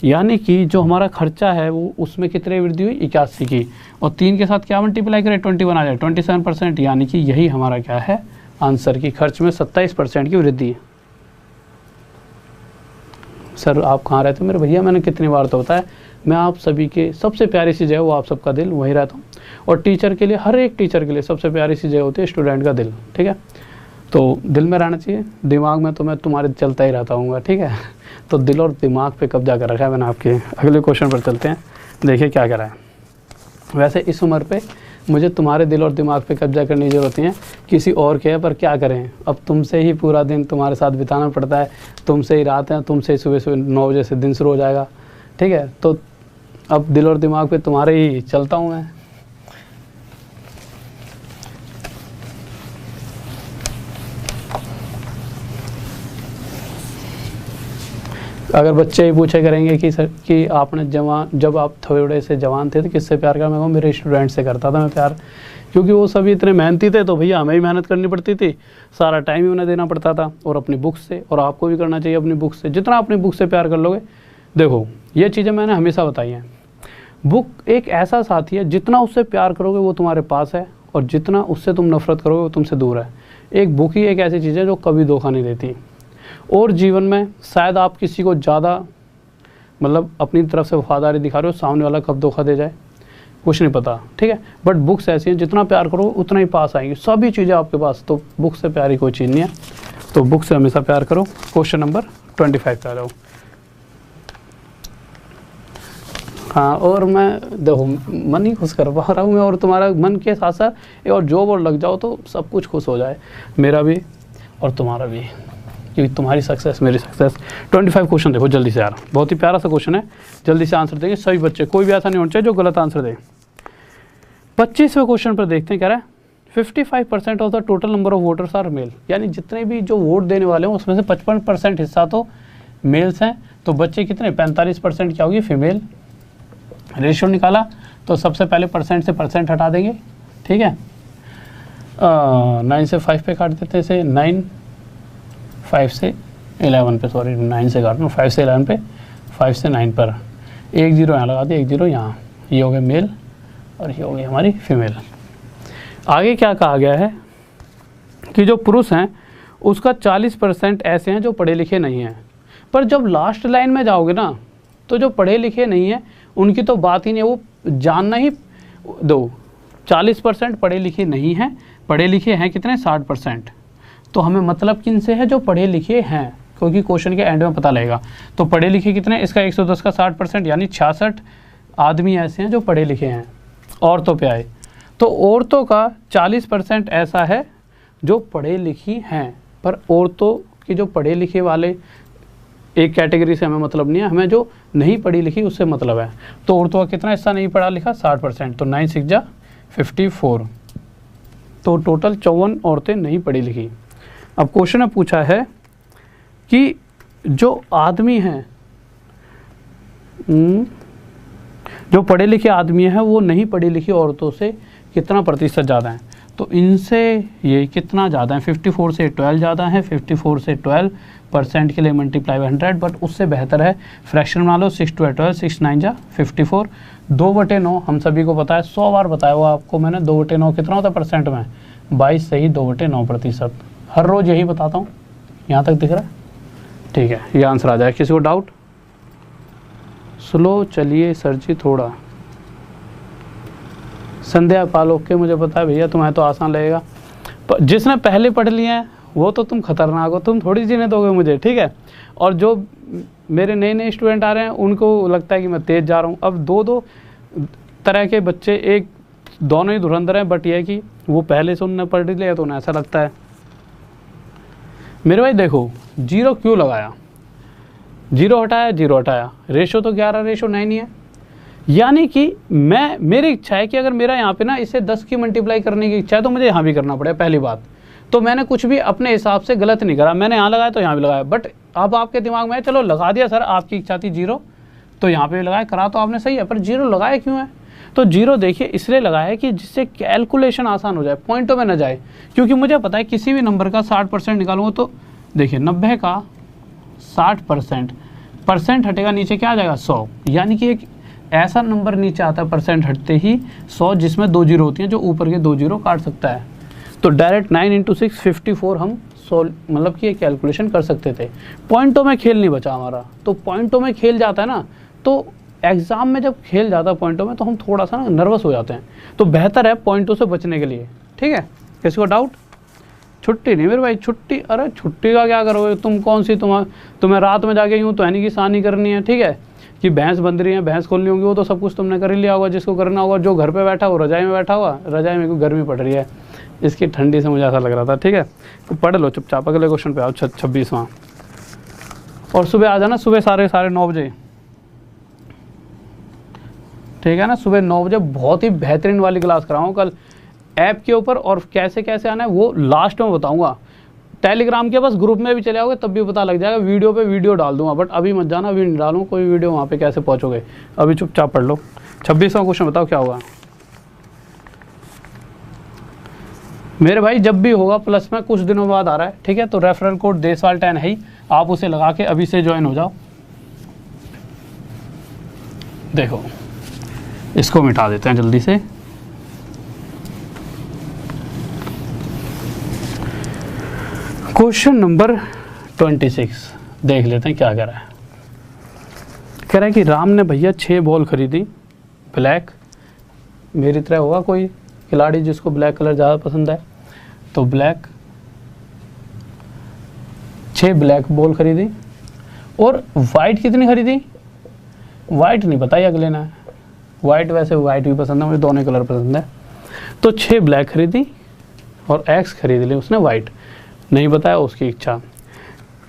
यानी कि जो हमारा खर्चा है वो उसमें कितनी वृद्धि हुई, 81 की, और 3 के साथ क्या मल्टीप्लाई करें, 21 आ जाए, 27%, यानी कि यही हमारा क्या है आंसर, की खर्च में 27% की वृद्धि है। सर आप कहाँ रहते हो मेरे भैया, मैंने कितनी बार तो बताया, मैं आप सभी के सबसे प्यारी सी जगह वो आप सबका दिल, वहीं रहता हूँ। और टीचर के लिए, हर एक टीचर के लिए सबसे प्यारी सी जगह होती है स्टूडेंट का दिल, ठीक है। तो दिल में रहना चाहिए, दिमाग में तो मैं तुम्हारे चलता ही रहता हूँ, ठीक है। तो दिल और दिमाग पे कब्जा कर रखा है मैंने आपके। अगले क्वेश्चन पर चलते हैं, देखिए क्या कह रहा है। वैसे इस उम्र पे मुझे तुम्हारे दिल और दिमाग पे कब्जा करने की ज़रूरत नहीं है, किसी और के है, पर क्या करें, अब तुमसे ही पूरा दिन तुम्हारे साथ बिताना पड़ता है, तुमसे ही रात है, तुमसे ही सुबह 9 बजे से दिन शुरू हो जाएगा, ठीक है, तो अब दिल और दिमाग पे तुम्हारे ही चलता हूँ मैं। अगर बच्चे ही पूछे करेंगे कि सर कि आपने जब आप थोड़े से जवान थे तो किससे प्यार करा, मैं कहूँ मेरे स्टूडेंट से करता था मैं प्यार, क्योंकि वो सभी इतने मेहनती थे तो भैया हमें भी मेहनत करनी पड़ती थी, सारा टाइम ही उन्हें देना पड़ता था, और अपनी बुक से, और आपको भी करना चाहिए अपनी बुक से। जितना अपनी बुक से प्यार कर लोगे, देखो ये चीज़ें मैंने हमेशा बताई हैं, बुक एक ऐसा साथी है, जितना उससे प्यार करोगे वो तुम्हारे पास है, और जितना उससे तुम नफरत करोगे वो तुमसे दूर है। एक बुक ही एक ऐसी चीज़ है जो कभी धोखा नहीं देती। और जीवन में शायद आप किसी को ज़्यादा मतलब अपनी तरफ से वफादारी दिखा रहे हो, सामने वाला कब धोखा दे जाए कुछ नहीं पता, ठीक है। बट बुक्स ऐसी हैं, जितना प्यार करो उतना ही पास आएंगी, सभी चीज़ें आपके पास, तो बुक से प्यारी कोई चीज़ नहीं है, तो बुक से हमेशा प्यार करो। क्वेश्चन नंबर 25 पे आ जाओ। हाँ, और मैं देखो मन ही खुश कर पा रहा हूँ मैं, और तुम्हारा मन के साथ साथ एक और जॉब और लग जाओ तो सब कुछ खुश हो जाए, मेरा भी और तुम्हारा भी, क्योंकि तुम्हारी सक्सेस मेरी सक्सेस। 25 क्वेश्चन देखो जल्दी से यार, बहुत ही प्यारा सा क्वेश्चन है, जल्दी से आंसर देंगे सभी बच्चे, कोई भी ऐसा नहीं होना चाहिए जो गलत आंसर दे। 25वें क्वेश्चन पर देखते हैं, कह रहा है 55% of the total number of voters are male, यानी जितने भी जो वोट देने वाले हैं उसमें से 55% हिस्सा तो मेल्स हैं, तो बच्चे कितने 45% क्या होगी फीमेल। रेशियो निकाला तो सबसे पहले परसेंट से परसेंट हटा देंगे, ठीक है। 9 से 5 पे काट देते हैं, से 9 5 से 11 पे, सॉरी 9 से काटना, 5 से 11 पे, 5 से 9 पर, 1 0 यहाँ लगा दिया, 1 0 यहाँ, ये हो गए मेल और ये हो गई हमारी फीमेल। आगे क्या कहा गया है कि जो पुरुष हैं उसका 40% ऐसे हैं जो पढ़े लिखे नहीं हैं, पर जब लास्ट लाइन में जाओगे ना तो जो पढ़े लिखे नहीं हैं उनकी तो बात ही नहीं है, वो जानना ही दो। 40% पढ़े लिखे नहीं हैं, पढ़े लिखे हैं कितने 60%, तो हमें मतलब किन से है जो पढ़े लिखे हैं, क्योंकि क्वेश्चन के एंड में पता लगेगा। तो पढ़े लिखे कितने, इसका 110 का 60% यानी 66 आदमी ऐसे हैं जो पढ़े लिखे हैं। औरतों पे आए तो औरतों का 40% ऐसा है जो पढ़े लिखी हैं, पर औरतों की जो पढ़े लिखे वाले एक कैटेगरी से हमें मतलब नहीं है, हमें जो नहीं पढ़ी लिखी उससे मतलब है। तो औरतों का कितना हिस्सा नहीं पढ़ा लिखा 60%, तो 9 6 जा 54, तो टोटल 54 औरतें नहीं पढ़ी लिखी। अब क्वेश्चन में पूछा है कि जो आदमी हैं जो पढ़े लिखे आदमी हैं वो नहीं पढ़ी लिखी औरतों से कितना प्रतिशत ज़्यादा है, तो इनसे ये कितना ज़्यादा है, 54 से 12 ज़्यादा है, 54 से 12% के लिए मल्टीप्लाई बाई 100, बट उससे बेहतर है फ्रैक्शन बना लो, 6 2 12, 6 9 जा 54, 2/9 हम सभी को पता है, 100 बार बताया हुआ आपको मैंने, 2/9 कितना होता है परसेंट में 22, सही 2/9%, हर रोज़ यही बताता हूँ। यहाँ तक दिख रहा है, ठीक है, ये आंसर आ जाए। किसी को डाउट? स्लो चलिए सर जी थोड़ा, संध्या पाल ओके, मुझे पता है भैया तुम्हें तो आसान लगेगा, जिसने पहले पढ़ लिए हैं वो तो तुम खतरनाक हो, तुम थोड़ी जीने दोगे मुझे, ठीक है। और जो मेरे नए नए स्टूडेंट आ रहे हैं उनको लगता है कि मैं तेज़ जा रहा हूँ। अब दो तरह के बच्चे, एक दोनों ही धुरंधर हैं, बट ये है कि वो पहले से उन्होंने पढ़ लिया तो उन्हें ऐसा लगता है। मेरे भाई देखो 0 क्यों लगाया, 0 हटाया, 0 हटाया, रेशो तो 11:9 ही है, यानी कि मेरी इच्छा है कि अगर मेरा यहाँ पे ना इसे 10 की मल्टीप्लाई करने की इच्छा है तो मुझे यहाँ भी करना पड़ेगा। पहली बात तो मैंने कुछ भी अपने हिसाब से गलत नहीं करा, मैंने यहाँ लगाया तो यहाँ भी लगाया, बट अब आपके दिमाग में चलो लगा दिया सर, आपकी इच्छा थी 0 तो यहाँ पे भी लगाया, करा तो आपने सही है, पर 0 लगाया क्यों है? तो 0 देखिए इसलिए लगाया है कि जिससे कैलकुलेशन आसान हो जाए, पॉइंटों में न जाए, क्योंकि मुझे पता है किसी भी नंबर का 60% निकालूंगा तो देखिए 90 का 60% परसेंट हटेगा, नीचे क्या आ जाएगा 100, यानी कि एक ऐसा नंबर नीचे आता है परसेंट हटते ही 100 जिसमें 2 जीरो होती हैं, जो ऊपर के 2 जीरो काट सकता है। तो डायरेक्ट 9 × 6 54 हम मतलब कि ये कैलकुलेशन कर सकते थे। पॉइंटों में खेल नहीं बचा हमारा, तो पॉइंटों में खेल जाता है ना, तो एग्ज़ाम में जब खेल जाता है पॉइंटों में तो हम थोड़ा सा ना नर्वस हो जाते हैं, तो बेहतर है पॉइंटों से बचने के लिए, ठीक है। किसी को डाउट? छुट्टी नहीं मेरे भाई, छुट्टी, अरे छुट्टी का क्या करोगे तुम, कौन सी तुम्हें रात में जाके यूँ तो है नहीं कि सानी करनी है, ठीक है, कि भैंस बंध रही है, भैंस खोलनी होगी, वो तो सब कुछ तुमने कर ही लिया होगा जिसको करना होगा। जो घर पे बैठा हो रजाई में बैठा हुआ, रजाई में गर्मी पड़ रही है, इसकी ठंडी से मुझे ऐसा लग रहा था, ठीक है। तो पढ़ लो चुपचाप, अगले क्वेश्चन पे आओ, 26वां। और सुबह आ जाना, सुबह साढ़े 9 बजे, ठीक है ना। सुबह 9 बजे बहुत ही बेहतरीन वाली क्लास कराऊँ कल ऐप के ऊपर, और कैसे कैसे आना है वो लास्ट में बताऊँगा। टेलीग्राम के बस ग्रुप में भी चले आओगे तब भी पता लग जाएगा, वीडियो पे वीडियो डाल दूंगा, बट अभी मत जाना, अभी नहीं डालूँ कोई वीडियो, वहाँ पे कैसे पहुँचोगे, अभी चुपचाप पढ़ लो। 26वां क्वेश्चन बताओ क्या होगा मेरे भाई। जब भी होगा प्लस में कुछ दिनों बाद आ रहा है, ठीक है, तो रेफरल कोड देशवाल 10 है ही, आप उसे लगा के अभी से ज्वाइन हो जाओ। देखो इसको मिटा देते हैं जल्दी से। क्वेश्चन नंबर 26 देख लेते हैं क्या कह रहा है। कह रहा है कि राम ने भैया 6 बॉल खरीदी ब्लैक, मेरी तरह होगा कोई खिलाड़ी जिसको ब्लैक कलर ज़्यादा पसंद है, तो ब्लैक 6 ब्लैक बॉल खरीदी, और वाइट कितनी खरीदी, वाइट नहीं बताई अगले ने, वाइट वैसे वाइट भी पसंद है मुझे, दोनों कलर पसंद है, तो 6 ब्लैक खरीदी और एक्स खरीद ली उसने वाइट, नहीं बताया उसकी इच्छा।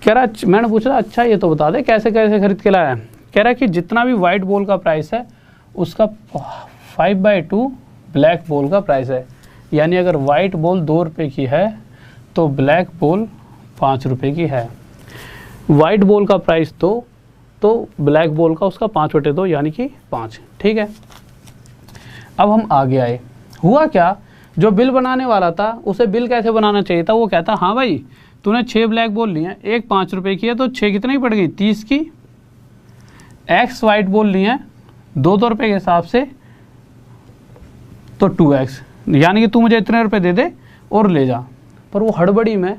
कह रहा मैंने पूछा अच्छा ये तो बता दे कैसे कैसे खरीद के लाया है। कह रहा है कि जितना भी वाइट बॉल का प्राइस है उसका 5/2 ब्लैक बॉल का प्राइस है, यानी अगर वाइट बॉल 2 रुपये की है तो ब्लैक बॉल 5 रुपये की है। वाइट बॉल का प्राइस तो ब्लैक बॉल का उसका 5/2 यानी कि 5, ठीक है। अब हम आगे आए, हुआ क्या, जो बिल बनाने वाला था उसे बिल कैसे बनाना चाहिए था, वो कहता हाँ भाई तूने 6 ब्लैक बॉल ली हैं, एक 5 रुपये की है तो 6 कितनी पड़ गई 30 की, एक्स वाइट बॉल ली हैं 2-2 रुपये के हिसाब से तो 2x, यानी कि तू मुझे इतने रुपए दे दे और ले जा। पर वो हड़बड़ी में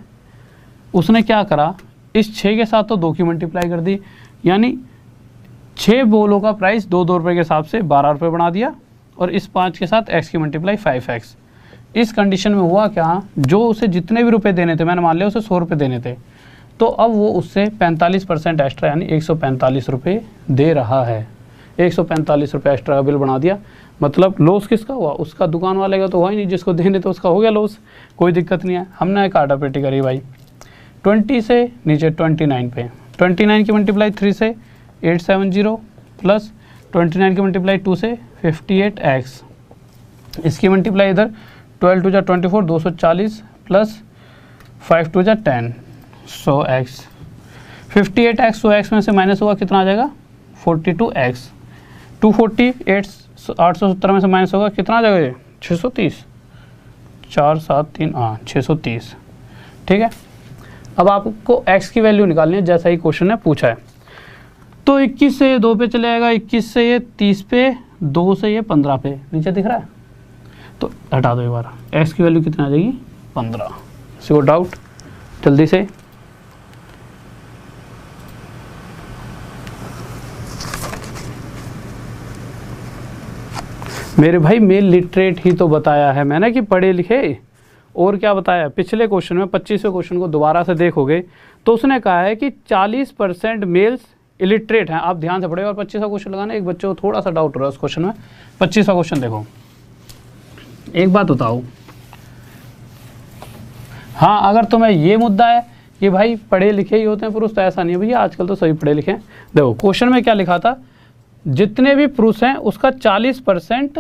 उसने क्या करा, इस 6 के साथ तो 2 की मल्टीप्लाई कर दी, यानी 6 बॉलों का प्राइस 2-2 रुपये के हिसाब से 12 रुपये बना दिया, और इस 5 के साथ x की मल्टीप्लाई 5x। इस कंडीशन में हुआ क्या, जो उसे जितने भी रुपए देने थे, मैंने मान लिया उसे 100 रुपये देने थे, तो अब वो उससे 45% एक्स्ट्रा यानी 145 रुपये दे रहा है। 145 रुपये एक्स्ट्रा का बिल बना दिया, मतलब लॉस किसका हुआ, उसका, दुकान वाले का तो हुआ ही नहीं, जिसको देने थे उसका हो गया लॉस, कोई दिक्कत नहीं है। हमने एक काटापेटी करी भाई, 20 से नीचे 29 पे, 29 की मल्टीप्लाई 3 से 870 प्लस 29 की मल्टीप्लाई 2 से 58x, इसकी मल्टीप्लाई इधर 12 2 जा 24 240 प्लस 5 2 जा 10 100x, 58x 100x में से माइनस होगा कितना आ जाएगा 42x, 248 870 में से माइनस होगा कितना आ जाएगा 630, 4 7 3 हाँ 630, ठीक है। अब आपको x की वैल्यू निकालनी है जैसा ही क्वेश्चन ने पूछा है। तो 21 से ये 2 पे चले जाएगा, 21 से ये 30 पे, 2 से ये 15 पे, नीचे दिख रहा है, तो हटा दो एक बार, x की वैल्यू कितनी आ जाएगी 15। किसी को डाउट जल्दी से, मेरे भाई मेल लिटरेट ही तो बताया है मैंने कि पढ़े लिखे, और क्या बताया। पिछले क्वेश्चन में 25वें क्वेश्चन को दोबारा से देखोगे तो उसने कहा है कि 40% मेल्स इलिटरेट हैं। आप ध्यान से पढ़े और 25वां क्वेश्चन लगाना, एक बच्चे को थोड़ा सा डाउट हो रहा है उस क्वेश्चन में। 25वां क्वेश्चन देखो, एक बात बताओ, हाँ अगर तुम्हें ये मुद्दा है कि भाई पढ़े लिखे ही होते हैं पुरुष, तो ऐसा नहीं है भैया, आजकल तो सभी पढ़े लिखे हैं। देखो क्वेश्चन में क्या लिखा था, जितने भी पुरुष हैं उसका 40%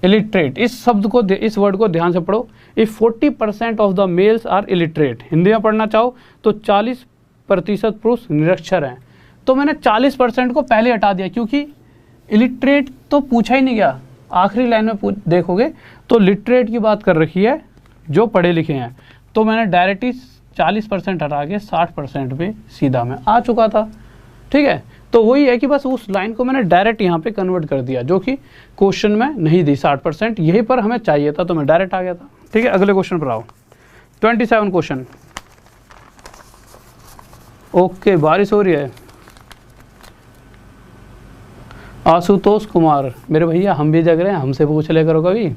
इलिटरेट। इस शब्द को, इस वर्ड को ध्यान से पढ़ो, if 40% of the males are illiterate, Hindi में पढ़ना चाहो तो 40% पुरुष निरक्षर हैं। तो मैंने 40% को पहले हटा दिया क्योंकि इलिटरेट तो पूछा ही नहीं गया। आखिरी लाइन में देखोगे तो लिटरेट की बात कर रखी है जो पढ़े लिखे हैं, तो मैंने डायरेक्ट ही 40% हटा के 60% पे सीधा में आ चुका था, ठीक है। तो वही है कि बस उस लाइन को मैंने डायरेक्ट यहाँ पे कन्वर्ट कर दिया, जो कि क्वेश्चन में नहीं दी 60%, यहीं पर हमें चाहिए था तो मैं डायरेक्ट आ गया था, ठीक है। अगले क्वेश्चन पर आओ, 27 क्वेश्चन। ओके, बारिश हो रही है। आशुतोष कुमार, मेरे भैया हम भी जग रहे हैं, हमसे पूछ ले करो कभी,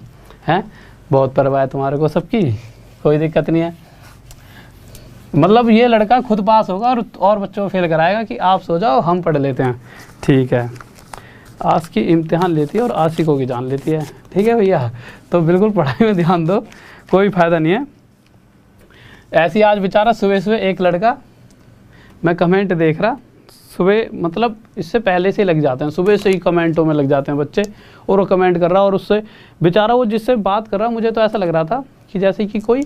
हैं बहुत परवाह है तुम्हारे को सबकी, कोई दिक्कत नहीं है। मतलब ये लड़का खुद पास होगा और बच्चों को फेल कराएगा कि आप सो जाओ हम पढ़ लेते हैं, ठीक है। आज की इम्तिहान लेती है और आशिकों की जान लेती है, ठीक है भैया। तो बिल्कुल पढ़ाई में ध्यान दो, कोई फ़ायदा नहीं है। ऐसी आज बेचारा सुबह सुबह एक लड़का, मैं कमेंट देख रहा, सुबह मतलब इससे पहले से लग जाते हैं, सुबह से ही कमेंटों में लग जाते हैं बच्चे, और वो कमेंट कर रहा है और उससे बेचारा वो जिससे बात कर रहा है, मुझे तो ऐसा लग रहा था कि जैसे कि कोई,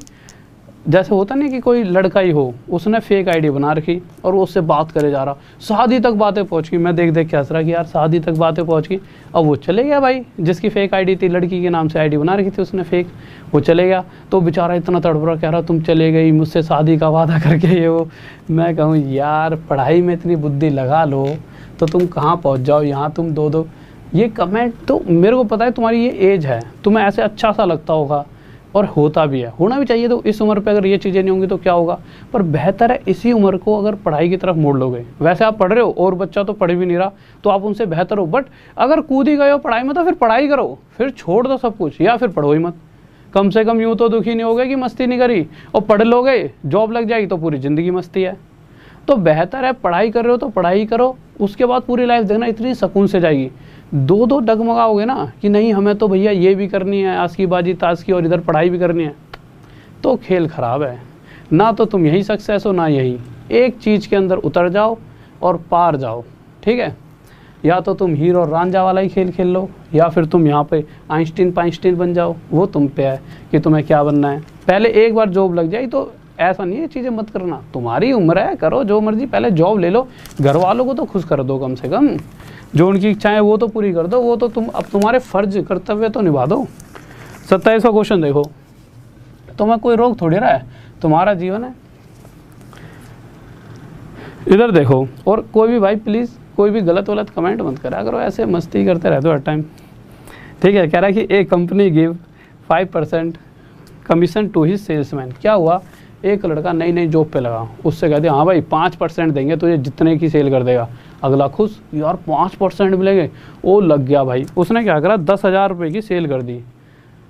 जैसे होता नहीं कि कोई लड़का ही हो, उसने फेक आईडी बना रखी और वो उससे बात करे जा रहा, शादी तक बातें पहुंच गई। मैं देख देख के हंस रहा कि यार शादी तक बातें पहुंच गई। अब वो चले गया भाई, जिसकी फेक आईडी थी, लड़की के नाम से आईडी बना रखी थी उसने फेक, वो चले गया। तो बेचारा इतना तड़पड़ा कह रहा तुम चले गई, मुझसे शादी का वादा करके ये वो। मैं कहूँ यार पढ़ाई में इतनी बुद्धि लगा लो तो तुम कहाँ पहुँच जाओ, यहाँ तुम दो ये कमेंट। तो मेरे को पता है तुम्हारी ये एज है, तुम्हें ऐसे अच्छा सा लगता होगा और होता भी है, होना भी चाहिए। तो इस उम्र पे अगर ये चीज़ें नहीं होंगी तो क्या होगा, पर बेहतर है इसी उम्र को अगर पढ़ाई की तरफ मोड़ लोगे। वैसे आप पढ़ रहे हो और बच्चा तो पढ़ भी नहीं रहा, तो आप उनसे बेहतर हो, बट अगर कूद ही गए हो पढ़ाई में तो फिर पढ़ाई करो, फिर छोड़ दो सब कुछ, या फिर पढ़ो ही मत। कम से कम यूँ तो दुखी नहीं हो गए कि मस्ती नहीं करी, और पढ़ लोगे जॉब लग जाएगी तो पूरी ज़िंदगी मस्ती है। तो बेहतर है पढ़ाई कर रहे हो तो पढ़ाई करो, उसके बाद पूरी लाइफ देखना इतनी सुकून से जाएगी। दो डगमगाओगे ना कि नहीं हमें तो भैया ये भी करनी है, आज की बाजी ताश की, और इधर पढ़ाई भी करनी है, तो खेल ख़राब है। ना तो तुम यही सक्सेस हो ना यही, एक चीज़ के अंदर उतर जाओ और पार जाओ, ठीक है। या तो तुम हीरो और रांझा वाला ही खेल खेल लो, या फिर तुम यहाँ पे आइंस्टीन बन जाओ, वो तुम पे है कि तुम्हें क्या बनना है। पहले एक बार जॉब लग जाए तो ऐसा नहीं है, चीज़ें मत करना, तुम्हारी उम्र है, करो जो मर्जी, पहले जॉब ले लो, घर वालों को तो खुश कर दो, कम से कम जो उनकी इच्छाएं वो तो पूरी कर दो, वो तो तुम अब तुम्हारे फर्ज कर्तव्य तो निभा दो। 27वां क्वेश्चन देखो, तुम्हें कोई रोक थोड़ी रहा है, तुम्हारा जीवन है। इधर देखो, और कोई भी भाई प्लीज़ कोई भी गलत कमेंट मत करा करो, ऐसे मस्ती करते रहते हो हर टाइम, ठीक है। कह रहा है कि एक company give 5% commission to he salesman. क्या हुआ, एक लड़का नई जॉब पे लगा, उससे कहते हाँ भाई 5% देंगे तुझे जितने की सेल कर देगा। अगला खुश, यार 5% मिलेंगे, वो लग गया भाई। उसने क्या करा, 10,000 रुपये की सेल कर दी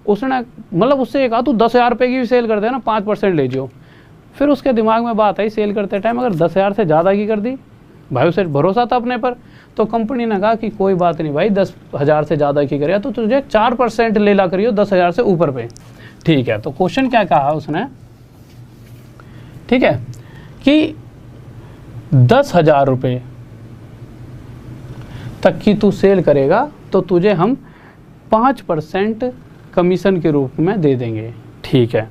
उसने, मतलब उससे कहा तू 10,000 रुपये की भी सेल कर देना, 5% ले जियो। फिर उसके दिमाग में बात आई सेल करते टाइम अगर 10,000 से ज़्यादा की कर दी, भाई उसे भरोसा था अपने पर, तो कंपनी ने कहा कि कोई बात नहीं भाई 10,000 से ज़्यादा की करेगा तो तुझे 4% ले ला करियो 10,000 से ऊपर पे, ठीक है। तो क्वेश्चन क्या कहा उसने, ठीक है, कि 10,000 रुपये तक की तू सेल करेगा तो तुझे हम 5% कमीशन के रूप में दे देंगे, ठीक है।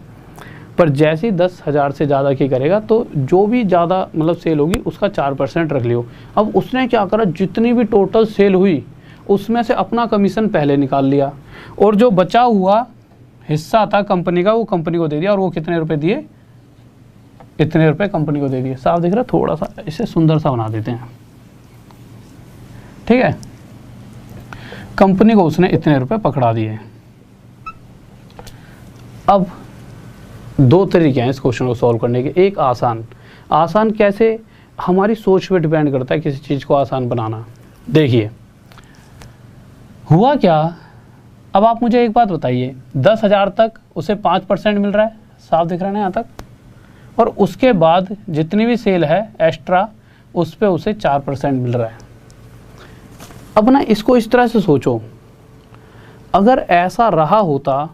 पर जैसे ही 10,000 से ज़्यादा की करेगा तो जो भी ज़्यादा मतलब सेल होगी उसका 4% रख लियो। अब उसने क्या करा, जितनी भी टोटल सेल हुई उसमें से अपना कमीशन पहले निकाल लिया, और जो बचा हुआ हिस्सा था कंपनी का वो कंपनी को दे दिया। और वो कितने रुपए दिए, इतने रुपए कंपनी को दे दिए। साफ दिख रहा, थोड़ा सा इसे सुंदर सा बना देते हैं, ठीक है। कंपनी को उसने इतने रुपए पकड़ा दिए। अब दो तरीके हैं इस क्वेश्चन को सॉल्व करने के। एक आसान कैसे, हमारी सोच पे डिपेंड करता है किसी चीज़ को आसान बनाना। देखिए हुआ क्या, अब आप मुझे एक बात बताइए, 10,000 तक उसे 5% मिल रहा है, साफ दिख रहा है ना यहाँ तक, और उसके बाद जितनी भी सेल है एक्स्ट्रा उस पर उसे 4% मिल रहा है। अब ना इसको इस तरह से सोचो, अगर ऐसा रहा होता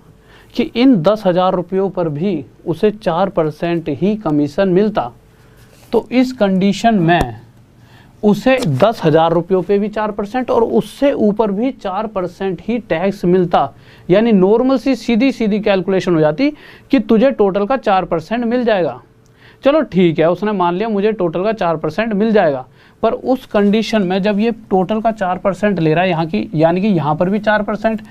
कि इन 10,000 रुपयों पर भी उसे 4% ही कमीशन मिलता, तो इस कंडीशन में उसे 10,000 रुपयों पे भी 4% और उससे ऊपर भी 4% ही टैक्स मिलता। यानी नॉर्मल सी सीधी कैलकुलेशन हो जाती कि तुझे टोटल का 4% मिल जाएगा। चलो ठीक है, उसने मान लिया मुझे टोटल का 4% मिल जाएगा, पर उस कंडीशन में जब ये टोटल का 4% ले रहा है यहाँ की, यानी कि यहाँ पर भी 4%,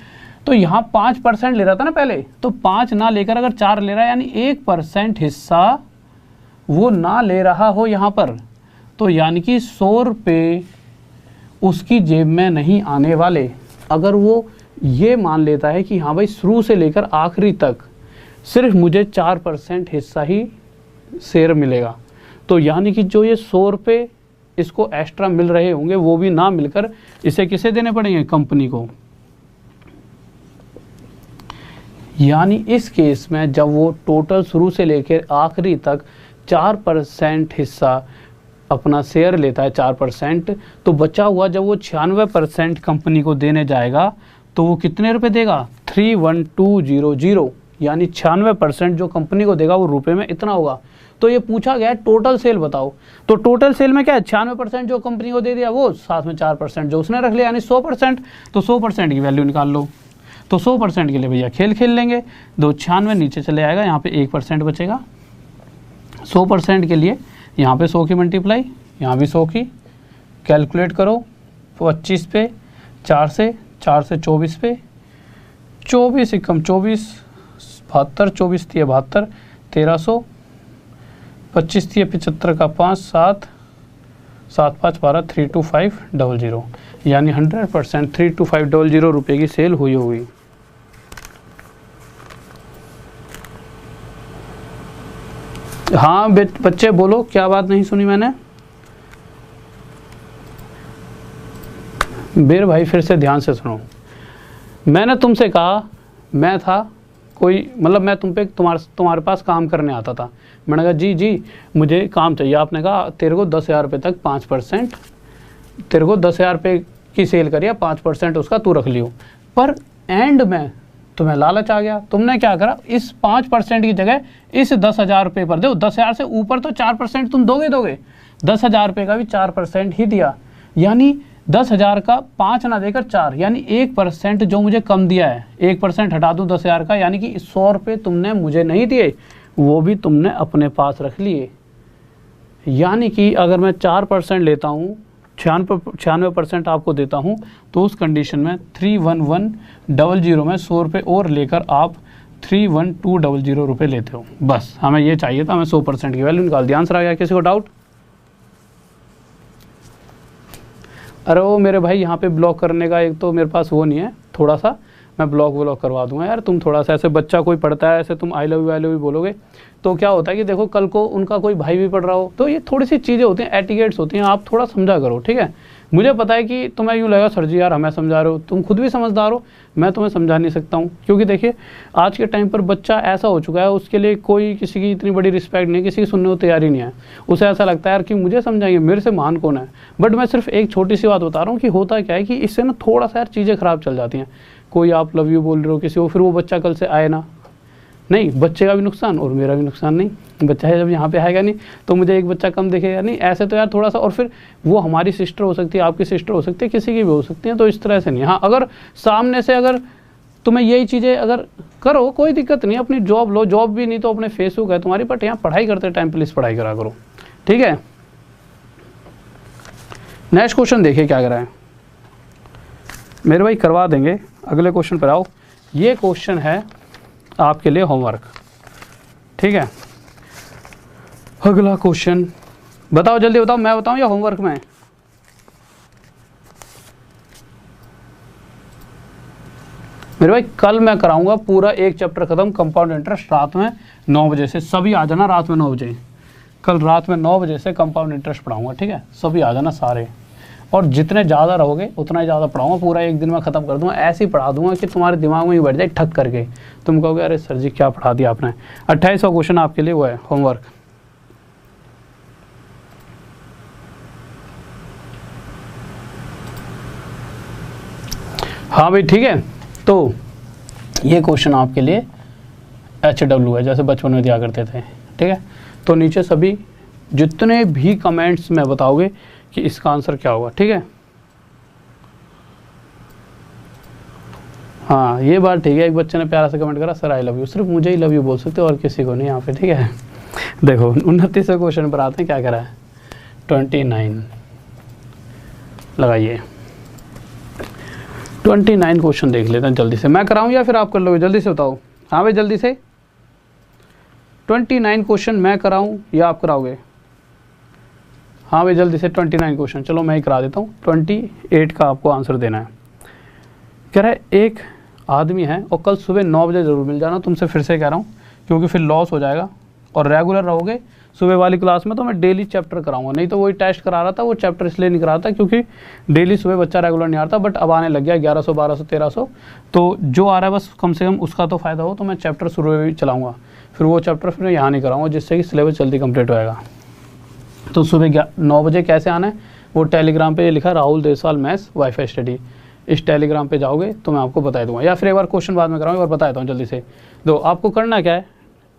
तो यहाँ 5% ले रहा था ना पहले, तो 5 ना लेकर अगर 4 ले रहा है, यानी 1% हिस्सा वो ना ले रहा हो यहाँ पर, तो यानी कि 100 रुपये उसकी जेब में नहीं आने वाले। अगर वो ये मान लेता है कि हाँ भाई शुरू से लेकर आखिरी तक सिर्फ मुझे 4% हिस्सा ही शेयर मिलेगा, तो यानी कि जो ये 100 रुपये इसको एक्स्ट्रा मिल रहे होंगे वो भी ना मिलकर इसे किसे देने पड़ेंगे, कंपनी को। यानी इस केस में जब वो टोटल शुरू से लेकर आखिरी तक 4% हिस्सा अपना शेयर लेता है 4%, तो बचा हुआ जब वो 96% कंपनी को देने जाएगा तो वो कितने रुपए देगा, 31200, यानी 96% जो कंपनी को देगा वो रुपए में इतना होगा। तो ये पूछा गया टोटल सेल बताओ, तो टोटल सेल में क्या है 96% जो कंपनी को दे दिया वो, साथ में 4% जो उसने रख लिया, यानी 100%। तो 100% की वैल्यू निकाल लो। तो 100% के लिए भैया खेल खेल लेंगे, 296 नीचे चले आएगा, यहाँ पे 1% बचेगा। 100% के लिए यहाँ पे 100 की मल्टीप्लाई, यहाँ भी 100 की, कैलकुलेट करो 25 पे, 4 से 24 पे, 24 एकम 24, 72, 24 थी 72, 1300, 25 थी 75 का 5, 7, 7 5 12, 32500, यानी 100% 32500 रुपये की सेल हुई होगी। हाँ बच्चे बोलो, क्या बात नहीं सुनी मैंने? बेर भाई फिर से ध्यान से सुनो, मैंने तुमसे कहा मैं था कोई, मतलब मैं तुम्हारे पास काम करने आता था, मैंने कहा जी मुझे काम चाहिए, आपने कहा तेरे को 10,000 रुपये तक 5%, तेरे को 10,000 रुपये की सेल करिए, 5% उसका तू रख लियो। पर एंड में तुम्हें लालच आ गया, तुमने क्या करा, इस 5% की जगह इस 10,000 रुपये पर दो, 10,000 से ऊपर तो 4% तुम दोगे, 10,000 रुपये का भी 4% ही दिया, यानी 10,000 का 5 ना देकर 4, यानी 1% जो मुझे कम दिया है, 1% हटा दूँ 10,000 का, यानी कि 100 रुपये तुमने मुझे नहीं दिए, वो भी तुमने अपने पास रख लिए। यानी कि अगर मैं 4% लेता हूँ, 96% आपको देता हूँ, तो उस कंडीशन में 31100 में 100 रुपये और लेकर आप 31200 रुपये लेते हो। बस हमें ये चाहिए था, हमें 100% की वैल्यू निकाल दी। आंसर आ गया, किसी को डाउट? अरे वो मेरे भाई यहाँ पे ब्लॉक करने का एक तो मेरे पास वो नहीं है, थोड़ा सा मैं ब्लॉक करवा दूंगा यार। तुम थोड़ा सा ऐसे, बच्चा कोई पढ़ता है ऐसे तुम आई लव यू बोलोगे तो क्या होता है कि देखो कल को उनका कोई भाई भी पढ़ रहा हो, तो ये थोड़ी सी चीज़ें होती हैं, एटिकेट्स होती हैं, आप थोड़ा समझा करो, ठीक है। मुझे पता है कि तुम्हें यूँ लगेगा सर जी यार हमें समझा रहे हो, तुम खुद भी समझदार हो, मैं तुम्हें समझा नहीं सकता हूँ, क्योंकि देखिए आज के टाइम पर बच्चा ऐसा हो चुका है, उसके लिए कोई किसी की इतनी बड़ी रिस्पेक्ट नहीं, किसी की सुनने को तैयारी नहीं है। उसे ऐसा लगता है यार कि मुझे समझाएंगे, मेरे से महान कौन है। बट मैं सिर्फ एक छोटी सी बात बता रहा हूँ कि होता क्या है कि इससे ना थोड़ा सा यार चीज़ें ख़राब चल जाती हैं। कोई आप लव यू बोल रहे हो किसी को, फिर वो बच्चा कल से आए ना, नहीं बच्चे का भी नुकसान और मेरा भी नुकसान। नहीं, बच्चा है जब यहाँ पे आएगा नहीं तो मुझे एक बच्चा कम दिखेगा नहीं, ऐसे तो यार थोड़ा सा, और फिर वो हमारी सिस्टर हो सकती है, आपकी सिस्टर हो सकती है, किसी की भी हो सकती है, तो इस तरह से नहीं। हाँ अगर सामने से अगर तुम्हें यही चीज़ें अगर करो कोई दिक्कत नहीं, अपनी जॉब लो, जॉब भी नहीं तो अपने फेसबुक है तुम्हारी, बट यहाँ पढ़ाई करते टाइम प्लीज़ पढ़ाई करा करो, ठीक है। नेक्स्ट क्वेश्चन देखिए क्या करा है मेरे भाई, करवा देंगे। अगले क्वेश्चन पर आओ, ये क्वेश्चन है आपके लिए होमवर्क, ठीक है। अगला क्वेश्चन बताओ, जल्दी बताओ, मैं बताऊं या होमवर्क में? मेरे भाई कल मैं कराऊंगा पूरा एक चैप्टर खत्म, कंपाउंड इंटरेस्ट, रात में 9 बजे से। सभी आ जाना रात में 9 बजे, कल रात में 9 बजे से कंपाउंड इंटरेस्ट पढ़ाऊंगा, ठीक है। सभी आ जाना सारे, और जितने ज़्यादा रहोगे उतना ही ज़्यादा पढ़ाऊंगा, पूरा एक दिन में ख़त्म कर दूंगा। ऐसे ही पढ़ा दूंगा कि तुम्हारे दिमाग में ही बैठ जाए ठक करके, तुम कहोगे अरे सर जी क्या पढ़ा दिया आपने। 28वां क्वेश्चन आपके लिए वो है होमवर्क। हाँ भाई ठीक है, तो ये क्वेश्चन आपके लिए HW है, जैसे बचपन में दिया करते थे, ठीक है। तो नीचे सभी जितने भी कमेंट्स में बताओगे कि इसका आंसर क्या होगा, ठीक है। हाँ ये बात ठीक है, एक बच्चे ने प्यारा सा कमेंट करा सर आई लव यू, सिर्फ मुझे ही लव यू बोल सकते हो और किसी को नहीं यहाँ पे, ठीक है। देखो 29वें क्वेश्चन पर आते हैं, क्या करा है 29 लगाइए। 29 क्वेश्चन देख लेते हैं जल्दी से, मैं कराऊँ या फिर आप कर लोगे, जल्दी से बताओ। हाँ भाई जल्दी से, 29 क्वेश्चन मैं कराऊँ या आप कराओगे? हाँ भाई जल्दी से 29 क्वेश्चन, चलो मैं ही करा देता हूँ। 28 का आपको आंसर देना है। कह रहा है एक आदमी है और कल सुबह 9 बजे ज़रूर मिल जाना, तुमसे फिर से कह रहा हूँ क्योंकि फिर लॉस हो जाएगा, और रेगुलर रहोगे सुबह वाली क्लास में तो मैं डेली चैप्टर कराऊंगा, नहीं तो वही टेस्ट करा रहा था, वो चैप्टर इसलिए नहीं कराता क्योंकि डेली सुबह बच्चा रेगुलर नहीं आता, बट अब आने लग गया 1100 1200 1300, तो जो आ रहा है बस कम से कम उसका तो फ़ायदा हो, तो मैं चैप्टर शुरू में भी चलाऊँगा, फिर वो चैप्टर फिर यहाँ नहीं कराऊँगा, जिससे कि सिलेबस जल्दी कम्प्लीट होएगा। तो सुबह 9 बजे कैसे आना है, वो टेलीग्राम पे लिखा Rahul Deswal maths wifi study, इस टेलीग्राम पे जाओगे तो मैं आपको बता दूंगा, या फिर एक बार क्वेश्चन बाद में कराऊंगा, एक बार बता देता हूँ जल्दी से। तो आपको करना क्या है,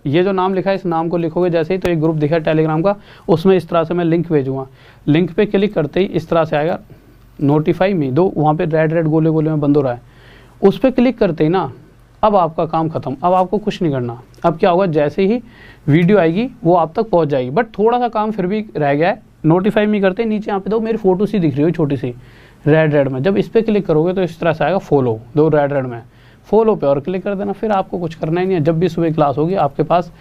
ये जो नाम लिखा है इस नाम को लिखोगे जैसे ही तो एक ग्रुप दिखा है टेलीग्राम का, उसमें इस तरह से मैं लिंक भेजूँगा। लिंक पे क्लिक करते ही इस तरह से आएगा नोटिफाई मी, दो वहाँ पे रेड गोले गोले में बंद हो रहा है, उस पर क्लिक करते ही ना अब आपका काम ख़त्म। अब आपको कुछ नहीं करना। अब क्या होगा, जैसे ही वीडियो आएगी वो आप तक पहुँच जाएगी, बट थोड़ा सा काम फिर भी रह गया है। नोटिफाई मी करते ही नीचे यहाँ पे दो मेरी फ़ोटो सी दिख रही हो छोटी सी रेड में, जब इस पर क्लिक करोगे तो इस तरह से आएगा फॉलो, दो रेड में, फॉलो पे और क्लिक कर देना। फिर आपको कुछ करना ही नहीं है। जब भी सुबह क्लास होगी आपके पास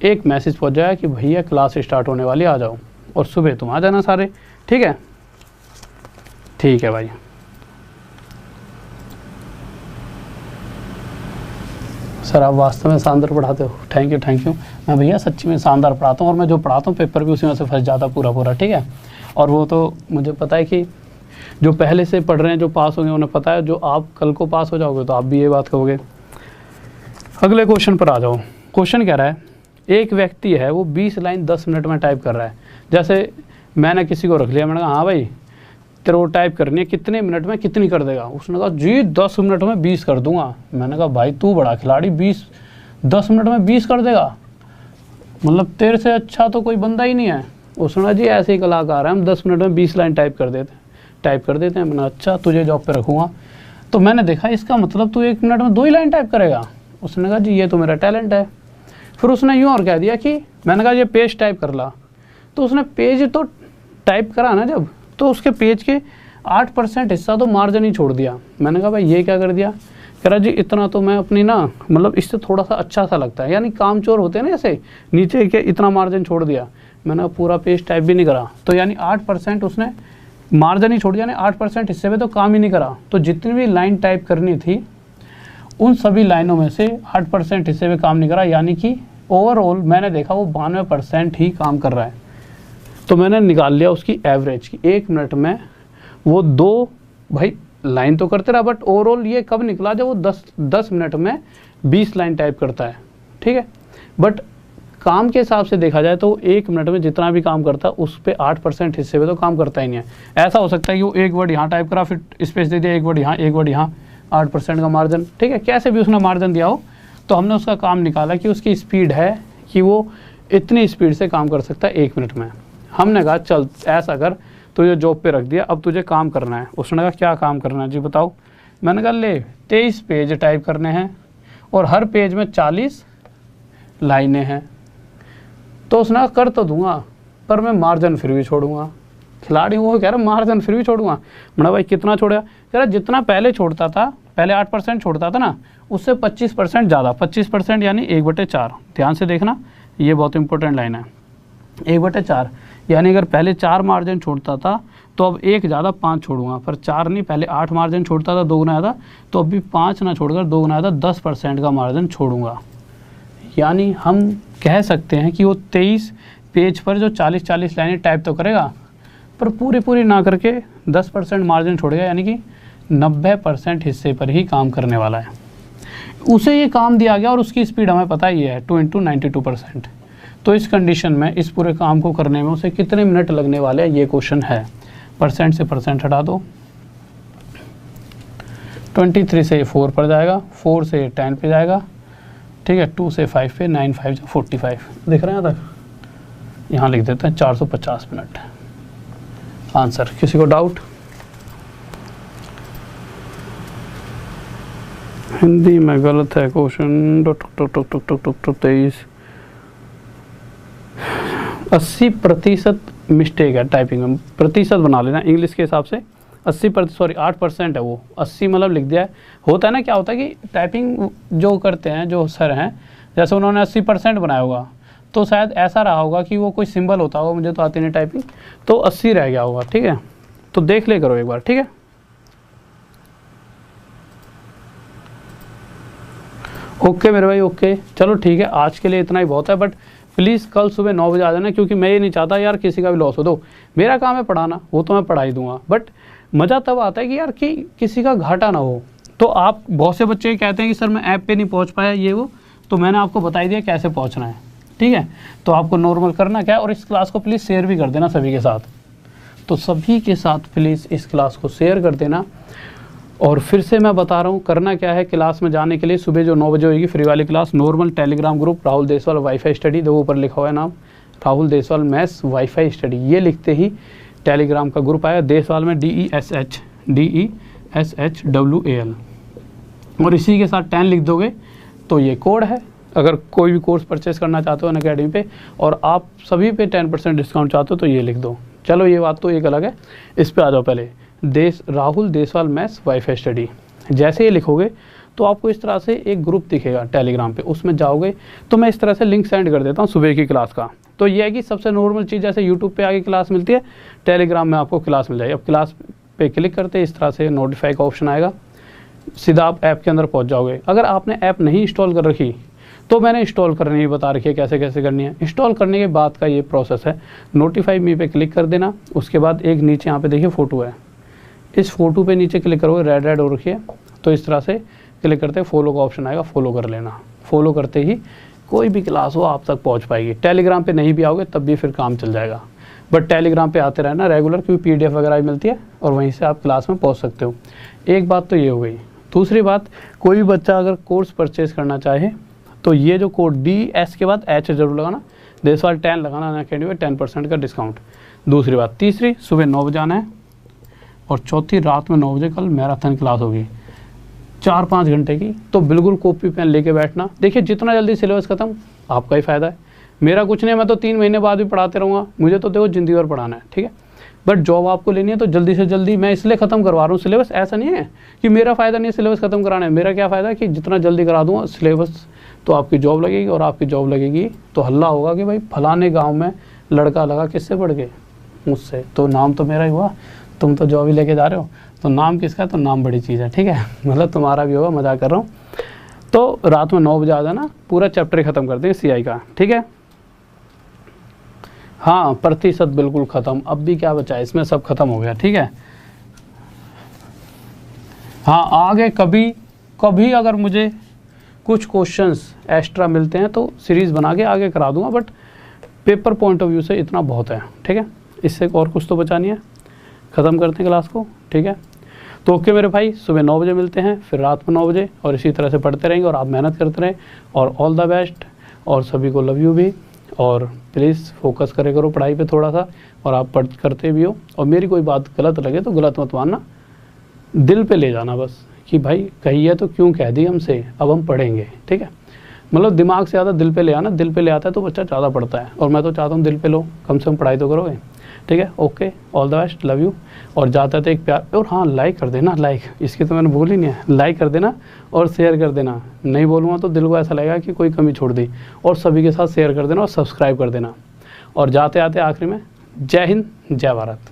एक मैसेज पहुंच जाएगा कि भैया क्लास स्टार्ट होने वाली, आ जाओ, और सुबह तुम आ जाना सारे। ठीक है, ठीक है भाई। सर आप वास्तव में शानदार पढ़ाते हो, थैंक यू। मैं भैया सच्ची में शानदार पढ़ाता हूँ, और मैं जो पढ़ाता हूँ पेपर भी उसी में से फंस जाता पूरा। ठीक है, और वो तो मुझे पता है कि जो पहले से पढ़ रहे हैं, जो पास होंगे उन्हें पता है, जो आप कल को पास हो जाओगे तो आप भी ये बात कहोगे। अगले क्वेश्चन पर आ जाओ। क्वेश्चन कह रहा है एक व्यक्ति है वो 20 लाइन 10 मिनट में टाइप कर रहा है। जैसे मैंने किसी को रख लिया, मैंने कहा हाँ भाई तेरे को टाइप करनी है, कितने मिनट में कितनी कर देगा? उसने कहा जी 10 मिनट में 20 कर दूंगा। मैंने कहा भाई तू बड़ा खिलाड़ी, 10 मिनट में 20 कर देगा, मतलब तेरे से अच्छा तो कोई बंदा ही नहीं है। उसने कहा जी ऐसे ही कलाकार है, हम 10 मिनट में 20 लाइन टाइप कर देते हैं। मैंने अच्छा तुझे जॉब पे रखूँगा। तो मैंने देखा इसका मतलब तू 1 मिनट में 2 ही लाइन टाइप करेगा। उसने कहा जी ये तो मेरा टैलेंट है। फिर उसने यूँ और कह दिया कि मैंने कहा ये पेज टाइप कर ला, तो उसने पेज तो टाइप करा ना जब, तो उसके पेज के 8% हिस्सा तो मार्जिन ही छोड़ दिया। मैंने कहा भाई ये क्या कर दिया? कह रहा जी इतना तो मैं अपनी ना, मतलब इससे थोड़ा सा अच्छा सा लगता है, यानी कामचोर होते हैं ना ऐसे, नीचे के इतना मार्जिन छोड़ दिया। मैंने पूरा पेज टाइप भी नहीं करा, तो यानी 8% उसने मार्जिन ही छोड़ दिया, यानी 8% हिस्से में तो काम ही नहीं करा। तो जितनी भी लाइन टाइप करनी थी उन सभी लाइनों में से 8% हिस्से में काम नहीं करा, यानी कि ओवरऑल मैंने देखा वो 92% ही काम कर रहा है। तो मैंने निकाल लिया उसकी एवरेज की, 1 मिनट में वो 2 भाई लाइन तो करते रहा, बट ओवरऑल ये कब निकला जब वो 10 मिनट में 20 लाइन टाइप करता है। ठीक है, बट काम के हिसाब से देखा जाए तो 1 मिनट में जितना भी काम करता है उस पर 8% हिस्से में तो काम करता ही नहीं है। ऐसा हो सकता है कि वो एक वर्ड यहाँ टाइप करा, फिर स्पेस दे दिया, एक वर्ड यहाँ, 8% का मार्जिन। ठीक है, कैसे भी उसने मार्जिन दिया हो, तो हमने उसका काम निकाला कि उसकी स्पीड है कि वो इतनी स्पीड से काम कर सकता है 1 मिनट में। हमने कहा चल ऐसा कर, तुझे जॉब पे रख दिया, अब तुझे काम करना है। उसने कहा क्या काम करना है जी बताओ? मैंने कहा ले 23 पेज टाइप करने हैं और हर पेज में 40 लाइनें हैं। तो उसने कहा कर तो दूंगा, पर मैं मार्जिन फिर भी छोड़ूंगा। खिलाड़ी वो कह रहा मार्जिन फिर भी छोड़ूंगा। मैंने भाई कितना छोड़ा? कह रहा जितना पहले छोड़ता था, पहले 8% छोड़ता था ना, उससे 25% ज़्यादा, 25% यानी 1/4। ध्यान से देखना, ये बहुत इंपॉर्टेंट लाइन है। 1/4 यानी अगर पहले 4 मार्जिन छोड़ता था तो अब 1 ज़्यादा 5 छोड़ूंगा, पर 4 नहीं, पहले 8 मार्जिन छोड़ता था 2 गुना ज़्यादा, तो अभी 5 ना छोड़कर 2 गुना ज़्यादा 10% का मार्जिन छोड़ूंगा। यानी हम कह सकते हैं कि वो 23 पेज पर जो 40 लाइनें टाइप तो करेगा, पर पूरी ना करके 10% मार्जिन छोड़ेगा, यानी कि 90% हिस्से पर ही काम करने वाला है। उसे ये काम दिया गया और उसकी स्पीड हमें पता ही है 2 × 92%। तो इस कंडीशन में इस पूरे काम को करने में उसे कितने मिनट लगने वाले हैं, ये क्वेश्चन है। परसेंट से परसेंट हटा दो, 23 से 4 पर जाएगा, 4 से 10 पे जाएगा। ठीक है, 2 से 5 पे, 9 5 45। दिख रहे हैं यहाँ तक? यहाँ लिख देते हैं 450 मिनट आंसर। किसी को डाउट? हिंदी में गलत है क्वेश्चन। 23 80% मिस्टेक है टाइपिंग में, प्रतिशत बना लेना इंग्लिश के हिसाब से। 8% है वो, 80 मतलब लिख दिया है। होता है ना, क्या होता है कि टाइपिंग जो करते हैं जो सर हैं, जैसे उन्होंने 80% बनाया होगा, तो शायद ऐसा रहा होगा कि वो कोई सिंबल होता होगा, मुझे तो आती नहीं टाइपिंग, तो 80 रह गया होगा। ठीक है, तो देख ले करो एक बार। ठीक है, ओके मेरे भाई, ओके चलो ठीक है, आज के लिए इतना ही बहुत है। बट प्लीज़ कल सुबह 9 बजे आ जाना, क्योंकि मैं ये नहीं चाहता यार किसी का भी लॉस हो। दो मेरा काम है पढ़ाना, वो तो मैं पढ़ा ही दूंगा, बट मज़ा तब आता है कि यार कि किसी का घाटा ना हो। तो आप बहुत से बच्चे कहते हैं कि सर मैं ऐप पे नहीं पहुंच पाया ये वो, तो मैंने आपको बता ही दिया कैसे पहुंचना है। ठीक है, तो आपको नॉर्मल करना क्या है, और इस क्लास को प्लीज़ शेयर भी कर देना सभी के साथ। तो सभी के साथ प्लीज़ इस क्लास को शेयर कर देना। और फिर से मैं बता रहा हूँ करना क्या है। क्लास में जाने के लिए सुबह जो 9 बजे होगी फ्री वाली class, normal Telegram group Rahul Deswal wifi study, देखो ऊपर लिखा हुआ है नाम Rahul Deswal maths wifi study, ये लिखते ही टेलीग्राम का ग्रुप आया, देसवाल में DESHWAL, और इसी के साथ 10 लिख दोगे तो ये कोड है। अगर कोई भी कोर्स परचेस करना चाहते हो अनअकैडमी पे और आप सभी पे 10% डिस्काउंट चाहते हो तो ये लिख दो। चलो ये बात तो एक अलग है, इस पे आ जाओ पहले। Rahul Deswal maths wifi study, जैसे ये लिखोगे तो आपको इस तरह से एक ग्रुप दिखेगा टेलीग्राम पे, उसमें जाओगे तो मैं इस तरह से लिंक सेंड कर देता हूँ सुबह की क्लास का। तो ये है कि सबसे नॉर्मल चीज़, जैसे यूट्यूब पे आगे क्लास मिलती है, टेलीग्राम में आपको क्लास मिल जाएगी। अब क्लास पे क्लिक करते इस तरह से नोटिफाई का ऑप्शन आएगा, सीधा आप ऐप के अंदर पहुँच जाओगे। अगर आपने ऐप नहीं इंस्टॉल कर रखी तो मैंने इंस्टॉल करनी ही बता रखी है कैसे कैसे करनी है। इंस्टॉल करने के बाद का ये प्रोसेस है, नोटिफाई मी पे क्लिक कर देना, उसके बाद एक नीचे यहाँ पे देखिए फ़ोटो है, इस फोटो पे नीचे क्लिक करोगे, रेड रेड हो रखी है, तो इस तरह से क्लिक करते फॉलो का ऑप्शन आएगा, फॉलो कर लेना। फॉलो करते ही कोई भी क्लास हो आप तक पहुंच पाएगी। टेलीग्राम पे नहीं भी आओगे तब भी फिर काम चल जाएगा, बट टेलीग्राम पे आते रहना रेगुलर, क्योंकि PDF वगैरह भी मिलती है और वहीं से आप क्लास में पहुँच सकते हो। एक बात तो ये हो गई। दूसरी बात, कोई भी बच्चा अगर कोर्स परचेज करना चाहे तो ये जो कोड DS के बाद H जरूर लगाना, देसवाल 10 लगाना, अनअकैडमी में 10% का डिस्काउंट। दूसरी बात, तीसरी सुबह 9 बजे आना है, और चौथी रात में 9 बजे कल मैराथन क्लास होगी 4-5 घंटे की। तो बिल्कुल कॉपी पेन लेके बैठना। देखिए जितना जल्दी सिलेबस खत्म आपका ही फ़ायदा है, मेरा कुछ नहीं, मैं तो 3 महीने बाद भी पढ़ाते रहूँगा, मुझे तो देखो ज़िंदगी भर पढ़ाना है, ठीक है। बट जॉब आपको लेनी है तो जल्दी से जल्दी, मैं इसलिए ख़त्म करवा रहा हूँ सिलेबस। ऐसा नहीं है कि मेरा फ़ायदा नहीं है सिलेबस ख़त्म कराना है, मेरा क्या फ़ायदा है कि जितना जल्दी करा दूँगा सिलेबस तो आपकी जॉब लगेगी, और आपकी जॉब लगेगी तो हल्ला होगा कि भाई फलाने गाँव में लड़का लगा, किससे पढ़ के? मुझसे। तो नाम तो मेरा ही हुआ, तुम तो जॉब ही लेके जा रहे हो, तो नाम किसका है? तो नाम बड़ी चीज़ है, ठीक है। मतलब तुम्हारा भी होगा, मजाक कर रहा हूँ। तो रात में 9 बजे आ जाना, पूरा चैप्टर ख़त्म कर देंगे CI का, ठीक है। हाँ, प्रतिशत बिल्कुल ख़त्म, अब भी क्या बचा है इसमें, सब खत्म हो गया, ठीक है। हाँ, आगे कभी अगर मुझे कुछ क्वेश्चंस एक्स्ट्रा मिलते हैं तो सीरीज़ बना के आगे करा दूंगा, but paper point of view से इतना बहुत है, ठीक है। इससे और कुछ तो बचा नहीं है, ख़त्म करते हैं क्लास को, ठीक है। तो ओके मेरे भाई, सुबह 9 बजे मिलते हैं, फिर रात में 9 बजे, और इसी तरह से पढ़ते रहेंगे और आप मेहनत करते रहें, और ऑल द बेस्ट, और सभी को लव यू भी। और प्लीज़ फोकस करे करो पढ़ाई पे थोड़ा सा, और आप पढ़ करते भी हो। और मेरी कोई बात गलत लगे तो गलत मत मानना, दिल पे ले जाना बस, कि भाई कही है तो क्यों कह दी हमसे, अब हम पढ़ेंगे, ठीक है। मतलब दिमाग से ज़्यादा दिल पे ले आना, दिल पे ले आता है तो बच्चा ज़्यादा पढ़ता है, और मैं तो चाहता हूँ दिल पे लो, कम से कम पढ़ाई तो करोगे, ठीक है। Okay, all the best, love you. और जाते थे एक प्यार, और हाँ लाइक कर देना, लाइक, इसकी तो मैंने बोल ही नहीं है, लाइक कर देना और शेयर कर देना। नहीं बोलूँगा तो दिल को ऐसा लगेगा कि कोई कमी छोड़ दी, और सभी के साथ शेयर कर देना और सब्सक्राइब कर देना। और जाते आते आखिरी में, जय हिंद, जय भारत।